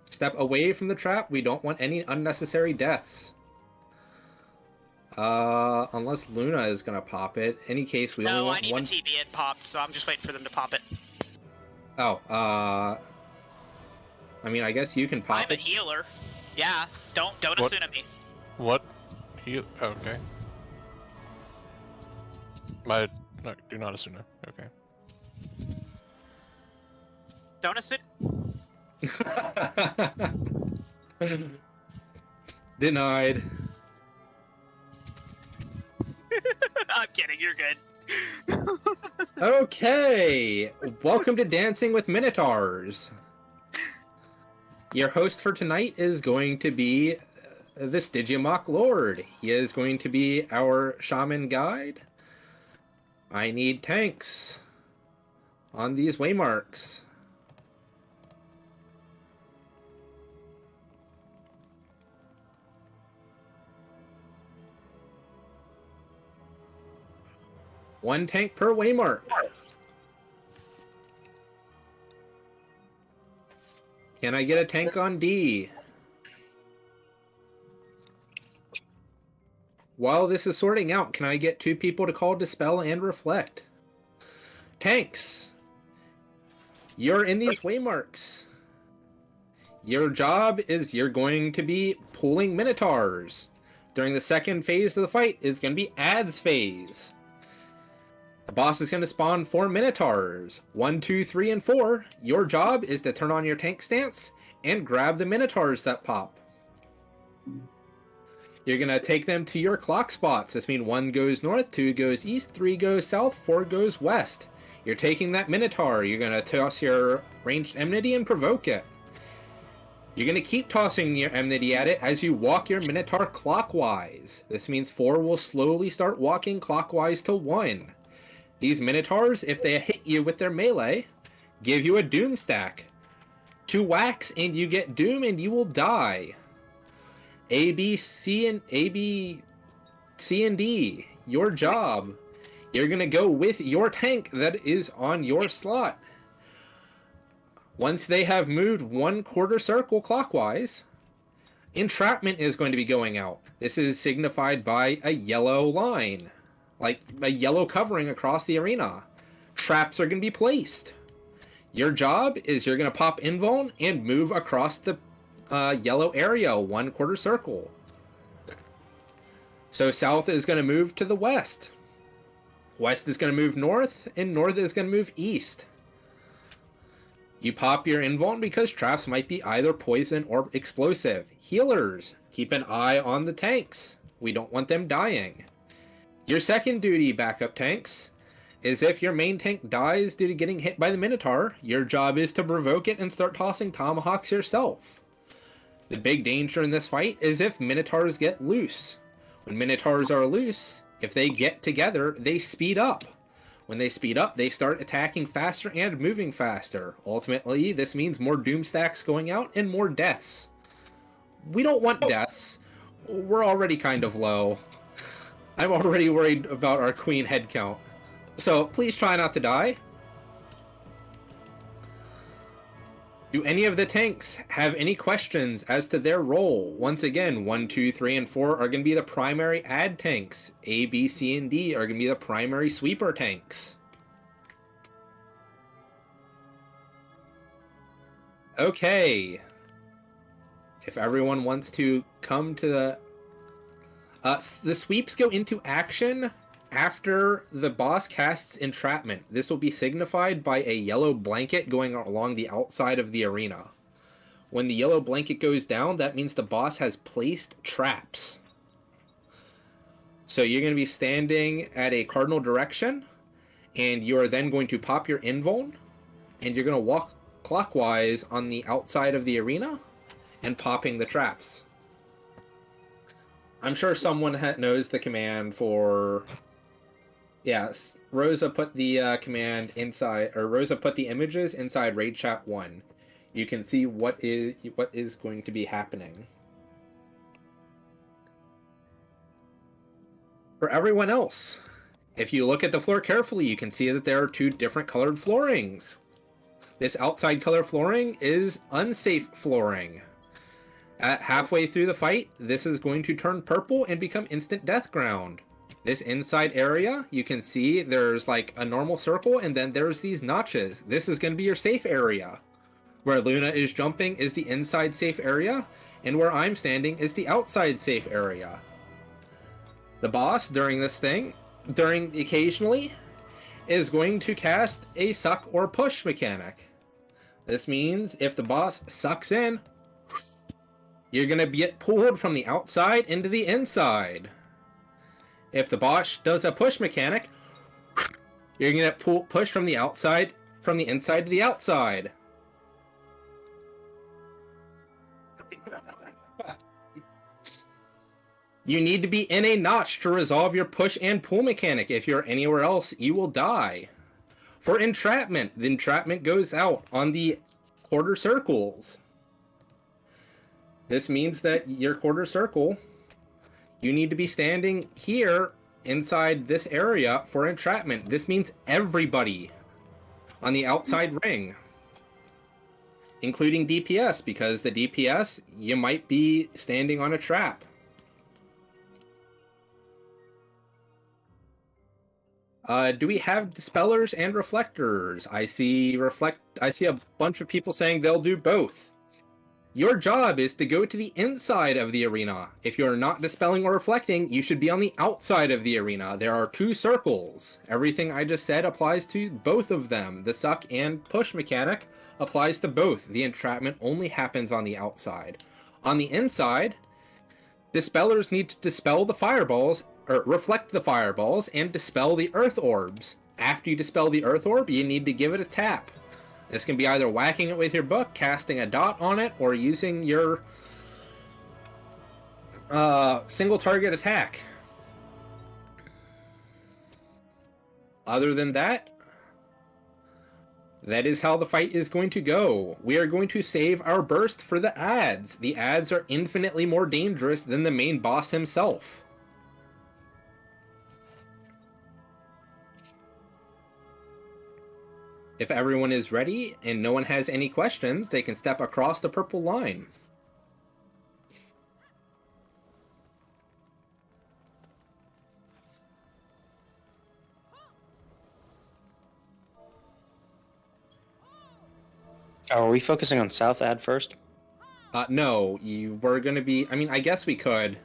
Step away from the trap. We don't want any unnecessary deaths. Unless Luna is gonna pop it. Any case, we only No, I want need one. the TB it popped, so I'm just waiting for them to pop it. Oh, I mean, I guess you can pop I'm a it. healer. Yeah, don't What? assume at me. What? Okay. No, do not assume it. Okay. Don't assume. Denied. I'm kidding, you're good. Okay, welcome to Dancing with Minotaurs. Your host for tonight is going to be the Stygiamok Lord. He is going to be our shaman guide. I need tanks on these waymarks. One tank per waymark. Can I get a tank on D? While this is sorting out, can I get 2 people to call Dispel and Reflect? Tanks! You're in these waymarks. Your job is you're going to be pulling Minotaurs. During the second phase of the fight is going to be Ads phase. The boss is going to spawn 4 Minotaurs. 1, 2, 3, and 4. Your job is to turn on your tank stance and grab the Minotaurs that pop. You're going to take them to your clock spots. This means 1 goes north, 2 goes east, 3 goes south, 4 goes west. You're taking that Minotaur. You're going to toss your ranged enmity and provoke it. You're going to keep tossing your enmity at it as you walk your Minotaur clockwise. This means 4 will slowly start walking clockwise to 1. These Minotaurs, if they hit you with their melee, give you a Doom stack. 2 whacks and you get Doom and you will die. A, B, C, and D, your job. You're going to go with your tank that is on your slot. Once they have moved 1/4 circle clockwise, entrapment is going to be going out. This is signified by a yellow line, like a yellow covering across the arena. Traps are going to be placed. Your job is you're going to pop invuln and move across the yellow area 1/4 circle. So south is going to move to the west. West is going to move north, and north is going to move east. You pop your invuln because traps might be either poison or explosive. Healers, keep an eye on the tanks. We don't want them dying. Your second duty, backup tanks, is if your main tank dies due to getting hit by the Minotaur, your job is to provoke it and start tossing tomahawks yourself. The big danger in this fight is if Minotaurs get loose. When Minotaurs are loose, if they get together, they speed up. When they speed up, they start attacking faster and moving faster. Ultimately, this means more doom stacks going out and more deaths. We don't want deaths. We're already kind of low. I'm already worried about our queen head count. So please try not to die. Do any of the tanks have any questions as to their role? Once again, 1, 2, 3, and 4 are going to be the primary ad tanks. A, B, C, and D are going to be the primary sweeper tanks. Okay. If everyone wants to come to the sweeps go into action after the boss casts entrapment. This will be signified by a yellow blanket going along the outside of the arena. When the yellow blanket goes down, that means the boss has placed traps. So you're going to be standing at a cardinal direction, and you are then going to pop your invuln, and you're going to walk clockwise on the outside of the arena and popping the traps. I'm sure someone knows the command for... Yes, Rosa put the command inside, or Rosa put the images inside Raid Chat 1. You can see what is going to be happening. For everyone else, if you look at the floor carefully, you can see that there are 2 different colored floorings. This outside color flooring is unsafe flooring. At halfway through the fight, this is going to turn purple and become instant death ground. This inside area, you can see there's like a normal circle and then there's these notches. This is going to be your safe area. Where Luna is jumping is the inside safe area, and where I'm standing is the outside safe area. The boss during this thing, occasionally, is going to cast a suck or push mechanic. This means if the boss sucks in, you're going to get pulled from the outside into the inside. If the boss does a push mechanic, you're going to push from the outside, from the inside to the outside. You need to be in a notch to resolve your push and pull mechanic. If you're anywhere else, you will die. For entrapment, the entrapment goes out on the quarter circles. This means that your quarter circle, you need to be standing here inside this area for entrapment. This means everybody on the outside ring, including DPS, because the DPS, you might be standing on a trap. Do we have dispellers and reflectors? I see a bunch of people saying they'll do both. Your job is to go to the inside of the arena. If you're not dispelling or reflecting, you should be on the outside of the arena. There are 2 circles. Everything I just said applies to both of them. The suck and push mechanic applies to both. The entrapment only happens on the outside. On the inside, dispellers need to dispel the fireballs, or reflect the fireballs, and dispel the earth orbs. After you dispel the earth orb, you need to give it a tap. This can be either whacking it with your book, casting a dot on it, or using your single target attack. other than that, that is how the fight is going to go. We are going to save our burst for the ads. The ads are infinitely more dangerous than the main boss himself. If everyone is ready and no one has any questions, they can step across the purple line. Are we focusing on South Ad first? No, you were going to be... I mean, I guess we could.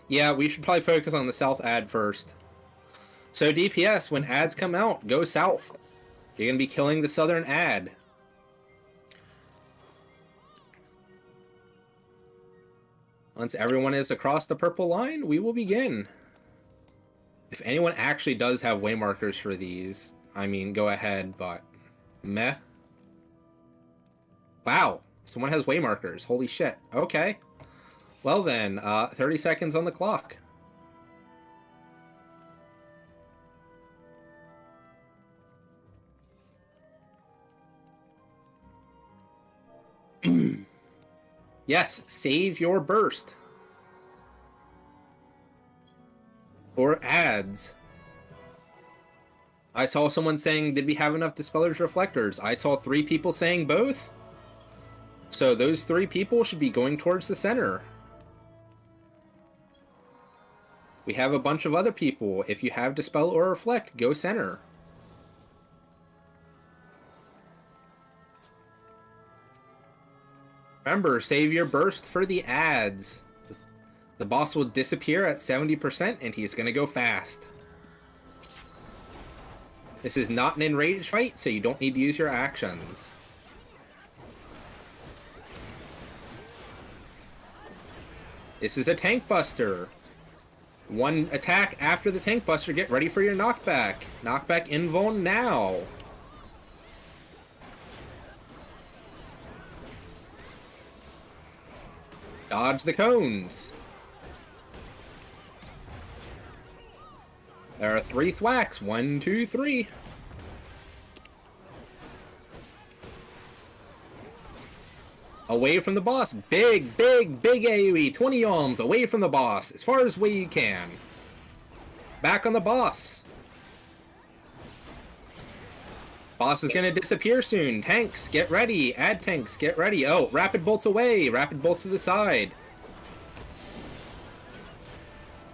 Yeah, we should probably focus on the South ad first. So DPS, when ads come out, go south. You're going to be killing the southern ad. Once everyone is across the purple line, we will begin. If anyone actually does have waymarkers for these, I mean, go ahead, but... Meh. Wow, someone has waymarkers. Holy shit. Okay. Well then, 30 seconds on the clock. Yes, save your burst. Or ads. I saw someone saying, did we have enough Dispeller's Reflectors? I saw 3 people saying both. So those 3 people should be going towards the center. We have a bunch of other people. If you have Dispel or Reflect, go center. Remember, save your burst for the ads. The boss will disappear at 70% and he's going to go fast. This is not an enraged fight, so you don't need to use your actions. This is a tank buster. One attack after the tank buster, get ready for your knockback. Knockback invuln now. Dodge the cones. There are 3 thwacks. 1, 2, 3. Away from the boss. Big, big, big AoE. 20 ohms. Away from the boss. As far as way you can. Back on the boss. Boss is going to disappear soon. Tanks, get ready. Add tanks, get ready. Oh, rapid bolts away. Rapid bolts to the side.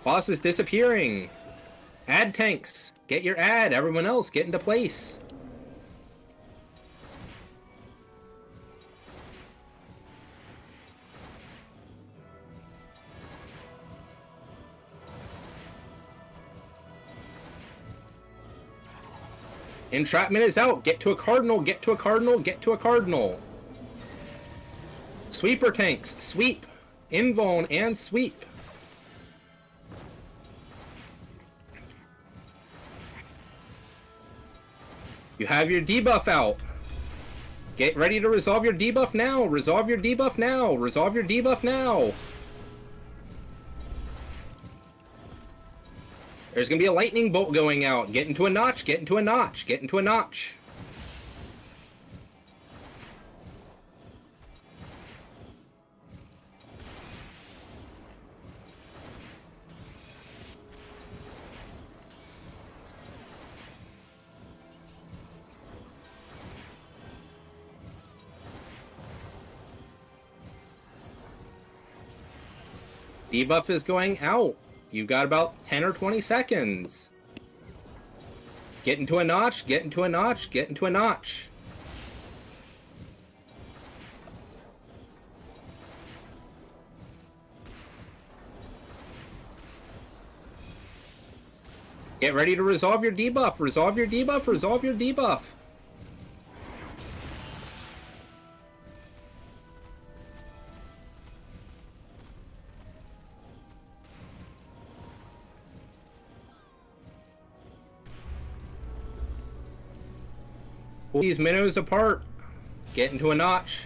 Boss is disappearing. Add tanks. Get your ad. Everyone else, get into place. Entrapment is out. Get to a cardinal. Get to a cardinal. Get to a cardinal. Sweeper tanks. Sweep. Invuln and sweep. You have your debuff out. Get ready to resolve your debuff now. Resolve your debuff now. Resolve your debuff now. There's going to be a lightning bolt going out. Get into a notch. Get into a notch. Get into a notch. Debuff is going out. You've got about 10 or 20 seconds. Get into a notch, get into a notch, get into a notch. Get ready to resolve your debuff, resolve your debuff, resolve your debuff. Pull these minnows apart. Get into a notch.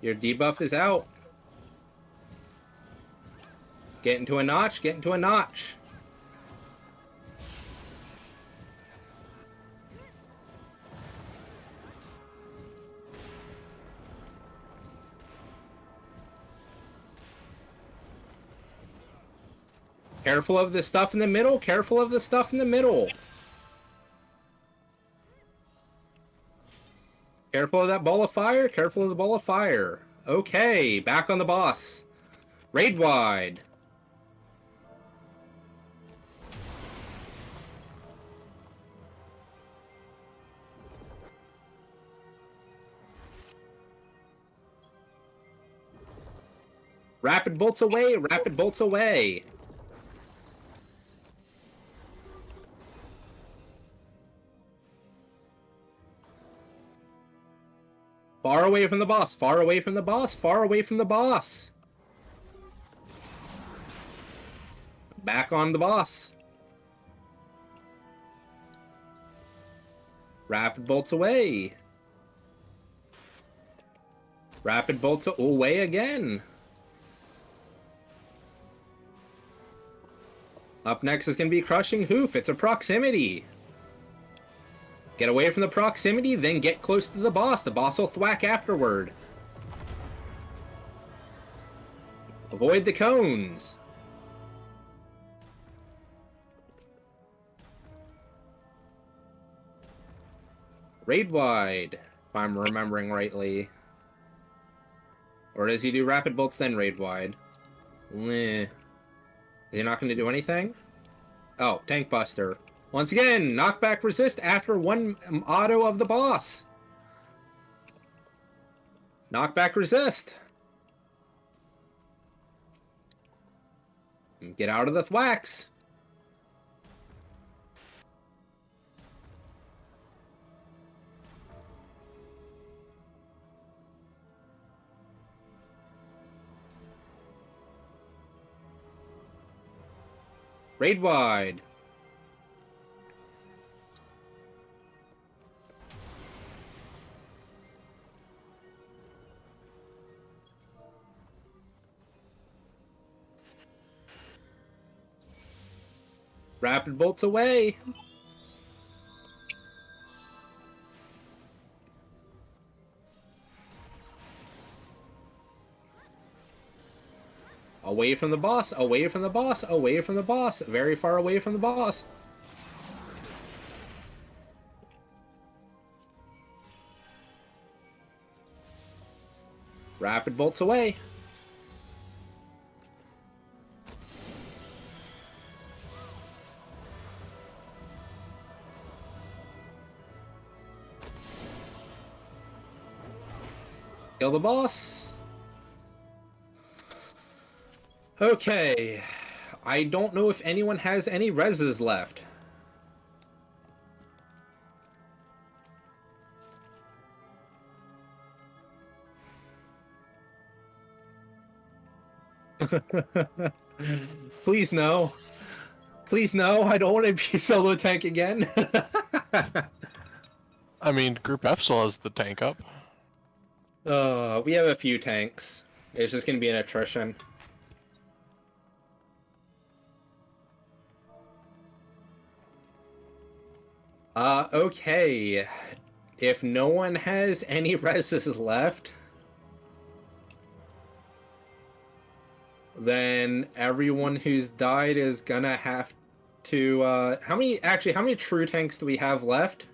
Your debuff is out. Get into a notch, get into a notch. Careful of the stuff in the middle, careful of the stuff in the middle. Careful of that ball of fire, careful of the ball of fire. Okay, back on the boss. Raid wide. Rapid bolts away, rapid bolts away. Far away from the boss, far away from the boss, far away from the boss. Back on the boss. Rapid bolts away. Rapid bolts away again. Up next is going to be Crushing Hoof. It's a proximity. Get away from the proximity, then get close to the boss. The boss will thwack afterward. Avoid the cones. Raid wide, if I'm remembering rightly. Or does he do rapid bolts then raid wide? Meh. Is he not going to do anything? Oh, Tank Buster. Once again, knockback resist after one auto of the boss. Knockback resist. Get out of the thwacks. Raid wide. Rapid bolts away. Away from the boss, away from the boss, away from the boss, very far away from the boss. Rapid bolts away. Kill the boss. Okay. I don't know if anyone has any reses left. Please no. Please no, I don't want to be solo tank again. I mean, Group F still has the tank up. We have a few tanks. It's just gonna be an attrition. Okay. If no one has any reses left, then everyone who's died is gonna have to, how many true tanks do we have left?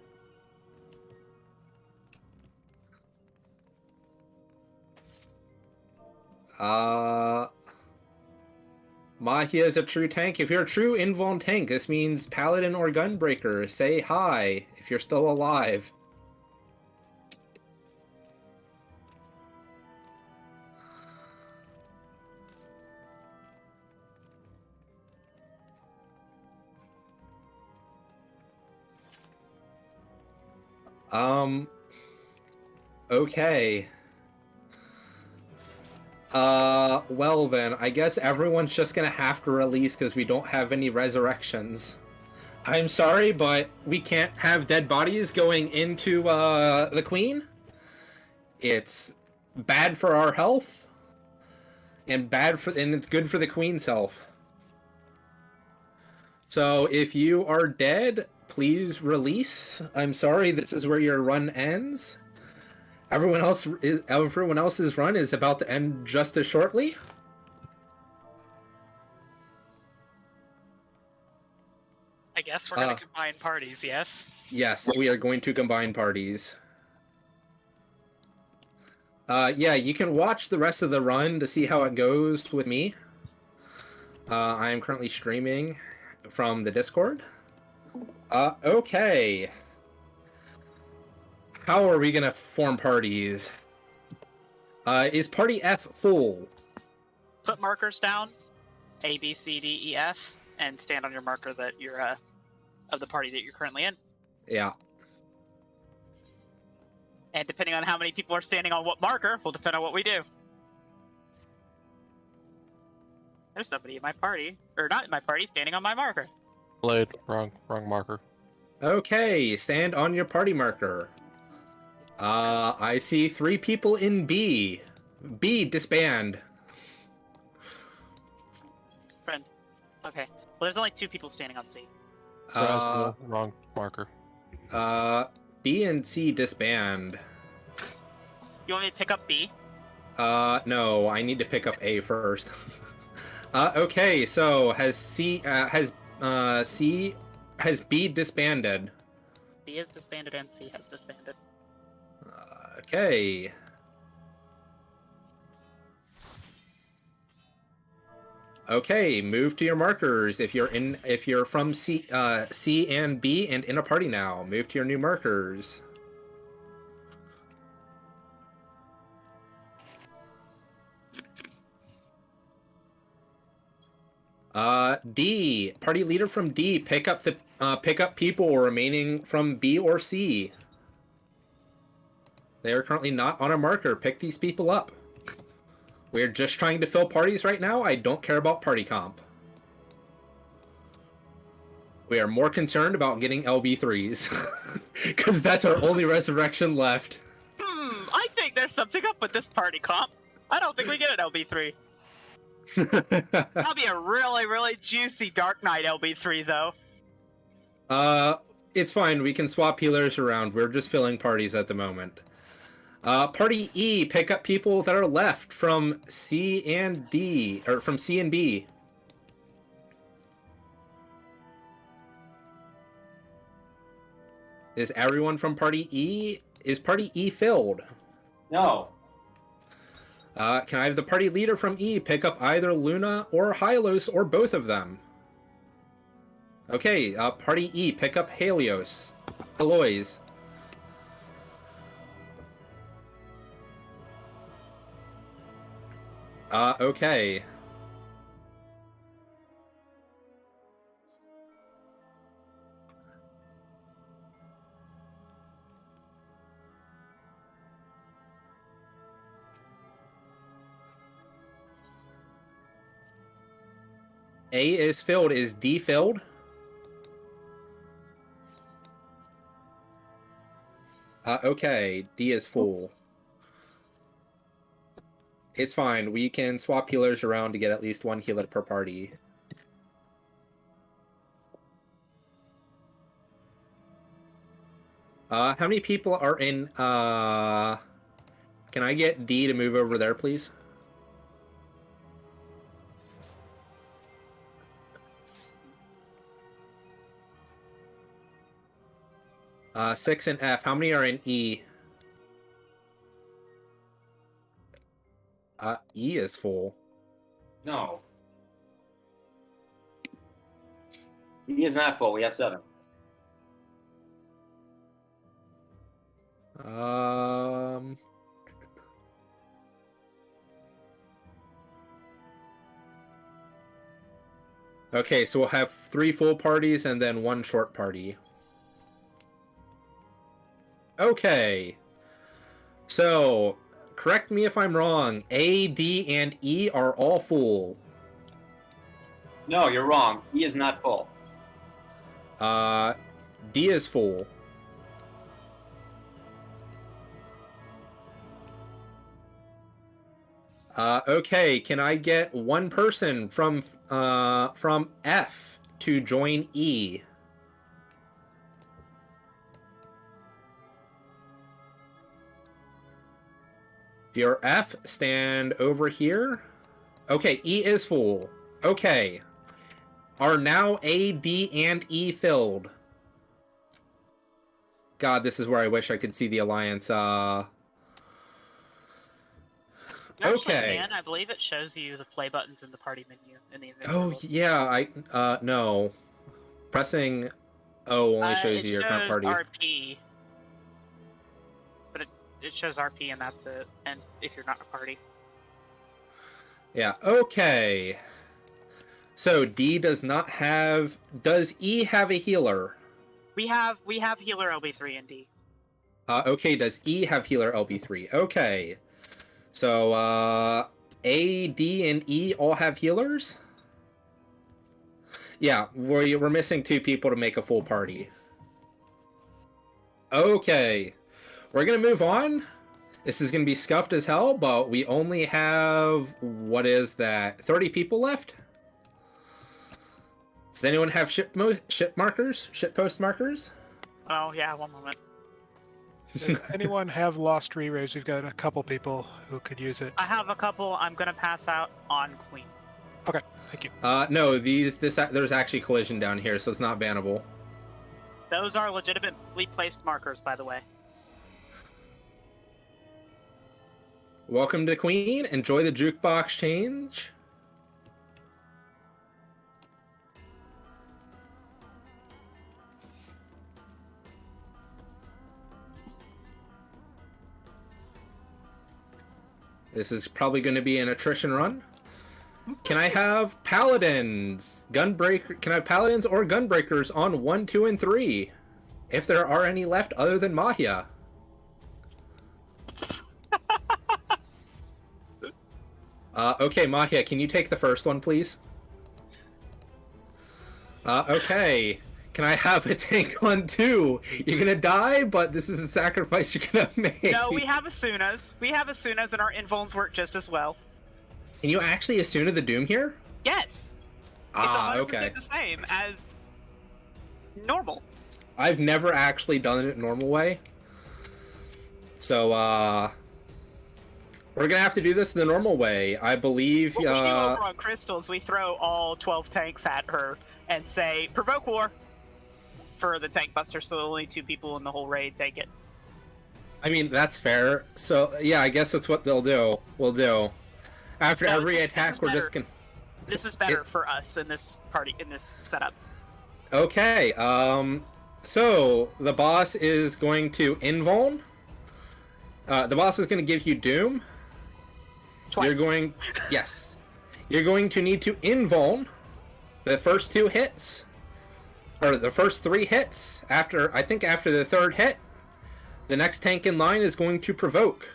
Mahia is a true tank. If you're a true invuln tank, this means Paladin or Gunbreaker. Say hi if you're still alive. Okay. Well then, I guess everyone's just gonna have to release because we don't have any resurrections. I'm sorry, but we can't have dead bodies going into, the Queen. It's bad for our health, and it's good for the queen's health. So if you are dead, please release. I'm sorry, this is where your run ends. Everyone else's run is about to end just as shortly. I guess we're gonna combine parties, yes? Yes, we are going to combine parties. Yeah, you can watch the rest of the run to see how it goes with me. I am currently streaming from the Discord. Okay. How are we gonna form parties? Is party F full? Put markers down, A, B, C, D, E, F, and stand on your marker that you're of the party that you're currently in. Yeah. And depending on how many people are standing on what marker will depend on what we do. There's somebody in my party, or not in my party, standing on my marker. Blade, wrong marker. Okay, stand on your party marker. I see 3 people in B. B, disband. Friend. Okay. Well, there's only 2 people standing on C. Wrong marker. B and C disband. You want me to pick up B? No, I need to pick up A first. Okay, so has B disbanded? B is disbanded and C has disbanded. Okay. Okay, move to your markers. If you're from C and B and in a party now, move to your new markers. D, party leader from D, pick up people remaining from B or C. They are currently not on a marker. Pick these people up. We're just trying to fill parties right now. I don't care about party comp. We are more concerned about getting LB3s. Because that's our only resurrection left. I think there's something up with this party comp. I don't think we get an LB3. That'll be a really, really juicy Dark Knight LB3, though. It's fine. We can swap healers around. We're just filling parties at the moment. Party E, pick up people that are left from C and D, or from C and B. Is everyone from Party E? Is Party E filled? No. Can I have the party leader from E pick up either Luna or Hylos or both of them? Okay, Party E, pick up Helios. Aloys. Okay. A is filled. Is D filled? Okay, D is full. It's fine. We can swap healers around to get at least one healer per party. How many people are in, Can I get D to move over there, please? Six and F. How many are in E? E is full. No. E is not full. We have 7. Okay, so we'll have 3 full parties and then 1 short party. Okay. So, correct me if I'm wrong. A, D, and E are all full. No, you're wrong. E is not full. D is full. Okay, can I get one person from F to join E? If you're F, stand over here. Okay, E is full. Okay. Are now A, D, and E filled? God, this is where I wish I could see the alliance. You actually Okay. can. I believe it shows you the play buttons in the party menu in the Oh rules. yeah, no. Pressing O only shows it you your current shows party. RP, but it shows RP and that's it. And if you're not a party, Yeah. Okay. So D does not have. Does E have a healer? we have healer LB3 and D. Okay. Does E have healer LB3? Okay. So A, D, and E all have healers. Yeah, we're missing 2 people to make a full party. Okay, we're gonna move on. This is gonna be scuffed as hell, but we only have, what is that, 30 people left? Does anyone have ship post markers? Oh yeah, one moment. Does anyone have lost re-raise? We've got a couple people who could use it. I have a couple. I'm gonna pass out on Queen. Okay, thank you. No, there's actually collision down here, so it's not bannable. Those are legitimately placed markers, by the way. Welcome to Queen. Enjoy the jukebox change. This is probably going to be an attrition run. Can I have paladins, gunbreaker? Can I have paladins or gunbreakers on 1, 2, and 3? If there are any left other than Mahia. Okay, Mahia, can you take the first one, please? Okay. Can I have a tank on 2? You're gonna die, but this is a sacrifice you're gonna make. No, we have Asunas. We have Asunas, and our invulns work just as well. Can you actually Asuna the Doom here? Yes. It's 100% Okay. the same as normal. I've never actually done it normal way. So, we're gonna have to do this the normal way. I believe, What we do over on Crystals, we throw all 12 tanks at her and say, provoke war for the tank buster, so only 2 people in the whole raid take it. I mean, that's fair. So, yeah, I guess that's what we'll do. After No, every this attack, is we're better. just gonna... This is better for us in this party, in this setup. Okay, so the boss is going to invuln. The boss is going to give you Doom. Twice. Yes. You're going to need to invuln the first 2 hits. Or the first 3 hits. After the 3rd hit, the next tank in line is going to provoke.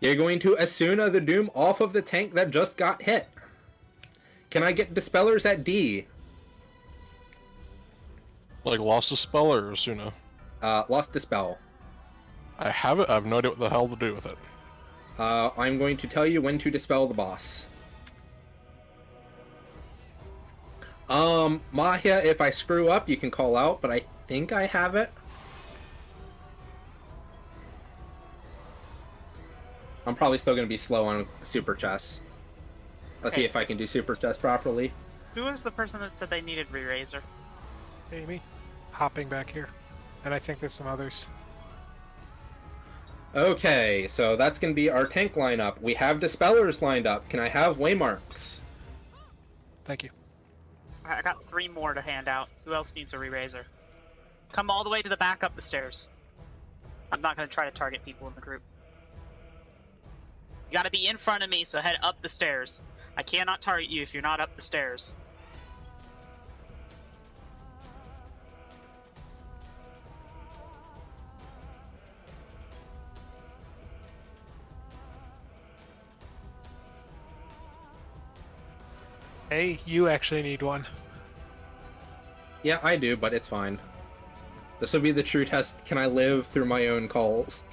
You're going to Asuna the Doom off of the tank that just got hit. Can I get Dispellers at D? Like lost a spell or Asuna? Lost Dispel. I have it. I have no idea what the hell to do with it. I'm going to tell you when to dispel the boss. Mahia, if I screw up, you can call out, but I think I have it. I'm probably still going to be slow on Super Chess. Let's see if I can do Super Chess properly. Who was the person that said they needed re-raiser? Amy, hopping back here. And I think there's some others. Okay, so that's going to be our tank lineup. We have Dispellers lined up. Can I have Waymarks? Thank you. I got 3 more to hand out. Who else needs a re-raiser? Come all the way to the back up the stairs. I'm not going to try to target people in the group. You gotta be in front of me, so head up the stairs. I cannot target you if you're not up the stairs. Hey, you actually need one. Yeah, I do, but it's fine. This will be the true test. Can I live through my own calls?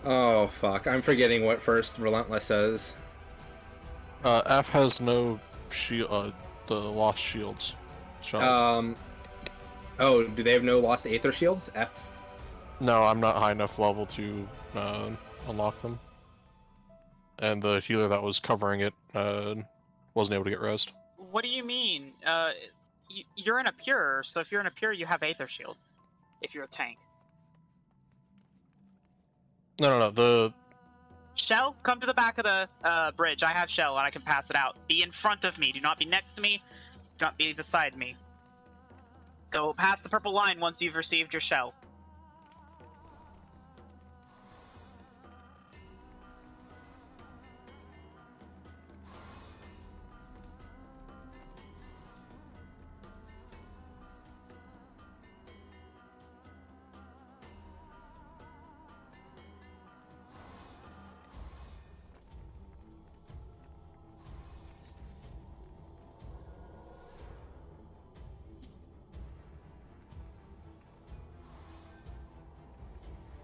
Oh fuck! I'm forgetting what first Relentless says. F has no shield. The lost shields. Oh, do they have no lost Aether shields? F. No, I'm not high enough level to unlock them. And the healer that was covering it wasn't able to get rezzed. What do you mean? You're in a pure, so if you're in a pure, you have Aether Shield. If you're a tank. No. The Shell, come to the back of the bridge. I have Shell, and I can pass it out. Be in front of me. Do not be next to me. Do not be beside me. Go past the purple line once you've received your Shell.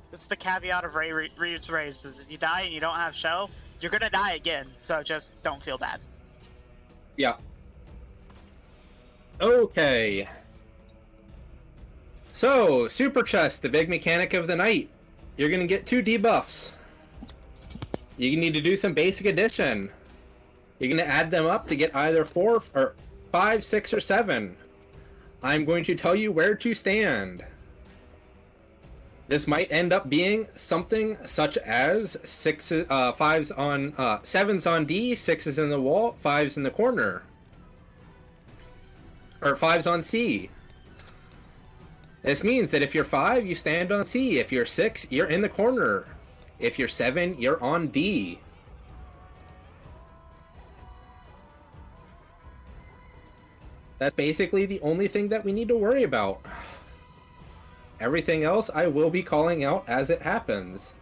This is the caveat of Reed's Race, is if you die and you don't have Shell, you're gonna die again, so just don't feel bad. Yeah. Okay. So, Super Chest, the big mechanic of the night. You're gonna get 2 debuffs. You need to do some basic addition. You're gonna add them up to get either 4 or 5, 6, or 7. I'm going to tell you where to stand. This might end up being something such as 5s on 7s on D, 6s in the wall, 5s in the corner, or 5s on C. This means that if you're 5, you stand on C. If you're 6, you're in the corner. If you're 7, you're on D. That's basically the only thing that we need to worry about. Everything else I will be calling out as it happens.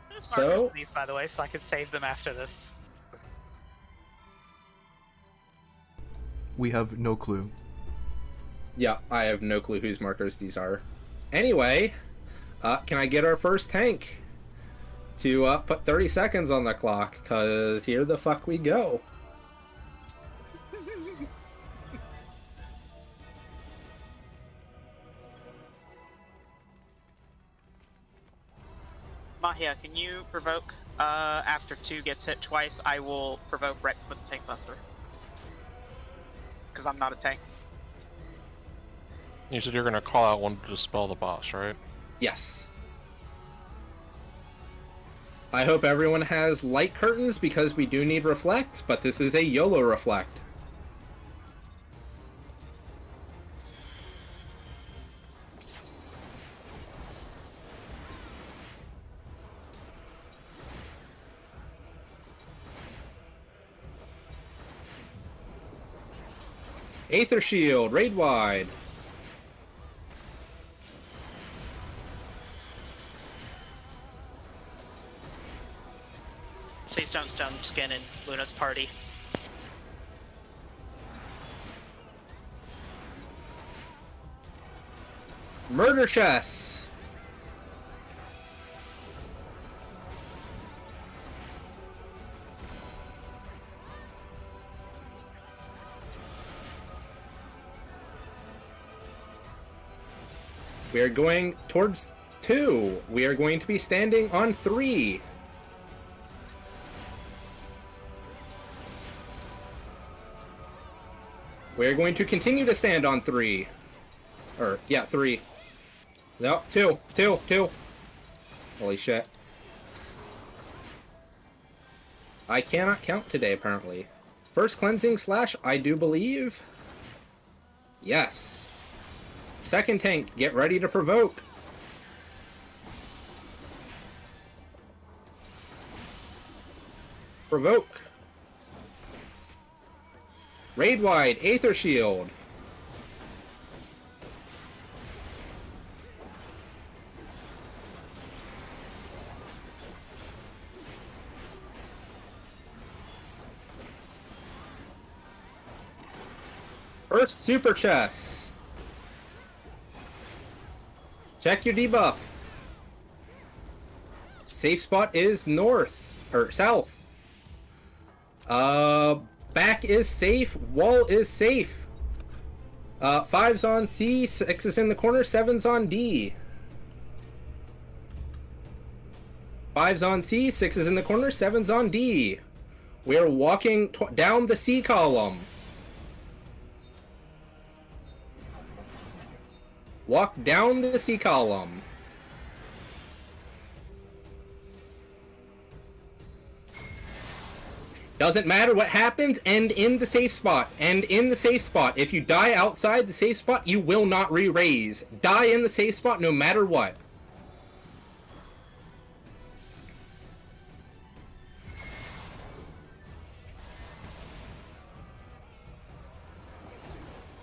There's markers in these, by the way, so I can save them after this. We have no clue. Yeah, I have no clue whose markers these are. Anyway, can I get our first tank to put 30 seconds on the clock? Because here the fuck we go. Mahia, can you provoke after 2 gets hit twice? I will provoke right with the Tank Buster. Because I'm not a tank. You said you're gonna call out one to dispel the boss, right? Yes. I hope everyone has light curtains because we do need reflect, but this is a YOLO reflect. Aether Shield, raid wide. Please don't stun Skin in Luna's party. Murder Chess. We are going towards 2. We are going to be standing on 3. We are going to continue to stand on 3. Or, yeah, 3. No, 2. Holy shit. I cannot count today, apparently. First cleansing slash, I do believe. Yes. Second tank, get ready to provoke. Provoke. Raid wide, Aether Shield. First Super Chess. Check your debuff. Safe spot is north or south. Back is safe. Wall is safe. 5's on C, 6 is in the corner, 7's on D. 5's on C, 6 is in the corner, 7's on D. We are walking down the C column. Walk down the C column. Doesn't matter what happens, end in the safe spot. End in the safe spot. If you die outside the safe spot, you will not re-raise. Die in the safe spot no matter what.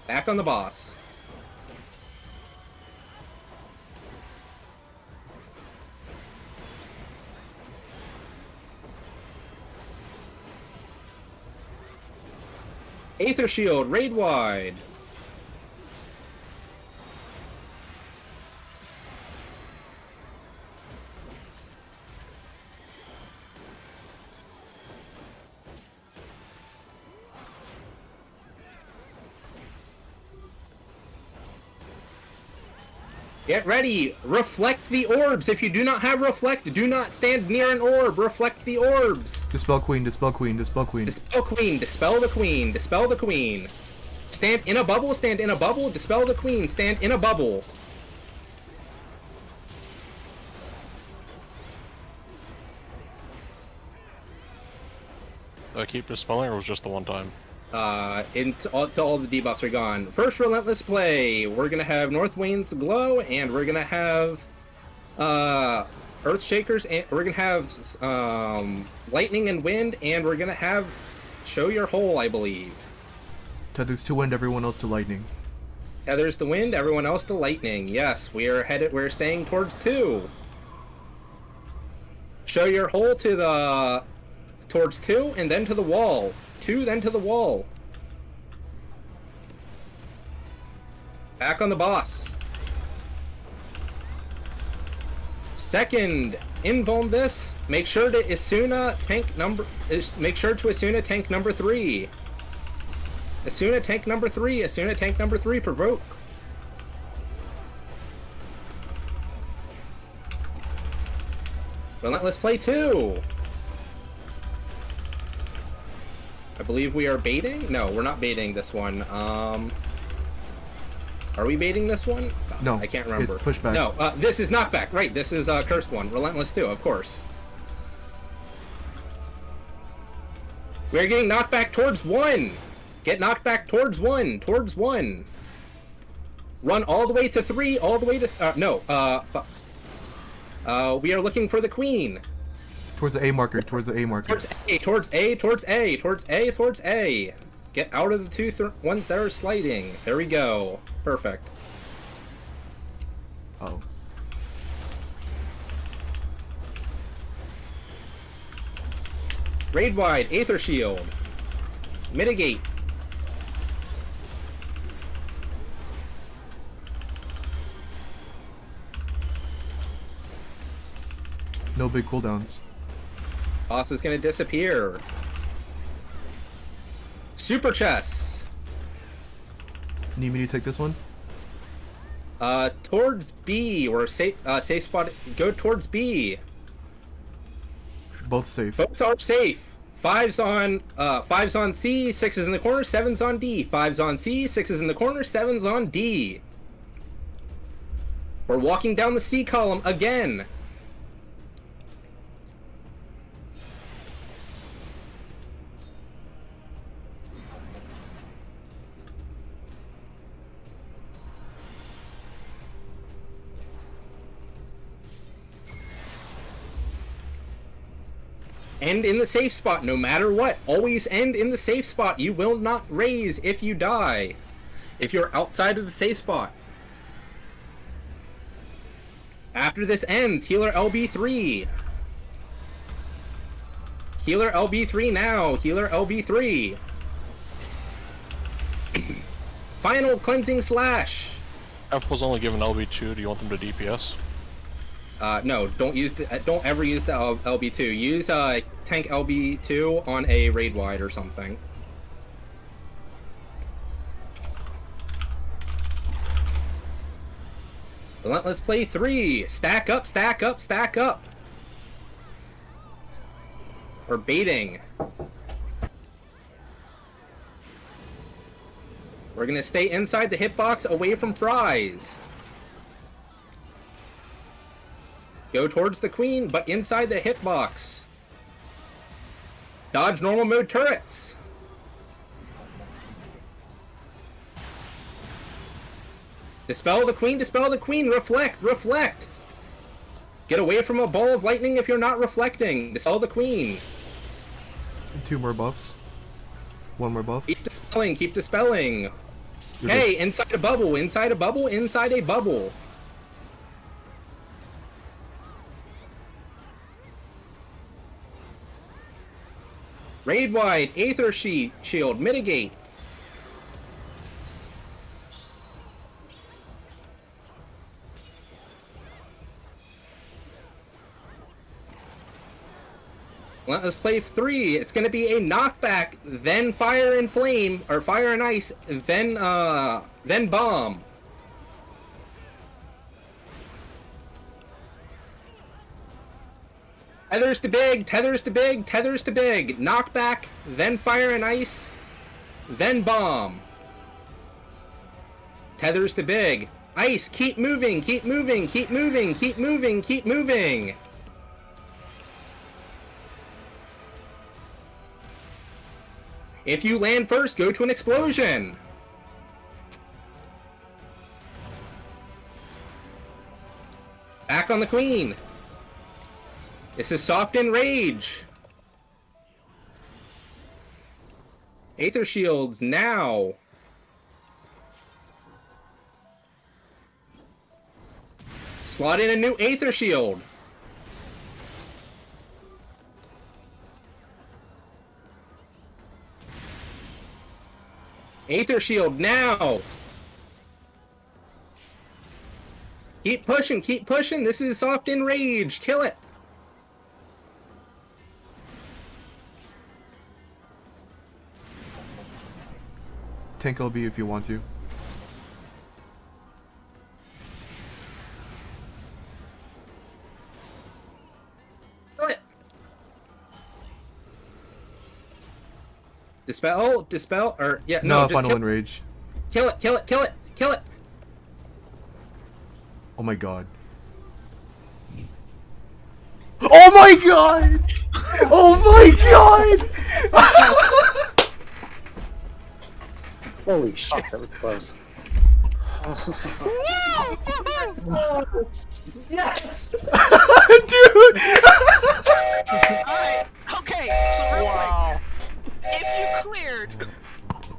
Back on the boss. Aether Shield, raid wide. Get ready! Reflect the orbs! If you do not have reflect, do not stand near an orb! Reflect the orbs! Dispel queen, dispel queen, dispel queen. Dispel queen, dispel the queen, dispel the queen. Stand in a bubble, dispel the queen, stand in a bubble. Keep dispelling, or was just the one time? Until all the debuffs are gone. First relentless play. We're gonna have North Wayne's Glow, and we're gonna have Earth Shakers, and we're gonna have Lightning and Wind, and we're gonna have Show Your Hole, I believe. Tethers to wind, everyone else to lightning. Tethers to wind, everyone else to lightning. Yes, we're staying towards 2. Show Your Hole towards 2, and then to the wall. 2, then to the wall. Back on the boss. Second, invuln this. Make sure to Asuna tank number 3. Asuna tank number 3. Asuna tank number 3, provoke. Relentless play 2. I believe we are baiting? No, we're not baiting this one. Are we baiting this one? No, I can't remember. it's pushback. No, this is knockback. Right, this is cursed one. Relentless 2, of course. We're getting knocked back towards 1. Get knocked back towards 1. Towards 1. Run all the way to 3. All the way to... we are looking for the queen. Towards the A marker, towards the A marker. Towards A, towards A, towards A, towards A, towards A. Get out of the 2 ones that are sliding. There we go. Perfect. Oh. Raid wide, Aether Shield. Mitigate. No big cooldowns. Boss is gonna disappear. Super Chess. Need me to take this one? Towards B, or safe spot. Go towards B. Both safe. Both are safe. 5's on C, 6 is in the corner, 7's on D. 5's on C, 6 is in the corner, 7's on D. We're walking down the C column again. End in the safe spot, no matter what. Always end in the safe spot. You will not raise if you die. If you're outside of the safe spot. After this ends, healer LB3. Healer LB3 now. Healer LB3. Final cleansing slash. F was only given LB2. Do you want them to DPS? No, don't ever use the LB2. Use tank LB2 on a raid wide or something. Let's play 3. Stack up, stack up, stack up. Or baiting. We're gonna stay inside the hitbox, away from fries. Go towards the queen, but inside the hitbox. Dodge normal mode turrets. Dispel the queen, reflect, reflect. Get away from a ball of lightning if you're not reflecting. Dispel the queen. 2 more buffs. 1 more buff. Keep dispelling, keep dispelling. You're Hey, good. inside a bubble, inside a bubble, inside a bubble. Raid wide, Aether Shield, mitigate. Let us play 3. It's gonna be a knockback, then fire and flame, or fire and ice, then bomb. Tethers to big, tethers to big, tethers to big. Knockback, then fire and ice, then bomb. Tethers to big. Ice, keep moving, keep moving, keep moving, keep moving, keep moving. If you land first, go to an explosion. Back on the queen. This is soft and rage. Aether shields now. Slot in a new Aether shield. Aether shield now. Keep pushing, keep pushing. This is soft and rage. Kill it. Tank LB if you want to. Kill it. Dispel, or yeah, No, just final kill, enrage. kill it, kill it, kill it, kill it. Oh my god. Oh my god! Oh my god! Holy shit, that was close. Yes! Dude! Alright, okay, so real quick. If you cleared,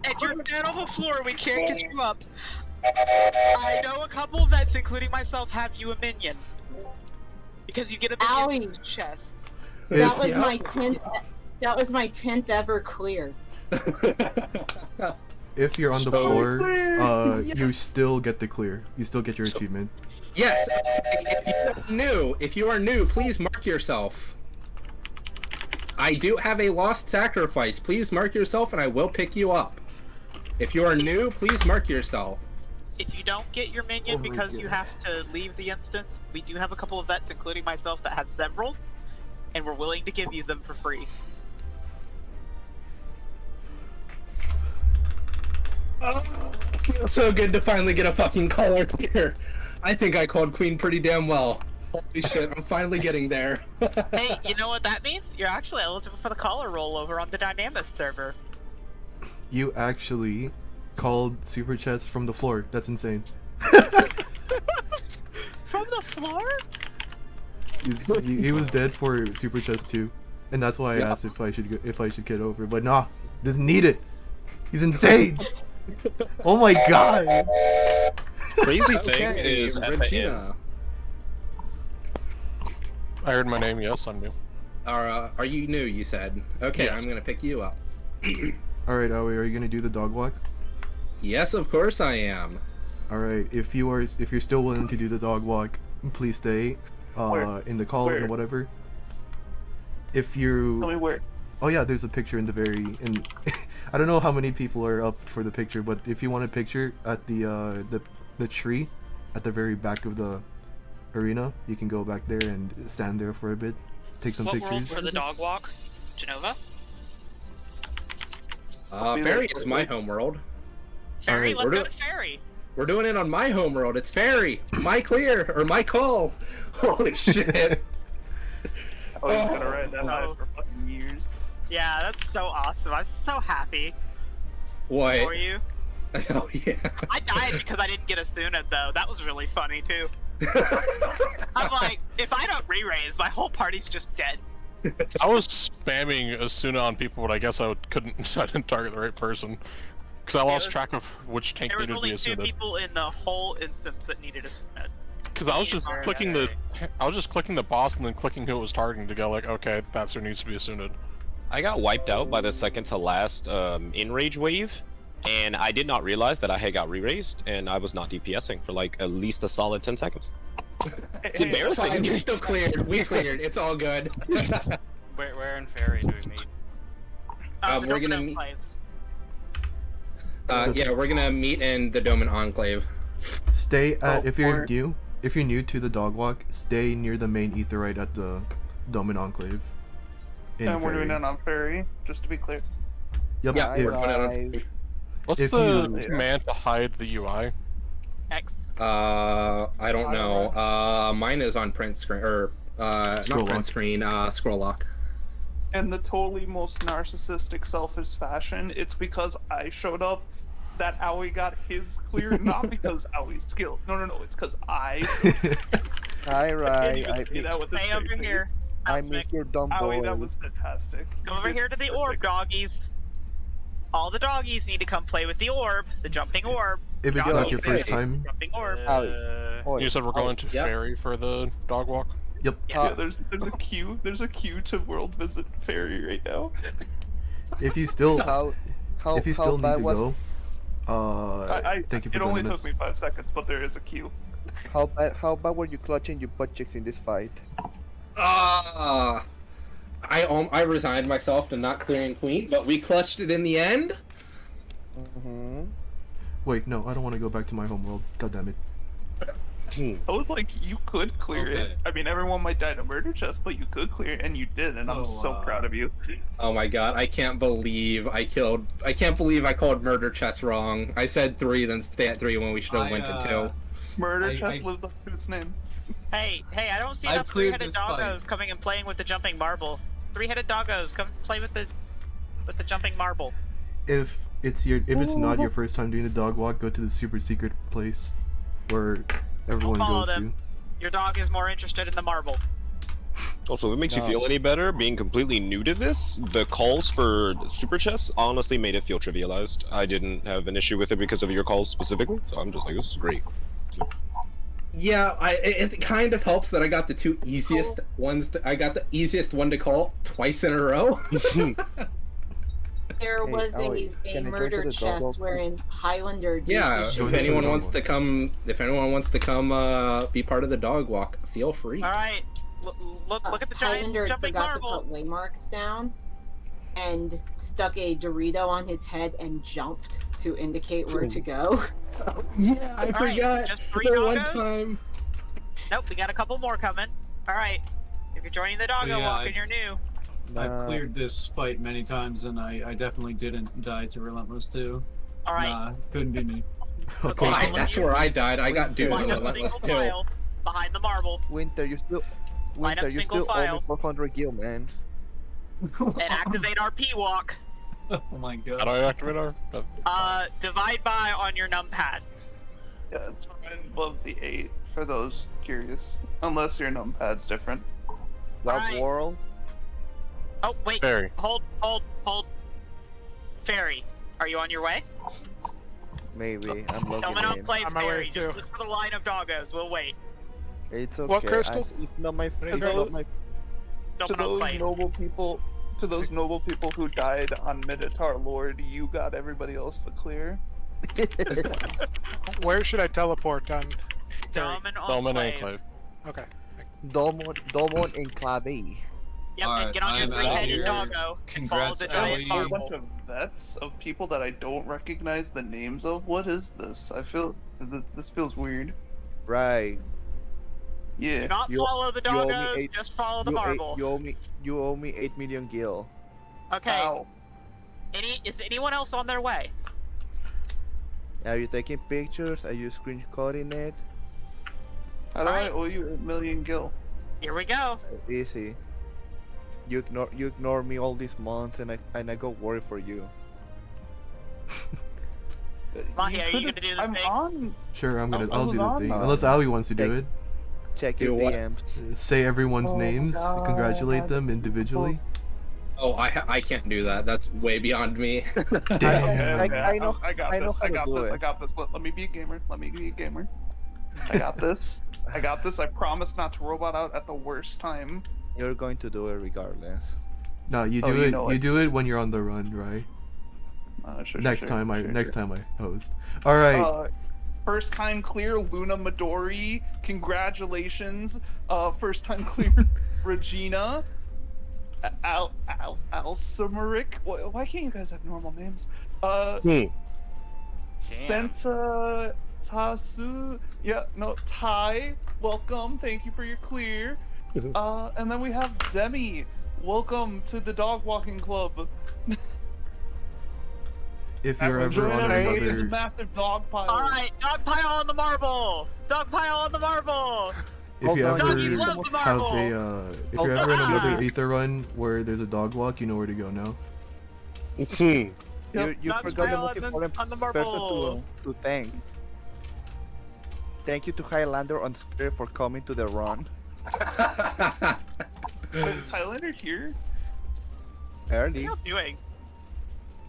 and you're dead on the floor, we can't get you up. I know a couple of vets, including myself, have you a minion. Because you get a minion in the chest. That was my 10th. That was my 10th ever clear. If you're on the So floor, yes. you still get the clear. You still get your achievement. Yes. If you are new, please mark yourself. I do have a lost sacrifice. Please mark yourself, and I will pick you up. If you are new, please mark yourself. If you don't get your minion because you have to leave the instance, we do have a couple of vets, including myself, that have several, and we're willing to give you them for free. Oh, feels so good to finally get a fucking caller here. I think I called Queen pretty damn well. Holy shit, I'm finally getting there. Hey, you know what that means? You're actually eligible for the caller rollover on the Dynamis server. You actually called Super Chess from the floor. That's insane. From the floor? He was dead for Super Chess 2, and that's why I asked if I should get over. But nah, didn't need it. He's insane. Oh my god. Crazy thing is at the end. I heard my name. Yes, I'm new. Are you new? You said. Okay, Yes. I'm gonna pick you up. All right, Aoi, are you gonna do the dog walk? Yes, of course I am. All right. If you're still willing to do the dog walk, please stay in the call or whatever. If you Tell me where. Oh yeah, there's a picture in the very I don't know how many people are up for the picture, but if you want a picture at the tree at the very back of the arena, you can go back there and stand there for a bit, take some What pictures. world for the dog walk? Genova? Fairy is my homeworld. Fairy, Alright, let's go to Fairy. We're doing it on my homeworld. It's Fairy. My clear or my call. Holy shit. I was gonna ride that high for fucking years. Yeah, that's so awesome. I'm so happy What? for you. Oh yeah. I died because I didn't get a Suna though. That was really funny too. I'm like, if I don't re-raise, my whole party's just dead. I was spamming Asuna on people, but I guess I didn't target the right person. Because I lost track of which tank There was needed to be only 2 Asuna. people in the whole instance that needed a Suna. Because I was just clicking the boss and then clicking who it was targeting to go like, okay, that's who needs to be Asuna. I got wiped out by the second to last enrage wave, and I did not realize that I had got re-raised, and I was not DPSing for like at least a solid 10 seconds. It's embarrassing. Fine, you're still cleared. We cleared. It's all good. Where in Fairy do we meet? We're gonna meet. Yeah, we're gonna meet in the Doman Enclave. Stay at if you're new to the dog walk, stay near the main aetherite at the Doman Enclave. And we're doing it on Fairy, just to be clear. Yep. Yeah, if, we're doing it on. What's If the you- command to hide the UI? X. I don't know. Mine is on print screen or not Scroll print lock. screen. Scroll lock. In the totally most narcissistic, selfish fashion, it's because I showed up that Aoi got his clear, not because Aoi's skilled. No, it's because I. Hi, Rai. I see that with the Stay over here. I miss your dumb Aoi, boy. that was fantastic. Go over here to the orb, doggies. All the doggies need to come play with the orb, the jumping orb. If it's not your first time, Jumping orb. You said we're going to Fairy for the dog walk? Yep. Yeah, there's a queue. There's a queue to World Visit Fairy right now. if you still if you still need bad to was- go, thank you for It only joining took us. me 5 seconds, but there is a queue. How bad were you clutching your butt cheeks in this fight? I resigned myself to not clearing Queen, but we clutched it in the end. Mm-hmm. Wait, no, I don't want to go back to my homeworld. God damn it. I was like, you could clear it. I mean, everyone might die to murder chest, but you could clear it, and you did, and I'm so proud of you. Oh my god, I can't believe I called murder chest wrong. I said 3, then stay at 3 when we should have went to 2. Murder chest lives up to its name. Hey, I don't see enough three-headed doggos coming and playing with the jumping marble. Three-headed doggos, come play with the jumping marble. If it's not your first time doing the dog walk, go to the super secret place where everyone Follow goes them. Your dog is more interested in the marble. Also, if it makes you No. feel any better, being completely new to this, the calls for super chests honestly made it feel trivialized. I didn't have an issue with it because of your calls specifically, so I'm just like, this is great. Yeah, it kind of helps that I got the 2 easiest ones. I got the easiest one to call twice in a row. There Hey, was Aoi, a can I murder join to the dog chest walk? wherein Highlander did Yeah, his if Join us anyone for the wants dog to come, be part of the dog walk, feel free. All right, look at the giant Highlander jumping forgot marble. to put waymarks down and stuck a Dorito on his head and jumped to indicate where to go. Yeah, I All right, forgot. just 3 There one doggos? time. Nope, we got a couple more coming. All right, if you're joining the doggo Yeah, walk and you're new, I've cleared this fight many times, and I definitely didn't die to Relentless too. all right. Nah, couldn't be me. Okay. Oh, that's where I died. I got doomed. Line up Relentless single too. file behind the marble Winter, you still Line up Winter, you single still owe me file. 400 gil, man. and activate our P walk. Oh my god. How do I activate our? Divide by on your numpad. Yeah, it's right above the 8 for those curious. Unless your numpad's different. Love Alright. World? Oh wait, Fairy. hold. Fairy, are you on your way? Maybe. I'm Coming logging on in. play On my way, Fairy. Just too. look for the line of doggos. We'll wait. It's okay. What, Crystal? It's not my To it's not my to Coming on those play. noble people, who died on Minotaur Lord, you got everybody else to clear. Where should I teleport on? Dome and Dolmen Enclave. Enclave. Okay. Domon Enclave. Yep, and Alright, get on I your am out three-headed here. doggo and follow Congrats, the I have giant a marble. bunch of vets of people that I don't recognize the names of. What is this? I feel this feels weird. Right. Yeah. Do not You- follow the you owe me doggos, eight- just follow the you, marble. you owe me 8 million gil. Okay. Ow. Is anyone else on their way? Are you taking pictures? Are you screenshotting it? How do I Alright. owe you 8 million gil? Here we go. Easy. You ignore me all these months, and I go worry for you. Mahi, are you gonna do the I'm thing? on. Sure, I I'll was do the on thing. that. Unless Ali wants to do it. Check Do your what? DMs. Say everyone's Oh, names, God. congratulate them individually. Oh, I can't do that. That's way beyond me. Damn. I know I got I know this. how I to got do this. it. I got this. Let me be a gamer. Let me be a gamer. I got this. I got this. I promise not to robot out at the worst time. You're going to do it regardless. No, you Oh, do you it. know You it. do it when you're on the run, right? Sure, Next sure, time sure, next sure. time I host. All right. First time clear, Luna Midori. Congratulations. First time clear, Regina. Alsamaric. Why can't you guys have normal names? Senta Tasu. Yeah, no, Tai. Welcome. Thank you for your clear. And then we have Demi. Welcome to the dog walking club. If you're ever Join on us in this another, massive dog pile. Alright, dog pile on the marble! Dog pile on the marble! if you Hold ever on, Doggies love the have marble! a, if Hold you're ever in on. another Aether run where there's a dog walk, you know where to go now. You Dog forgot the pile most on the- important on the person marble. to thank. Thank you to Highlander on Spirit for coming to the run Wait, is Highlander here? What are early. you doing?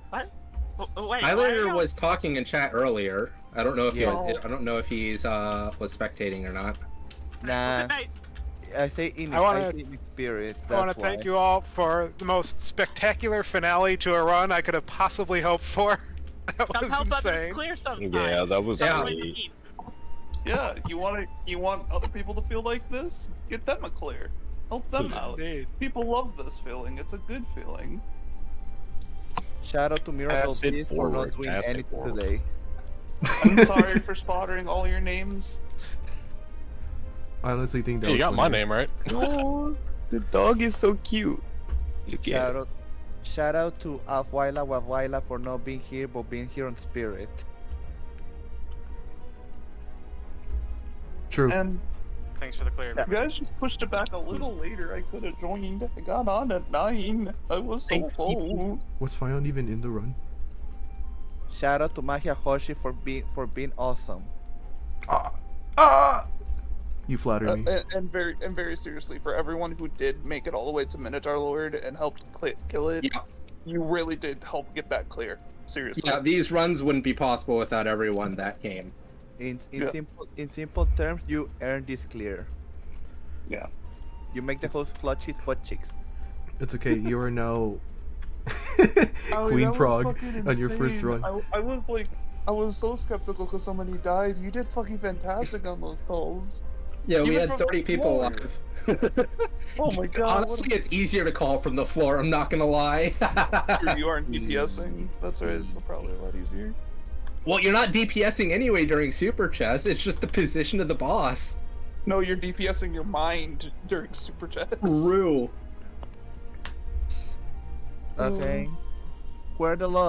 What? Wait, why are Highlander you- was talking in chat earlier. I don't know if Yeah. I don't know if he's was spectating or not. Nah, Good night. I say in I wanna- spirit. I want That's to thank why. you all for the most spectacular finale to a run I could have possibly hoped for. That Come was help others insane. clear sometime. Yeah, that was Yeah. great. Yeah, you want other people to feel like this? Get them a clear. Help them out. Indeed. People love this feeling. It's a good feeling. Shout out to Miracle Pass it Beast for forward, not doing pass it anything forward. today. I'm sorry for spottering all your names. I honestly think that Hey, you was got my funny. name right. Oh, the dog is so cute. Look at it. Shout out to Wawaila for not being here but being here on Spirit. True. And Thanks for the clear. you guys just pushed it back a little later. I could have joined. I got on at 9. I was so Thanks, cold. Was Fion even in the run? Shout out to Magia Hoshi for being awesome. You flatter me. And very seriously, for everyone who did make it all the way to Minotaur Lord and helped kill it, Yeah. you really did help get that clear. Seriously. Yeah, these runs wouldn't be possible without everyone that came. In Yeah. simple terms, you earn this clear. Yeah. You make the host clutch his butt cheeks. It's okay. You are now Oh, Queen that was Prague fucking on your first insane. run. I was like, I was so skeptical because so many died. You did fucking fantastic on those calls. Yeah, we Even had from 30 the people floor. alive. Oh my god. Honestly, it's easier to call from the floor, I'm not gonna lie. You aren't DPSing. That's right, it's probably a lot easier. Well, you're not DPSing anyway during Super Chess, it's just the position of the boss. No, you're DPSing your mind during Super Chess. True. Okay. Where the love?